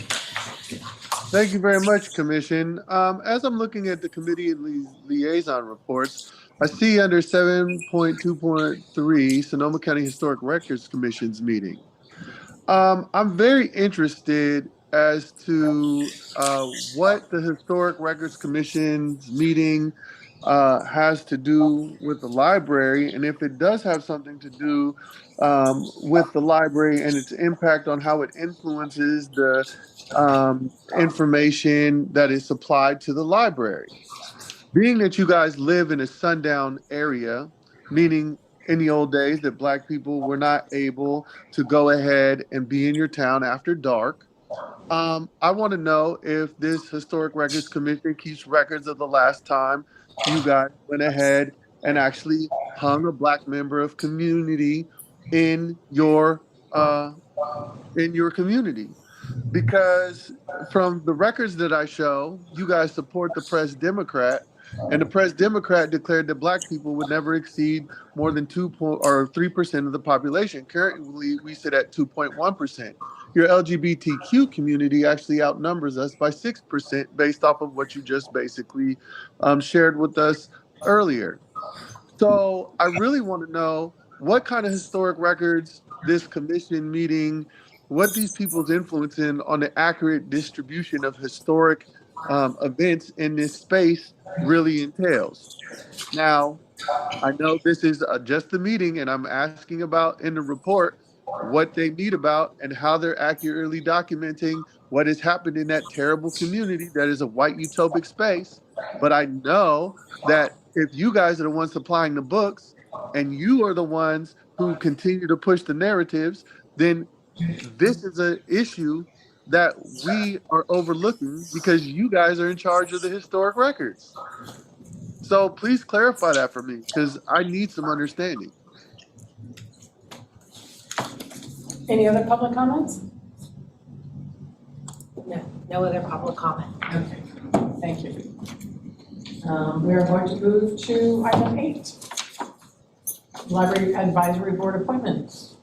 Thank you very much, Commission. As I'm looking at the committee and liaison reports, I see under 7.2.3, Sonoma County Historic Records Commission's meeting. I'm very interested as to what the Historic Records Commission's meeting has to do with the library, and if it does have something to do with the library and its impact on how it influences the information that is supplied to the library. Being that you guys live in a sundown area, meaning in the old days that Black people were not able to go ahead and be in your town after dark, I want to know if this Historic Records Commission keeps records of the last time you guys went ahead and actually hung a Black member of community in your community. Because from the records that I show, you guys support the Press Democrat, and the Press Democrat declared that Black people would never exceed more than 3% of the population. Currently, we sit at 2.1%. Your LGBTQ community actually outnumbers us by 6% based off of what you just basically shared with us earlier. So I really want to know what kind of historic records this commission meeting, what these people's influence on the accurate distribution of historic events in this space really entails. Now, I know this is just a meeting, and I'm asking about in the report what they meet about and how they're accurately documenting what has happened in that terrible community that is a white utopic space. But I know that if you guys are the ones supplying the books and you are the ones who continue to push the narratives, then this is an issue that we are overlooking because you guys are in charge of the historic records. So please clarify that for me, because I need some understanding. Any other public comments? No other public comment. Okay, thank you. We are going to move to item 8. Library Advisory Board appointments.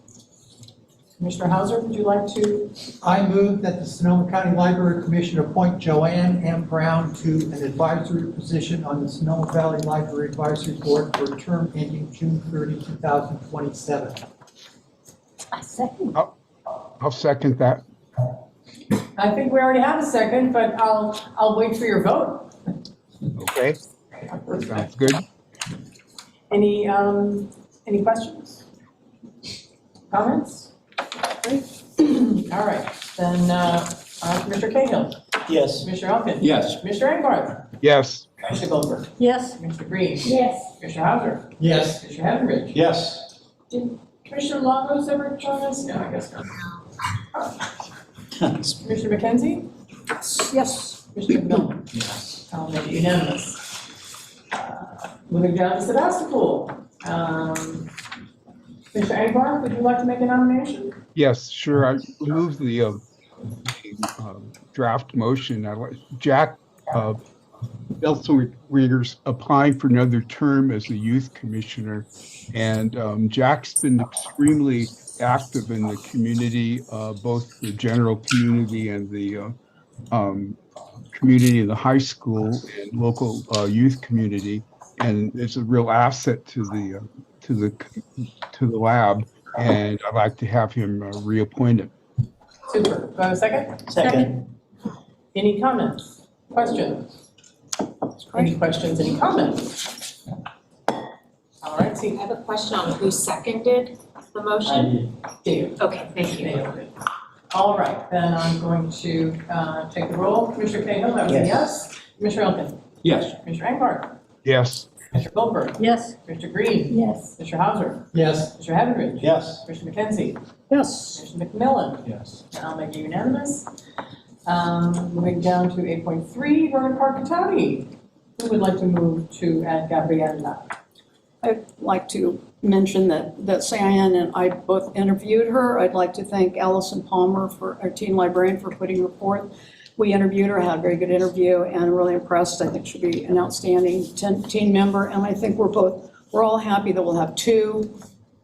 Commissioner Hauser, would you like to? I move that the Sonoma County Library Commission appoint Joanne M. Brown to an advisory position on the Sonoma Valley Library Advisory Board for a term ending June 30, 2027. I'll second that. I think we already have a second, but I'll wait for your vote. Okay, sounds good. Any questions? Comments? Great. All right, then, Commissioner Cahill. Yes. Commissioner Elkin. Yes. Commissioner Engelhardt. Yes. Commissioner Goldberg. Yes. Commissioner Green. Yes. Commissioner Hauser. Yes. Commissioner Henrich. Yes. Did Commissioner Lagos ever join us? No, I guess not. Commissioner McKenzie? Yes. Commissioner McMillan? Yes. I'll make it unanimous. Moving down to Sebastopol. Commissioner Engelhardt, would you like to make a nomination? Yes, sure. I move the draft motion. Jack Belselreader's applying for another term as a youth commissioner. And Jack's been extremely active in the community, both the general community and the community in the high school and local youth community. And it's a real asset to the lab. And I'd like to have him reappointed. Super. Do I have a second? Second. Any comments? Questions? Any questions, any comments? All right, I have a question on who seconded the motion. Dave. Okay, thank you. All right, then I'm going to take the roll. Commissioner Cahill, that was a yes. Commissioner Elkin. Yes. Commissioner Engelhardt. Yes. Commissioner Goldberg. Yes. Commissioner Green. Yes. Commissioner Hauser. Yes. Commissioner Henrich. Yes. Commissioner McKenzie. Yes. Commissioner McMillan. Yes. And I'll make it unanimous. Moving down to 8.3, Vernon Park County. Who would like to move to add Gabriela? I'd like to mention that Cyan and I both interviewed her. I'd like to thank Allison Palmer, for our teen librarian, for putting her forth. We interviewed her, had a very good interview, and really impressed. I think she'll be an outstanding teen member, and I think we're all happy that we'll have 2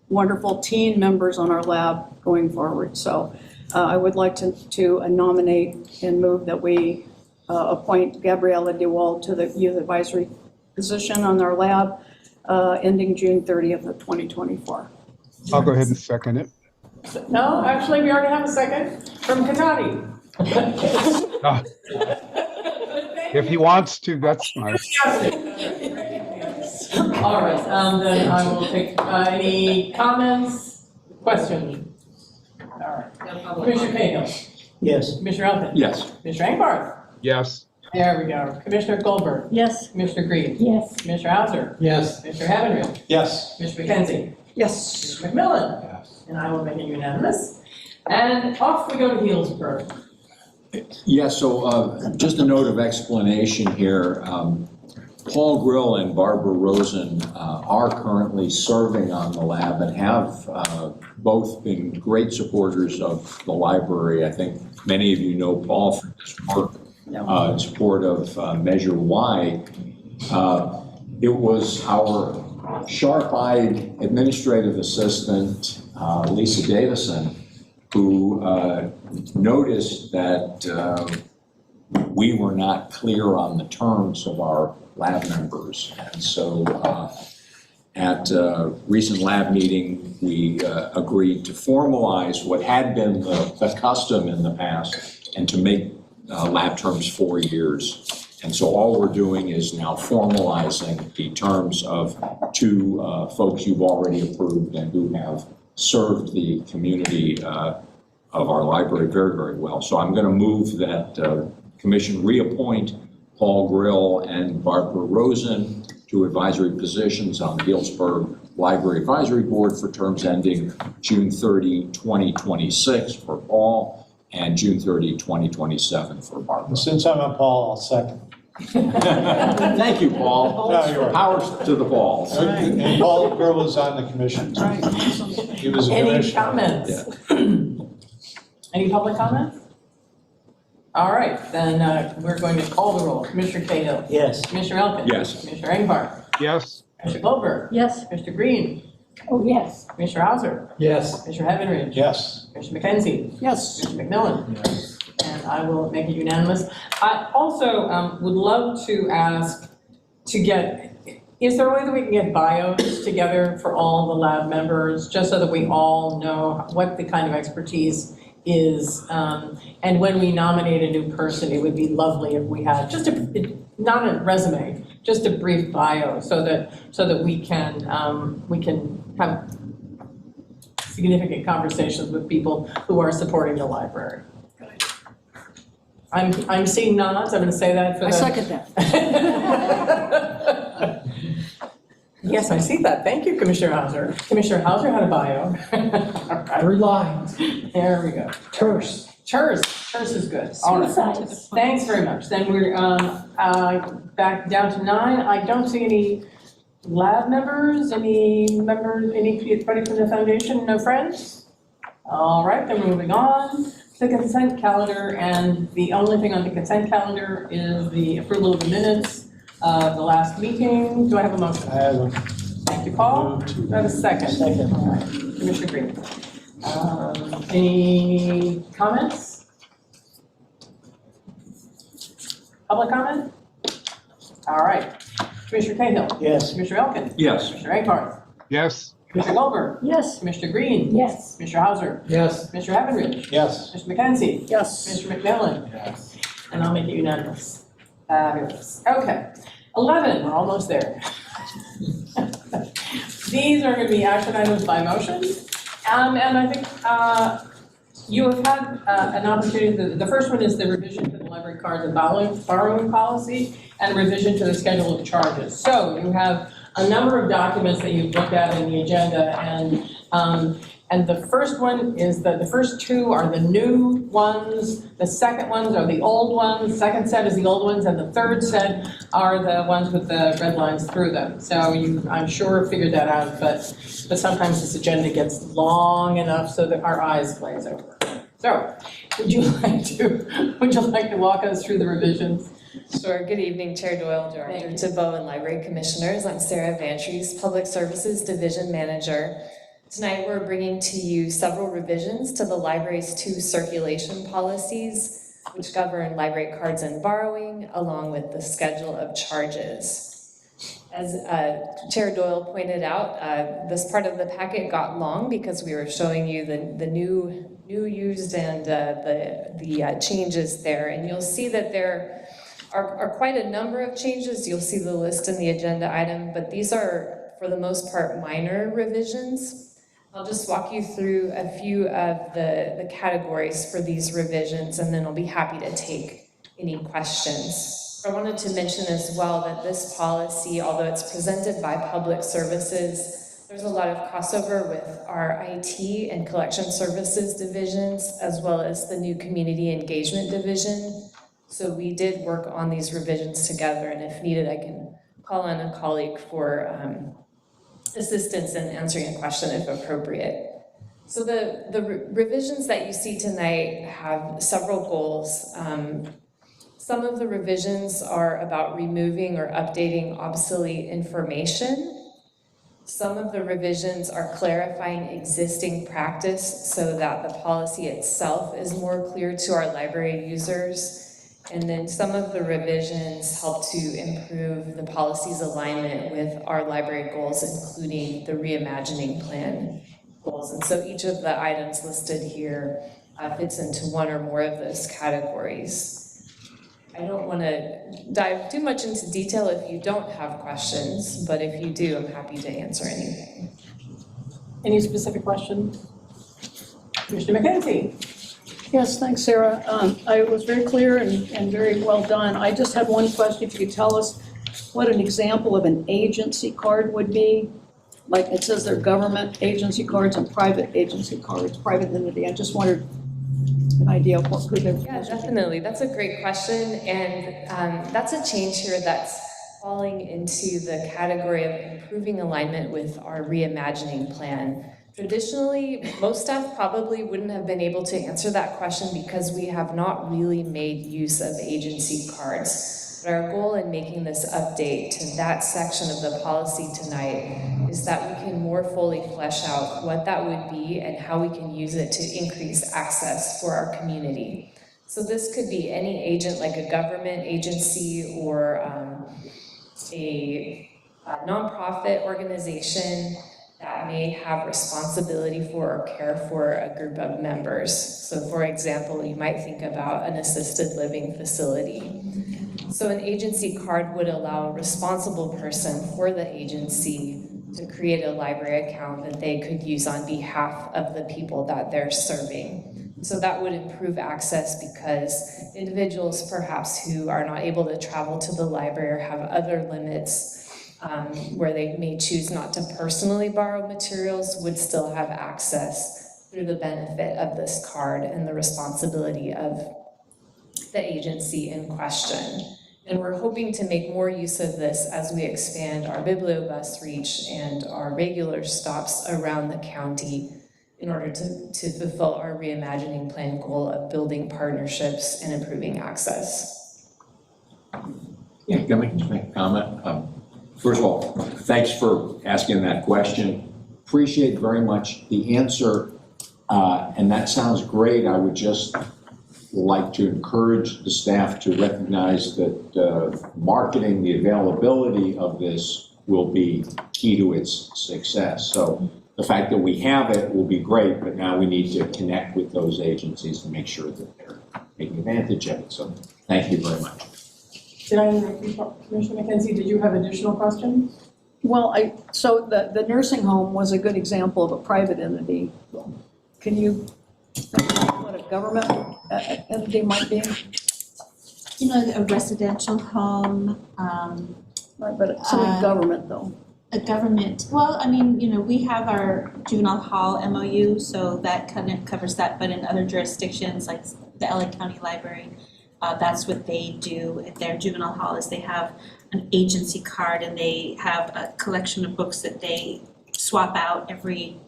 wonderful teen members on our lab going forward. So I would like to nominate and move that we appoint Gabriela DeWald to the youth advisory position on our lab, ending June 30th of 2024. I'll go ahead and second it. No, actually, we already have a second from Katati. If he wants to, that's nice. All right, then I will take any comments, questions? All right. Commissioner Cahill. Yes. Commissioner Elkin. Yes. Commissioner Engelhardt. Yes. There we go. Commissioner Goldberg. Yes. Commissioner Green. Yes. Commissioner Hauser. Yes. Commissioner Havenfield. Yes. Commissioner McKenzie. Yes. Commissioner McMillan. Yes. And I will make it unanimous. And off we go to Healdsburg. Yeah, so just a note of explanation here. Paul Grill and Barbara Rosen are currently serving on the lab and have both been great supporters of the library. I think many of you know Paul for his work in support of Measure Y. It was our sharp-eyed administrative assistant, Lisa Davison, who noticed that we were not clear on the terms of our lab members. And so at a recent lab meeting, we agreed to formalize what had been the custom in the past and to make lab terms 4 years. And so all we're doing is now formalizing the terms of two folks you've already approved and who have served the community of our library very, very well. So I'm going to move that Commission reappoint Paul Grill and Barbara Rosen to advisory positions on the Healdsburg Library Advisory Board for terms ending June 30, 2026 for Paul and June 30, 2027 for Barbara. Since I'm a Paul, I'll second. Thank you, Paul. No, you're right. Powers to the Pauls. And Paul Grill was on the commission. He was a Any commissioner. comments? Any public comments? All right, then we're going to call the roll. Commissioner Cahill. Yes. Commissioner Elkin. Yes. Commissioner Engelbart. Yes. Commissioner Goldberg. Yes. Commissioner Green. Oh, yes. Commissioner Hauser. Yes. Commissioner Heavenridge. Yes. Commissioner McKenzie. Yes. Commissioner McMillan. And I will make it unanimous. I also would love to ask to get, is there a way that we can get bios together for all the lab members, just so that we all know what the kind of expertise is? And when we nominate a new person, it would be lovely if we had just not a resume, just a brief bio, so that we can have significant conversations with people who are supporting the library. I'm seeing nods, I'm gonna say that for the. I second that. Yes, I see that, thank you, Commissioner Hauser. Commissioner Hauser had a bio. 3 lines. There we go. Terse. Terse is good, all right. Thanks very much, then we're back down to 9. I don't see any lab members, anybody from the foundation, no friends? All right, then we're moving on. The consent calendar, and the only thing on the consent calendar is the approval of the minutes of the last meeting. Do I have a motion? I have a. Thank you, Paul. Do I have a second? Second. All right. Commissioner Green. Any comments? Public comment? All right. Commissioner Cahill. Yes. Commissioner Elkin. Yes. Commissioner Engelbart. Yes. Commissioner Goldberg. Yes. Commissioner Green. Yes. Commissioner Hauser. Yes. Commissioner Heavenridge. Yes. Mr. McKenzie. Yes. Mr. McMillan. Yes. And I'll make it unanimous. Fabulous. Okay. 11, we're almost there. These are going to be action items by motion. And I think you have had an opportunity, the first one is the revision to the library cards and borrowing policy and revision to the schedule of charges. So you have a number of documents that you've looked at in the agenda, and the first one is the first 2 are the new ones, the second ones are the old ones, second set is the old ones, and the third set are the ones with the red lines through them. So you, I'm sure, figured that out, but sometimes this agenda gets long enough so that our eyes glaze over. So, would you like to walk us through the revisions? Sure. Good evening, Chair Doyle, Director Tebow, and Library Commissioners. I'm Sarah Vantries, Public Services Division Manager. Tonight, we're bringing to you several revisions to the library's 2 circulation policies, which govern library cards and borrowing, along with the schedule of charges. As Chair Doyle pointed out, this part of the packet got long because we were showing you the new used and the changes there. And you'll see that there are quite a number of changes. You'll see the list in the agenda item, but these are, for the most part, minor revisions. I'll just walk you through a few of the categories for these revisions, and then I'll be happy to take any questions. I wanted to mention as well that this policy, although it's presented by Public Services, there's a lot of crossover with our IT and Collection Services divisions, as well as the new Community Engagement Division. So we did work on these revisions together, and if needed, I can call on a colleague for assistance in answering a question if appropriate. So the revisions that you see tonight have several goals. Some of the revisions are about removing or updating obsolete information. Some of the revisions are clarifying existing practice so that the policy itself is more clear to our library users. And then some of the revisions help to improve the policy's alignment with our library goals, including the reimagining plan goals. And so each of the items listed here fits into one or more of those categories. I don't want to dive too much into detail if you don't have questions, but if you do, I'm happy to answer anything. Any specific questions? Commissioner McKenzie? Yes, thanks, Sarah. I was very clear and very well done. I just had one question. If you could tell us what an example of an agency card would be? Like it says they're government agency cards and private agency cards, private entity. I just wondered an idea of what could have. Yeah, definitely. That's a great question. And that's a change here that's falling into the category of improving alignment with our reimagining plan. Traditionally, most staff probably wouldn't have been able to answer that question because we have not really made use of agency cards. But our goal in making this update to that section of the policy tonight is that we can more fully flesh out what that would be and how we can use it to increase access for our community. So this could be any agent, like a government agency or a nonprofit organization that may have responsibility for or care for a group of members. So for example, you might think about an assisted living facility. So an agency card would allow a responsible person for the agency to create a library account that they could use on behalf of the people that they're serving. So that would improve access because individuals perhaps who are not able to travel to the library or have other limits where they may choose not to personally borrow materials would still have access through the benefit of this card and the responsibility of the agency in question. And we're hoping to make more use of this as we expand our bibliobus reach and our regular stops around the county in order to fulfill our reimagining plan goal of building partnerships and improving access. Yeah, can I just make a comment? First of all, thanks for asking that question. Appreciate very much the answer, and that sounds great. I would just like to encourage the staff to recognize that marketing the availability of this will be key to its success. So the fact that we have it will be great, but now we need to connect with those agencies to make sure that they're taking advantage of it. So thank you very much. Did I interrupt you, Commissioner McKenzie? Did you have additional questions? Well, so the nursing home was a good example of a private entity. Can you think about what a government entity might be? You know, a residential home. Right, but it's something government though. A government, well, I mean, you know, we have our juvenile hall MOU, so that kind of covers that, but in other jurisdictions, like the LA County Library, that's what they do at their juvenile hall, is they have an agency card and they have a collection of books that they swap out every,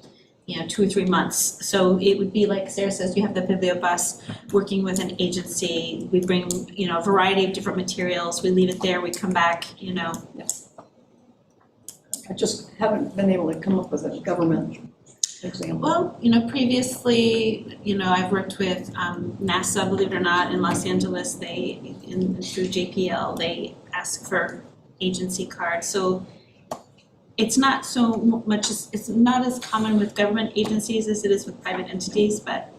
2 or 3 months. So it would be like Sarah says, you have the bibliobus working with an agency. We bring, a variety of different materials. We leave it there, we come back, I just haven't been able to come up with a government example. Well, previously, I've worked with NASA, believe it or not, in Los Angeles. Through JPL, they ask for agency cards. So it's not so much, it's not as common with government agencies as it is with private entities, but.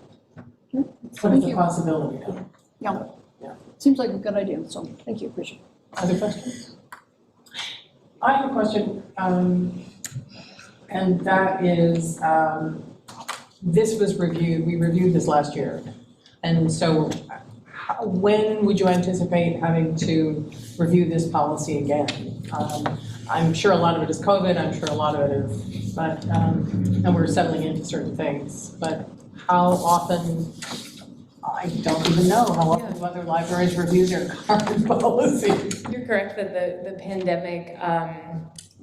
But it's a possibility though. Yeah. Seems like a good idea, so thank you, appreciate it. Other questions? I have a question, and that is, this was reviewed, we reviewed this last year. And so when would you anticipate having to review this policy again? I'm sure a lot of it is COVID, I'm sure a lot of it is, but, and we're settling into certain things, but how often, I don't even know how often do other libraries review their card policy. You're correct that the pandemic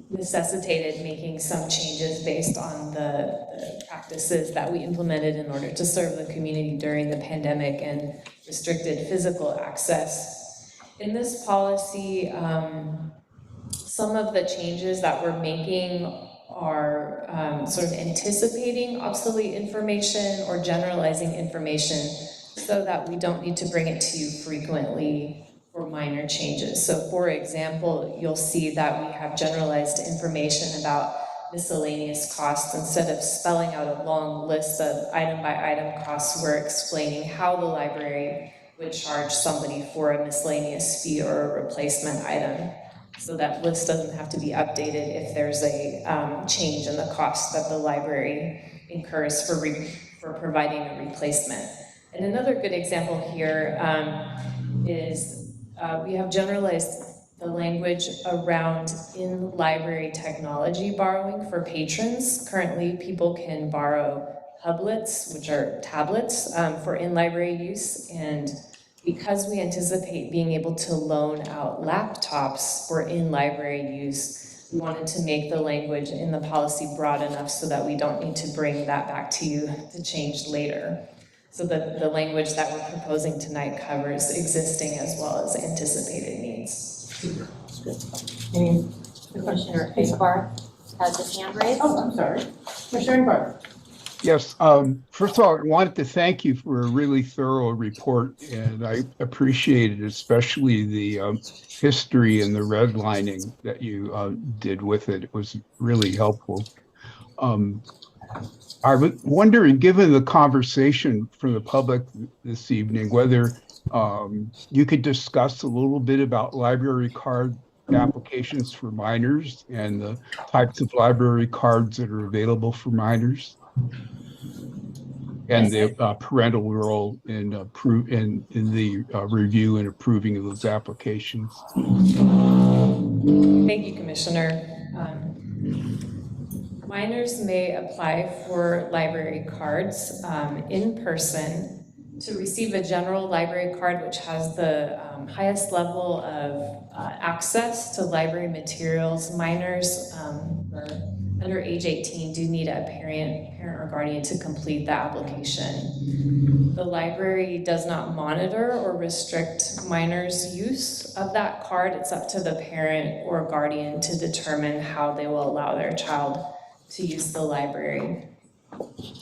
necessitated making some changes based on the practices that we implemented in order to serve the community during the pandemic and restricted physical access. In this policy, some of the changes that we're making are sort of anticipating obsolete information or generalizing information so that we don't need to bring it to you frequently for minor changes. So for example, you'll see that we have generalized information about miscellaneous costs. Instead of spelling out a long list of item by item costs, we're explaining how the library would charge somebody for a miscellaneous fee or a replacement item. So that list doesn't have to be updated if there's a change in the cost that the library incurs for providing a replacement. And another good example here is we have generalized the language around in-library technology borrowing for patrons. Currently, people can borrow Hublets, which are tablets, for in-library use. And because we anticipate being able to loan out laptops for in-library use, we wanted to make the language in the policy broad enough so that we don't need to bring that back to you to change later. So the language that we're proposing tonight covers existing as well as anticipated needs. Any Commissioner Esbar has his hand raised? Oh, I'm sorry. Commissioner Esbar. Yes, first of all, I wanted to thank you for a really thorough report, and I appreciate it, especially the history and the redlining that you did with it. It was really helpful. I was wondering, given the conversation from the public this evening, whether you could discuss a little bit about library card applications for minors and the types of library cards that are available for minors, and the parental role in the review and approving of those applications. Thank you, Commissioner. Minors may apply for library cards in person to receive a general library card, which has the highest level of access to library materials. Minors under age 18 do need a parent or guardian to complete the application. The library does not monitor or restrict minors' use of that card. It's up to the parent or guardian to determine how they will allow their child to use the library.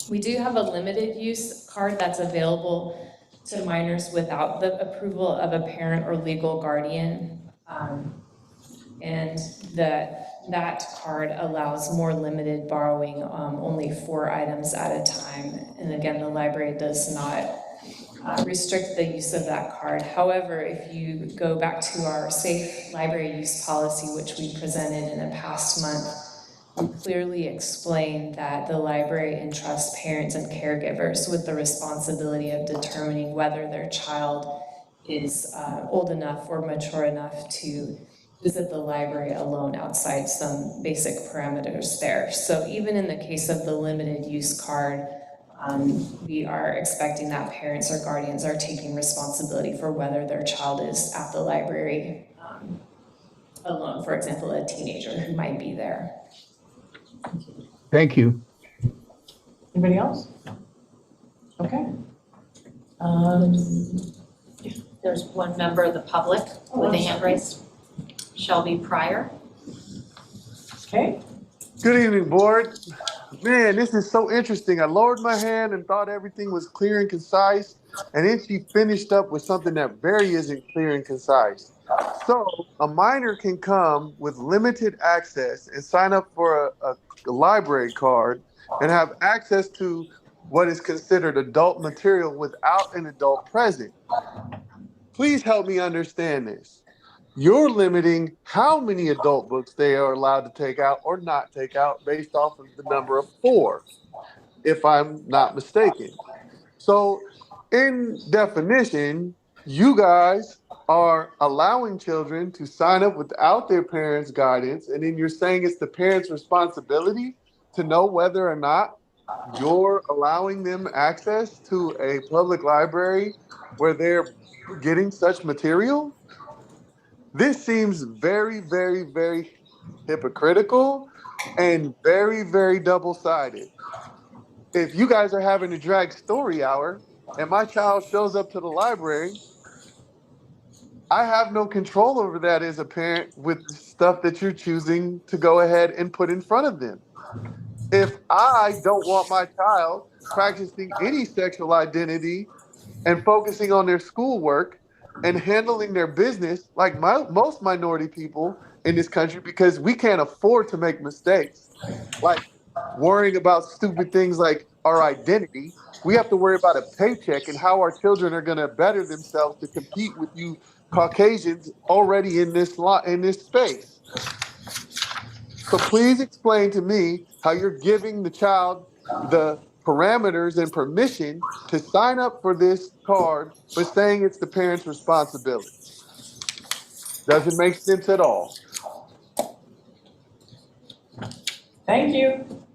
We do have a limited use card that's available to minors without the approval of a parent or legal guardian. And that card allows more limited borrowing, only 4 items at a time. And again, the library does not restrict the use of that card. However, if you go back to our safe library use policy, which we presented in a past month, we clearly explain that the library entrusts parents and caregivers with the responsibility of determining whether their child is old enough or mature enough to visit the library alone outside some basic parameters there. So even in the case of the limited use card, we are expecting that parents or guardians are taking responsibility for whether their child is at the library alone, for example, a teenager who might be there. Thank you. Anybody else? Okay. There's one member of the public with a hand raised. Shelby Pryor. Okay. Good evening, board. Man, this is so interesting. I lowered my hand and thought everything was clear and concise, and then she finished up with something that very isn't clear and concise. So a minor can come with limited access and sign up for a library card and have access to what is considered adult material without an adult present. Please help me understand this. You're limiting how many adult books they are allowed to take out or not take out based off of the number of 4, if I'm not mistaken. So in definition, you guys are allowing children to sign up without their parents' guidance, and then you're saying it's the parents' responsibility to know whether or not you're allowing them access to a public library where they're getting such material? This seems very, very, very hypocritical and very, very double-sided. If you guys are having a drag story hour and my child shows up to the library, I have no control over that as a parent with stuff that you're choosing to go ahead and put in front of them. If I don't want my child practicing any sexual identity and focusing on their schoolwork and handling their business like most minority people in this country, because we can't afford to make mistakes, like worrying about stupid things like our identity, We have to worry about a paycheck and how our children are going to better themselves to compete with you Caucasians already in this space. So please explain to me how you're giving the child the parameters and permission to sign up for this card, but saying it's the parent's responsibility. Doesn't make sense at all. Thank you.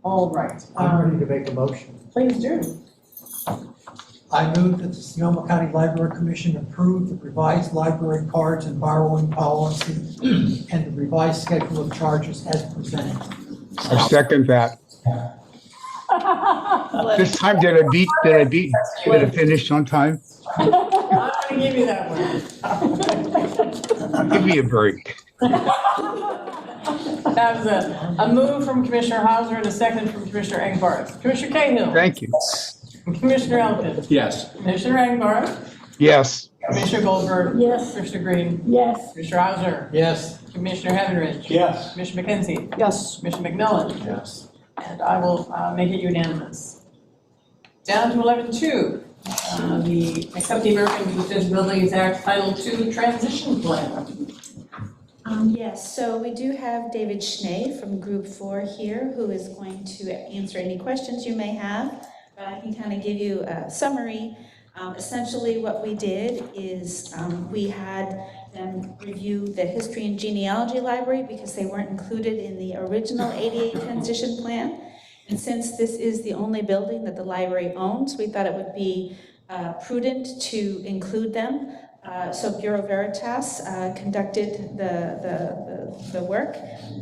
All right. I'm ready to make a motion. Please do. I move that the Sonoma County Library Commission approve the revised library cards and borrowing policy and the revised schedule of charges as presented. I second that. This time, did I finish on time? I'm gonna give you that one. Give me a break. That was a move from Commissioner Hauser and a second from Commissioner Engbarth. Commissioner Cahill. Thank you. Commissioner Elkins. Yes. Commissioner Engbarth. Yes. Commissioner Goldberg. Yes. Commissioner Green. Yes. Commissioner Hauser. Yes. Commissioner Heavenridge. Yes. Commissioner McKenzie. Yes. Commissioner McMillan. Yes. And I will make it unanimous. Down to 11.2, the Accept the American with Disabilities Act Title II Transition Plan. Yes, so we do have David Schnee from Group 4 here who is going to answer any questions you may have. But I can kind of give you a summary. Essentially what we did is we had them review the history and genealogy library because they weren't included in the original ADA transition plan. And since this is the only building that the library owns, we thought it would be prudent to include them. So Bureau Veritas conducted the work,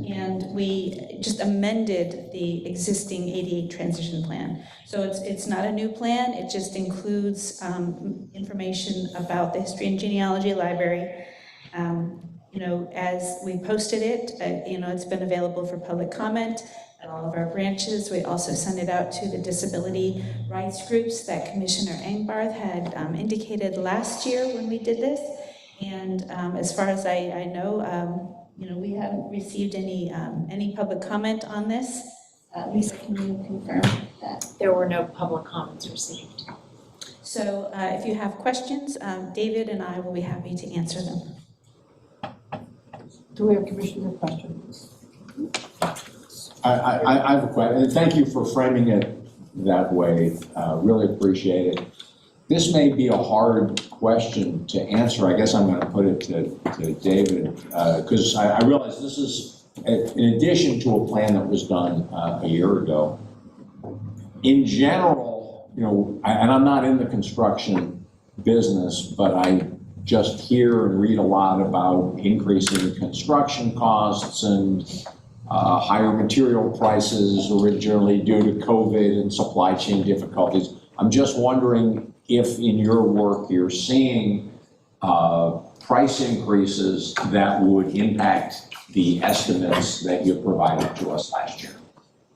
and we just amended the existing ADA transition plan. So it's not a new plan, it just includes information about the history and genealogy library. You know, as we posted it, you know, it's been available for public comment at all of our branches. We also send it out to the disability rights groups that Commissioner Engbarth had indicated last year when we did this. And as far as I know, you know, we haven't received any public comment on this. Lisa, can you confirm that? There were no public comments received. So if you have questions, David and I will be happy to answer them. Do we have commissioner questions? I have a question. Thank you for framing it that way. Really appreciate it. This may be a hard question to answer. I guess I'm going to put it to David because I realize this is in addition to a plan that was done a year ago. In general, you know, and I'm not in the construction business, but I just hear and read a lot about increasing construction costs and higher material prices originally due to COVID and supply chain difficulties. I'm just wondering if in your work you're seeing price increases that would impact the estimates that you provided to us last year.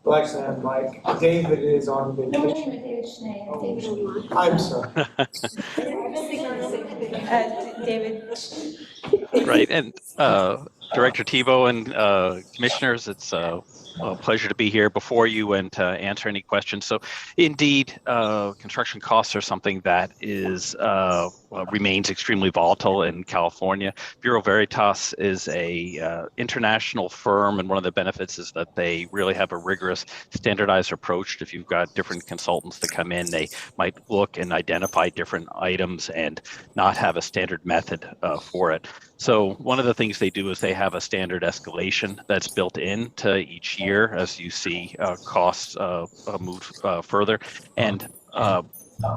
Alexa and Mike, David is on vacation. No, wait a minute, David Schnee. David. I'm sorry. David. Right, and Director Tebow and commissioners, it's a pleasure to be here before you and to answer any questions. So indeed, construction costs are something that is remains extremely volatile in California. Bureau Veritas is a international firm, and one of the benefits is that they really have a rigorous standardized approach. If you've got different consultants that come in, they might look and identify different items and not have a standard method for it. So one of the things they do is they have a standard escalation that's built into each year as you see costs move further. And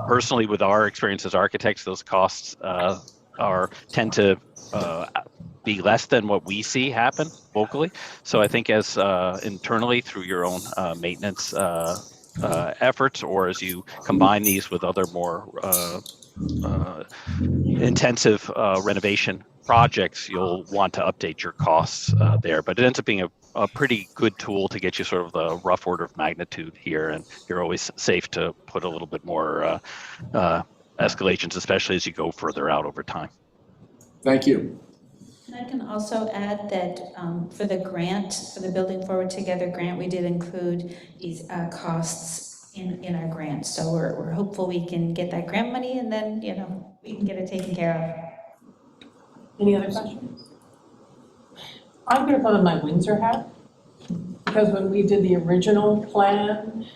personally, with our experience as architects, those costs tend to be less than what we see happen locally. So I think as internally through your own maintenance efforts, or as you combine these with other more intensive renovation projects, you'll want to update your costs there. But it ends up being a pretty good tool to get you sort of the rough order of magnitude here, and you're always safe to put a little bit more escalations, especially as you go further out over time. Thank you. Can I can also add that for the grant, for the Building Forward Together grant, we did include these costs in our grant. So we're hopeful we can get that grant money and then, we can get it taken care Any other questions? I'm gonna put on my Windsor hat, because when we did the original plan,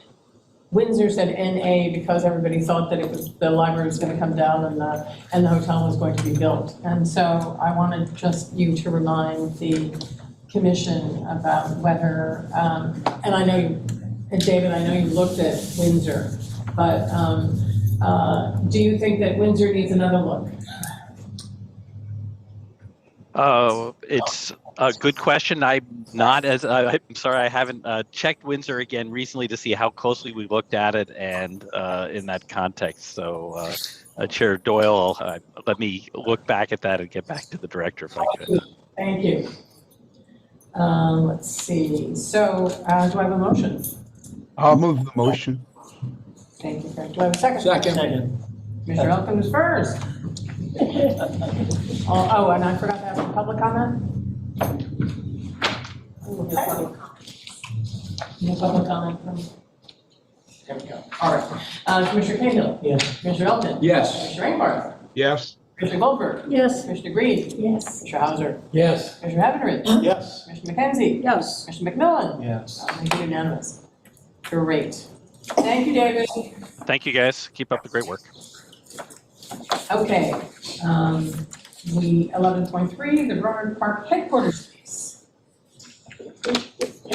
Windsor said NA because everybody thought that the library was gonna come down and the hotel was going to be built. And so I wanted just you to remind the commission about whether, and I know you, and David, I know you looked at Windsor, but do you think that Windsor needs another look? It's a good question. I'm sorry, I haven't checked Windsor again recently to see how closely we looked at it and in that context. So, Chair Doyle, let me look back at that and get back to the director if I could. Thank you. Let's see. So, do I have a motion? I'll move the motion. Thank you, Frank. Do I have a second? Second. Mr. Elkin was first. Oh, and I forgot to have a public comment? No public comment from, there we go. All right. Commissioner Cahill? Yes. Commissioner Elton? Yes. Commissioner Ingbarth? Yes. Commissioner Goldberg? Yes. Commissioner Green? Yes. Commissioner Hauser? Yes. Commissioner Havenridge? Yes. Commissioner McKenzie? Yes. Commissioner McMillan? Yes. Make it unanimous. Great. Thank you, David. Thank you, guys. Keep up the great work. Okay, 11.3, the Roaring Park headquarters space.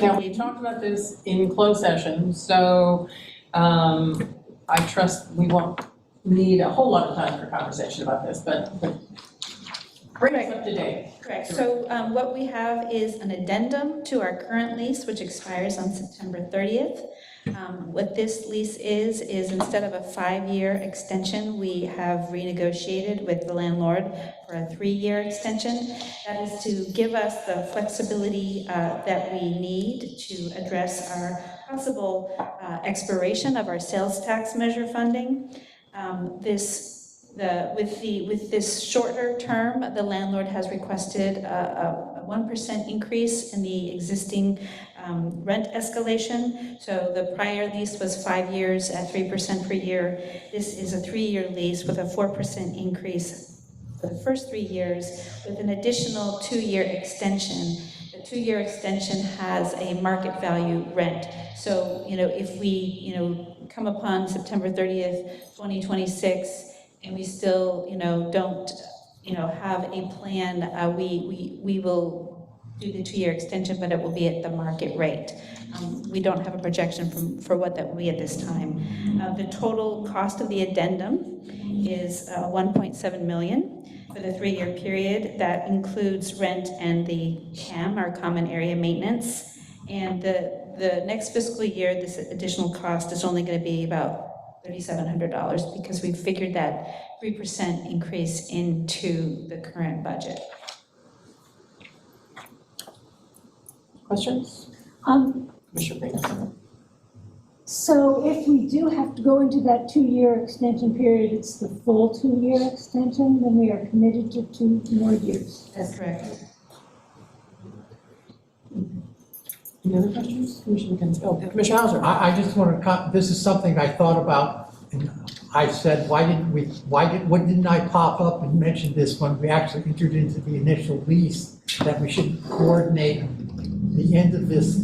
Now, we talked about this in closed session, so I trust we won't need a whole lot of time for conversation about this, but bring us up to date. Correct. So what we have is an addendum to our current lease, which expires on September 30th. What this lease is instead of a 5-year extension, we have renegotiated with the landlord for a 3-year extension. That is to give us the flexibility that we need to address our possible expiration of our sales tax measure funding. With this shorter term, the landlord has requested a 1% increase in the existing rent escalation. So the prior lease was 5 years at 3% per year. This is a 3-year lease with a 4% increase for the first 3 years with an additional 2-year extension. The 2-year extension has a market value rent. So, if we, come upon September 30th, 2026, and we still, don't, have a plan, we will do the 2-year extension, but it will be at the market rate. We don't have a projection for what that will be at this time. The total cost of the addendum is $1.7 million for the 3-year period. That includes rent and the CAM, our common area maintenance. And the next fiscal year, this additional cost is only going to be about $3,700 because we've figured that 3% increase into the current budget. Questions? Commissioner Green. So if we do have to go into that 2-year extension period, it's the full 2-year extension, then we are committed to 2 more years. That's correct. Any other questions? Commissioner McKenzie. Oh, Commissioner Hauser. I just want to, this is something I thought about, and I said, why didn't I pop up and mention this when we actually entered into the initial lease, that we should coordinate the end of this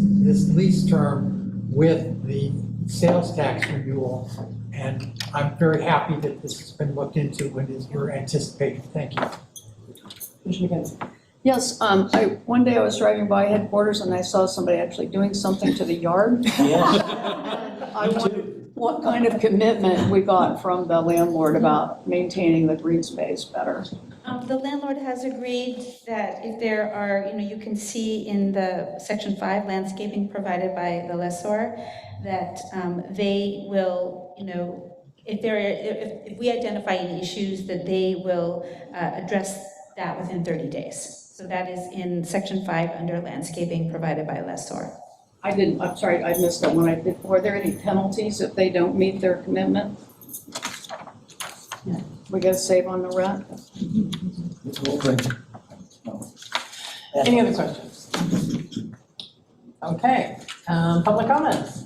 lease term with the sales tax renewal. And I'm very happy that this has been looked into and is your anticipation. Thank you. Commissioner McKenzie. Yes, one day I was driving by headquarters and I saw somebody actually doing something to the yard. I wondered what kind of commitment we got from the landlord about maintaining the green space better. The landlord has agreed that if there are, you can see in the Section 5 landscaping provided by the lessor, that they will, if we identify any issues, that they will address that within 30 days. So that is in Section 5 under landscaping provided by lessor. I'm sorry, I missed that one. Were there any penalties if they don't meet their commitment? We got to save on the rent? Any other questions? Okay, public comments?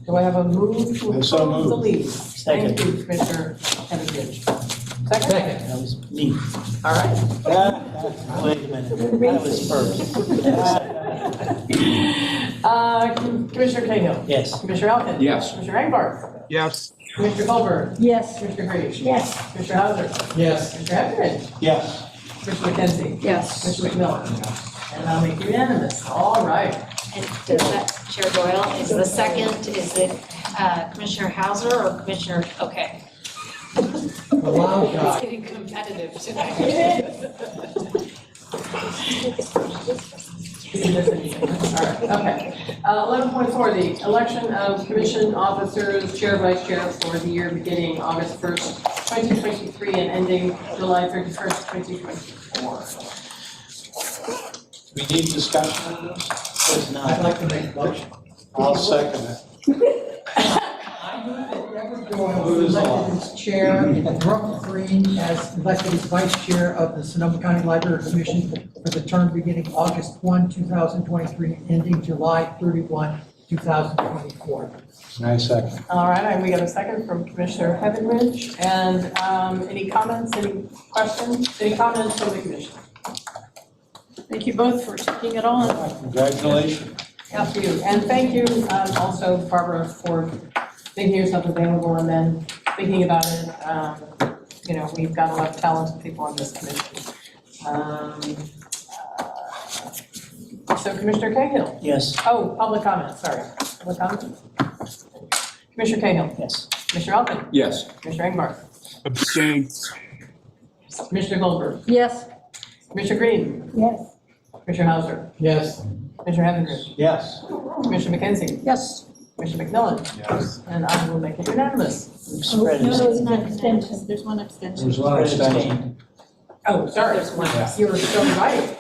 Do I have a move to approve So moved. the leave? Second. Thank you, Commissioner Henry. Second? Second. That was me. All right. Wait a minute, that was first. Commissioner Cahill? Yes. Commissioner Elkins? Yes. Commissioner Engbar? Yes. Commissioner Goldberg? Yes. Commissioner Green? Yes. Commissioner Hauser? Yes. Commissioner Etheridge? Yes. Commissioner McKenzie? Yes. Commissioner McMillan? And I'll make unanimous. All right. And does that, Chair Doyle, is the second, is it Commissioner Hauser or Commissioner, okay. Wow, It's God. getting competitive tonight. All right, okay. 11.4, the election of commission officers, chair, vice chair for the year beginning August 1st, 2023 and ending July 31st, 2024. We need discussion on this? There's not. I'd like to make a motion. I'll second it. I move that Deborah Doyle is elected as chair and Brooke Green as elected as vice chair of the Sonoma County Library Commission for the term beginning August 1, 2023, and ending July 31, 2024. Nice second. All right, and we got a second from Commissioner Heavenridge. And any comments, any questions, any comments from the commission? Thank you both for taking it on. Congratulations. Thank you, and thank you also, Barbara, for making yourself available and then thinking about it. You know, we've got a lot of talented people on this commission. So Commissioner Cahill? Yes. Oh, public comment, sorry. Public comment? Commissioner Cahill? Yes. Commissioner Elkins? Yes. Commissioner Engbar? Abstain. Commissioner Goldberg? Yes. Commissioner Green? Yes. Commissioner Hauser? Yes. Commissioner Heavenridge? Yes. Commissioner McKenzie? Yes. Commissioner McMillan? Yes. And I will make it unanimous. No, it's not extension. There's one abstention. There's one abstention. Oh, sorry, you were so right.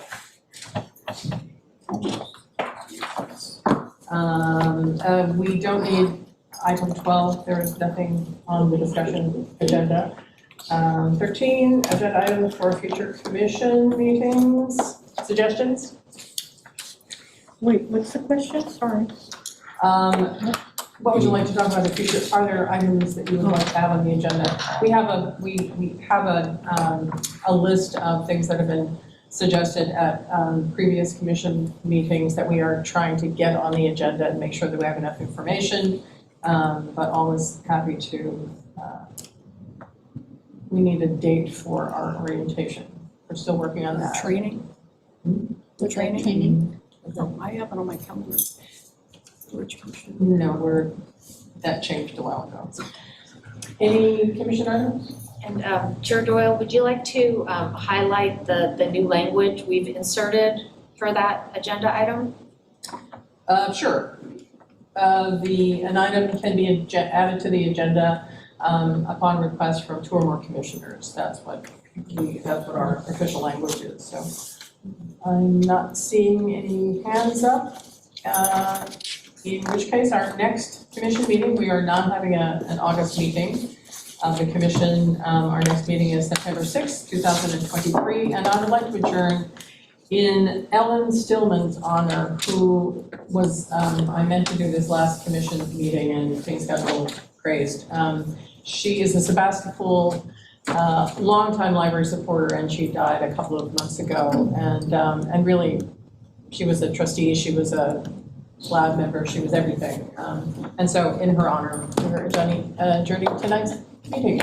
We don't need item 12, there is nothing on the discussion agenda. 13, agenda items for future commission meetings, suggestions? Wait, what's the question? Sorry. What would you like to talk about in the future? Are there items that you would like to have on the agenda? We have a list of things that have been suggested at previous commission meetings that we are trying to get on the agenda and make sure that we have enough information, but always happy to, we need a date for our orientation. We're still working on that. Training? The training? Training. No, I have it on my calendar. Which commission? No, that changed a while ago. Any commission items? And Chair Doyle, would you like to highlight the new language we've inserted for that agenda item? Sure. An item can be added to the agenda upon request from two or more commissioners. That's what our official language is. So I'm not seeing any hands up. In which case, our next commission meeting, we are not having an August meeting of the commission. Our next meeting is September 6th, 2023, and I would like to adjourn in Ellen Stillman's honor, who was, I meant to do this last commission meeting and things got a little crazed. She is a Sebastopol longtime library supporter, and she died a couple of months ago. And really, she was a trustee, she was a lab member, she was everything. And so in her honor, we're adjourning tonight's meeting.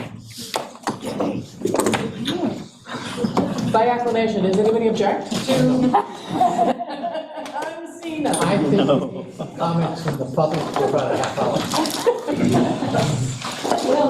By acclamation, does anybody object to? I'm seeing them. I think comments from the public for about a half hour. Well,